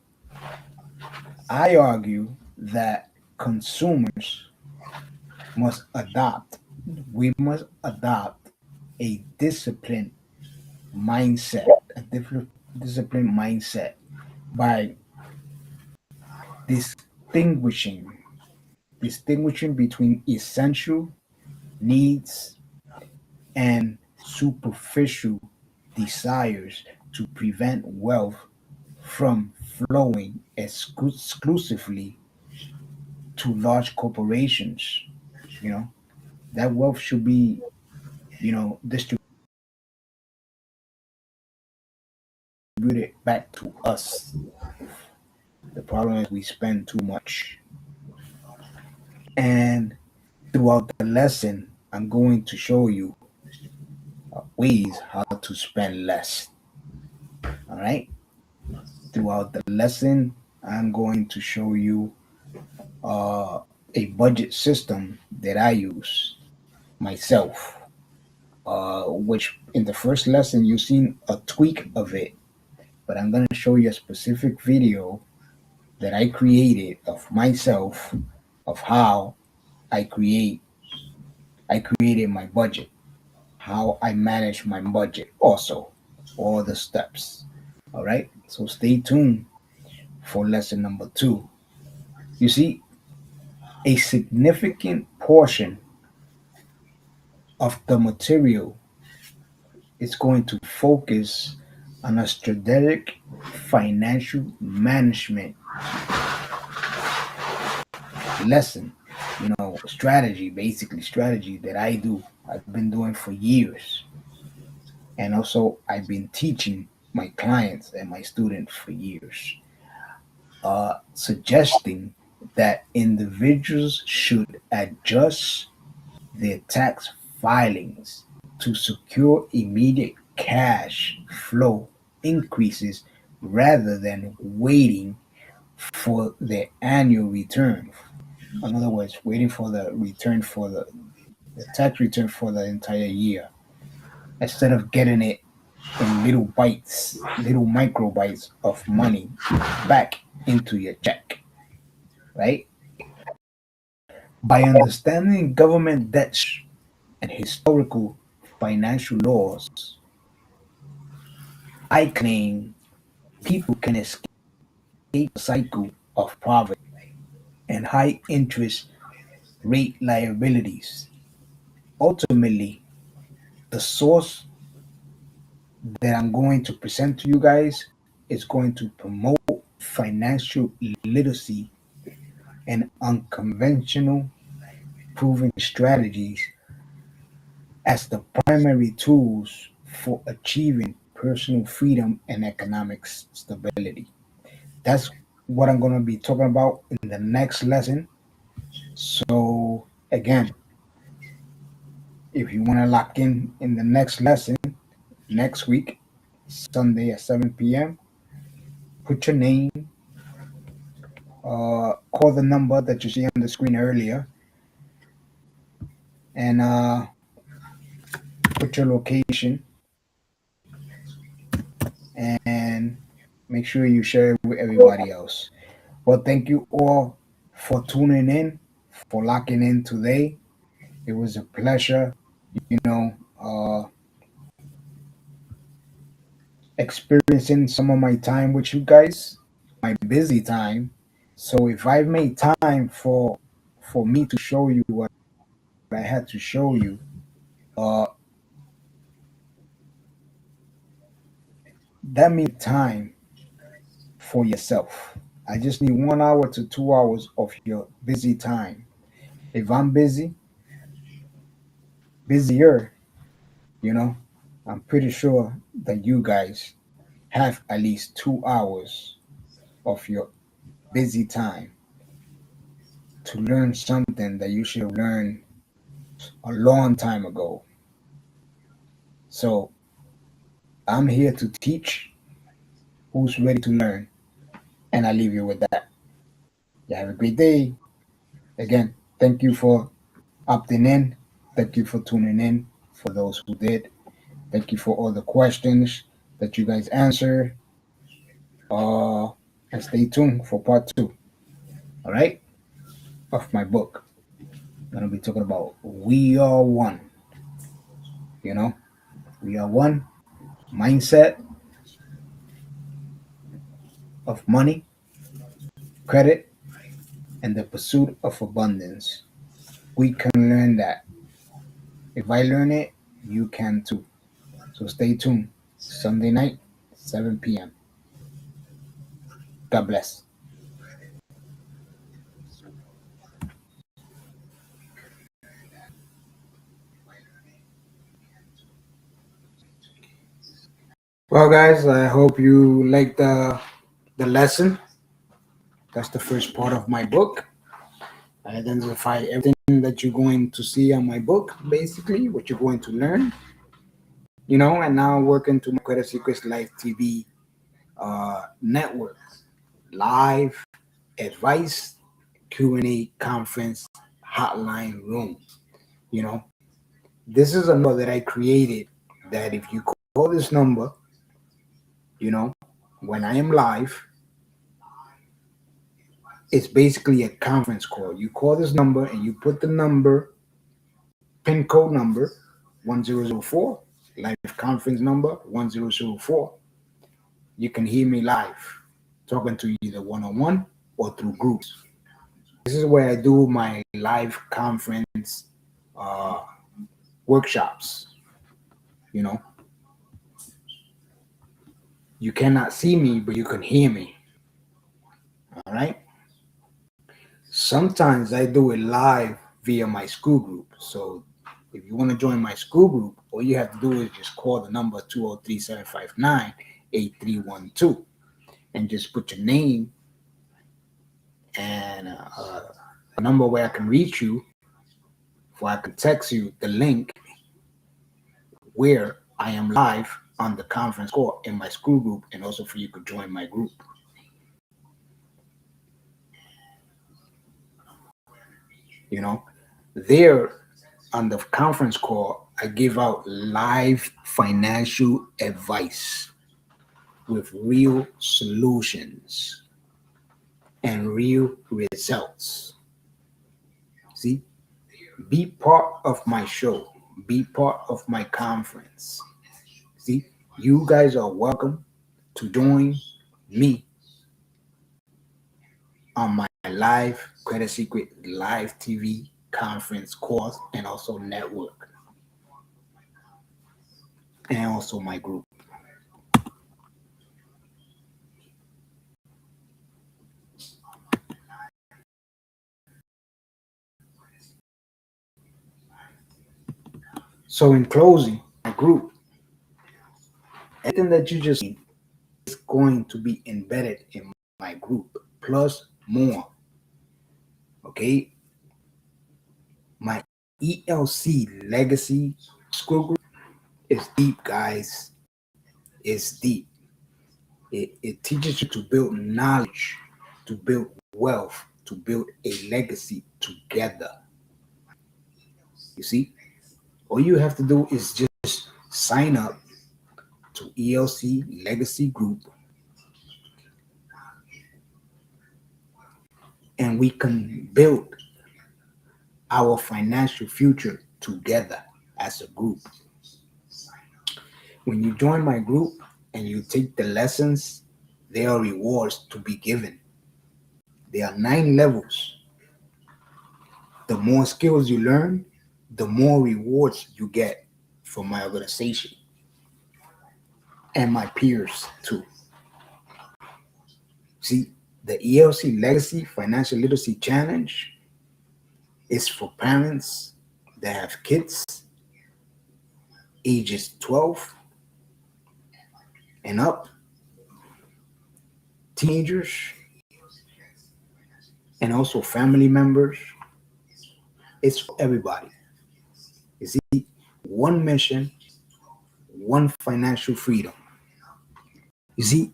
I argue that consumers must adopt, we must adopt a disciplined mindset, disciplined mindset by distinguishing between essential needs and superficial desires to prevent wealth from flowing exclusively to large corporations. That wealth should be, distributed back to us. The problem is we spend too much. And throughout the lesson, I'm going to show you ways how to spend less. All right. Throughout the lesson, I'm going to show you a budget system that I use myself, which in the first lesson you've seen a tweak of it, but I'm going to show you a specific video that I created of myself of how I created my budget, how I manage my budget, also all the steps. All right, so stay tuned for lesson number 2. You see, a significant portion of the material is going to focus on a strategic financial management lesson, strategy, basically strategy that I've been doing for years. And also I've been teaching my clients and my students for years, suggesting that individuals should adjust their tax filings to secure immediate cash flow increases rather than waiting for their annual return. In other words, waiting for the return for the tax return for the entire year, instead of getting it in little bites, little micro bites of money back into your check, right? By understanding government debt and historical financial laws, I claim people can escape the cycle of poverty and high interest rate liabilities. Ultimately, the source that I'm going to present to you guys is going to promote financial literacy and unconventional proven strategies as the primary tools for achieving personal freedom and economic stability. That's what I'm going to be talking about in the next lesson. So, again, if you want to lock in the next lesson next week, Sunday at 7 p.m., put your name, call the number that you see on the screen earlier, and put your location, and make sure you share it with everybody else. Well, thank you all for tuning in, for locking in today. It was a pleasure, you know, uh, experiencing some of my time with you guys, my busy time. So if I've made time for me to show you what I had to show you, uh, that means time for yourself. I just need 1 hour to 2 hours of your busy time. If I'm busier, you know, I'm pretty sure that you guys have at least 2 hours of your busy time to learn something that you should have learned a long time ago. So I'm here to teach who's ready to learn. And I leave you with that. You have a great day. Again, thank you for opting in. Thank you for tuning in for those who did. Thank you for all the questions that you guys answered. Uh, and stay tuned for part two, all right, of my book. I'm going to be talking about We Are One. You know, we are one mindset of money, credit, and the pursuit of abundance. We can learn that. If I learn it, you can too. So stay tuned. Sunday night, 7 p.m. God bless. Well, guys, I hope you liked the lesson. That's the first part of my book. I identify everything that you're going to see on my book, basically, what you're going to learn. And now working to my Credit Secrets Live TV network, live advice, Q&A conference hotline room. You know, this is a number that I created that if you call this number, when I am live, it's basically a conference call. You call this number and you put the number, PIN code number 1004, live conference number 1004. You can hear me live, talking to you either one-on-one or through groups. This is where I do my live conference uh, workshops. You cannot see me, but you can hear me. All right. Sometimes I do it live via my school group. So if you want to join my school group, all you have to do is just call the number 203-759-8312 and just put your name and a number where I can reach you, or I can text you the link where I am live on the conference call in my school group, and also for you to join my group. You know, there on the conference call, I give out live financial advice with real solutions and real results. See, be part of my show, be part of my conference. See, you guys are welcome to join me on my live Credit Secret live TV conference course and also network and also my group. So in closing, my group, everything that you just seen is going to be embedded in my group plus more. Okay, my ELC legacy school group is deep, guys. It's deep. It teaches you to build knowledge, to build wealth, to build a legacy together. You see, all you have to do is just sign up to ELC Legacy Group, and we can build our financial future together as a group. When you join my group and you take the lessons, there are rewards to be given. There are 9 levels. The more skills you learn, the more rewards you get from my organization and my peers too. See, the ELC Legacy Financial Literacy Challenge is for parents that have kids ages 12 and up, teenagers, and also family members. It's for everybody. You see, one mission, one financial freedom. You see,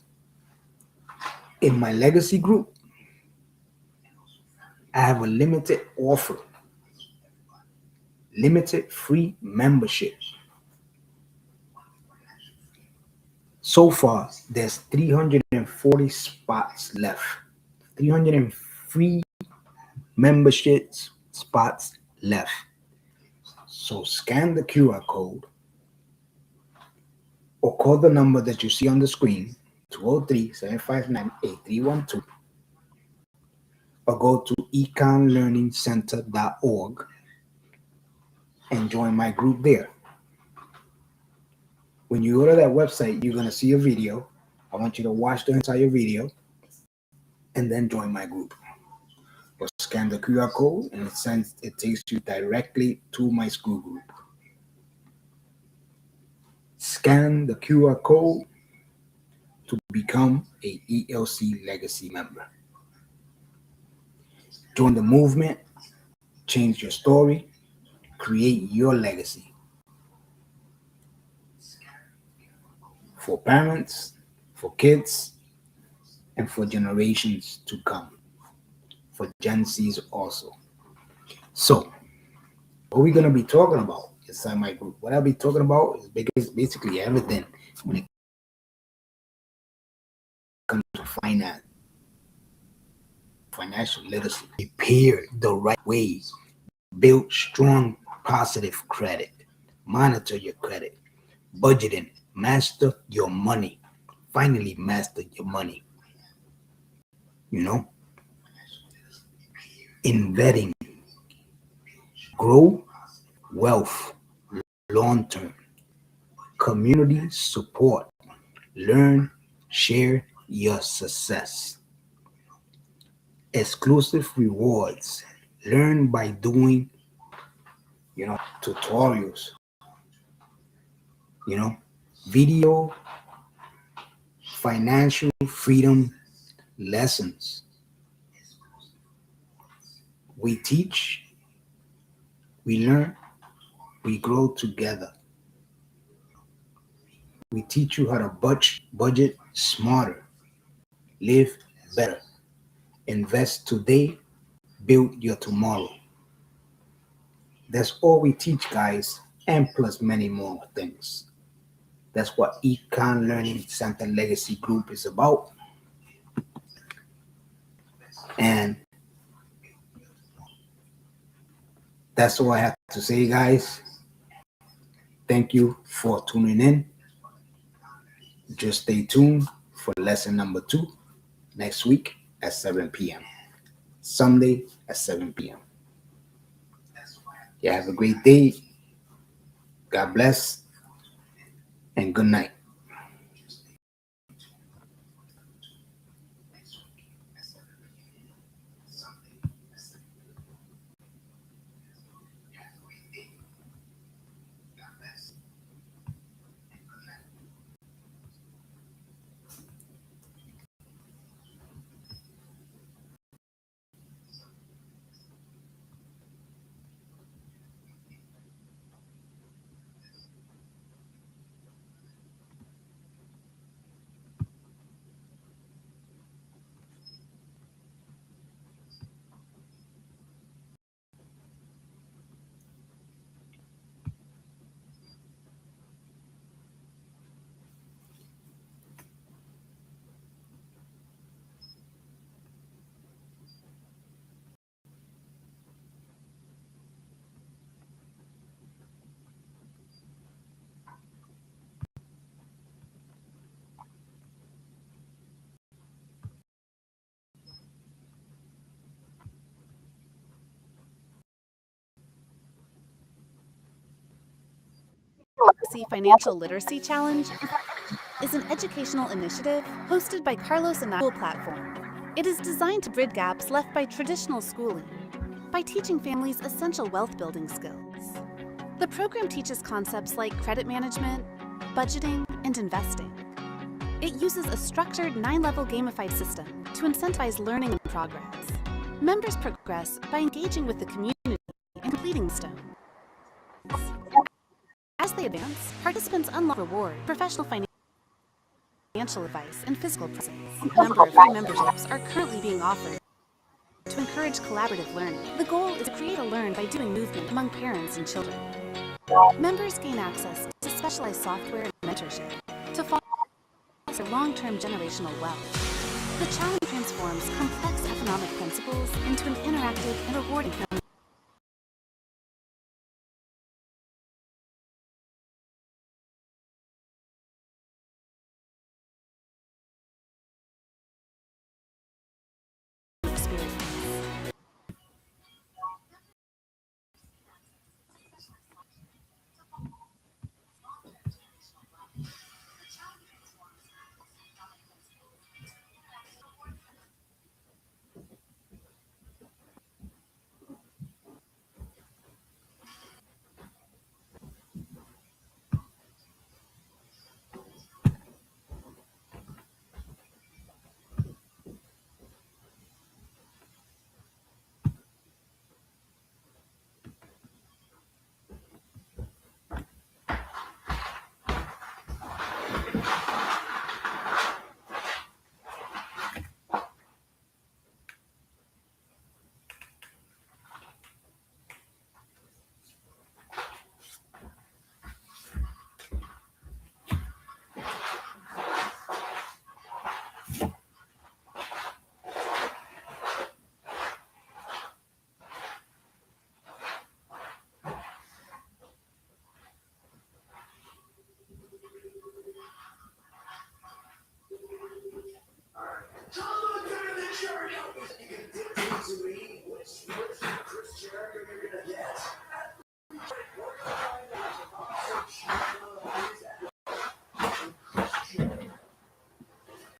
in my legacy group, I have a limited offer, limited free membership. So far, there's 340 spots left. 300 free membership spots left. So scan the QR code or call the number that you see on the screen, 203-759-8312, or go to econlearningcenter.org and join my group there. When you go to that website, you're going to see a video. I want you to watch the entire video and then join my group. Or scan the QR code and it takes you directly to my school group. Scan the QR code to become a ELC Legacy member. Join the movement, change your story, create your legacy. For parents, for kids, and for generations to come. For Gen Zs also. So, what we're going to be talking about inside my group, what I'll be talking about is basically everything when it comes to finance, financial literacy. Prepare the right way, build strong positive credit, monitor your credit, budgeting, master your money. Finally, master your money. You know, investing, grow wealth, long term, community support, learn, share your success. exclusive rewards, learn by doing, tutorials, video financial freedom lessons. We teach, we learn, we grow together. We teach you how to budget smarter, live better, invest today, build your tomorrow. That's all we teach, guys, and plus many more things. That's what Econ Learning Center Legacy Group is about. And that's all I have to say, guys. Thank you for tuning in. Just stay tuned for lesson number 2 next week at 7 p.m. Sunday at 7 p.m. Yeah, have a great day. God bless and good night. Legacy Financial Literacy Challenge is an educational initiative hosted by Carlos and School Platform. It is designed to bridge gaps left by traditional schooling by teaching families essential wealth building skills. The program teaches concepts like credit management, budgeting, and investing. It uses a structured 9-level gamified system to incentivize learning and progress. Members progress by engaging with the community and completing stones. As they advance, participants unlock reward, professional financial advice, and physical presence. A number of free memberships are currently being offered to encourage collaborative learning. The goal is to create a learn by doing movement among parents and children. Members gain access to specialized software and mentorship to foster long-term generational wealth. The challenge transforms complex economic principles into an interactive and rewarding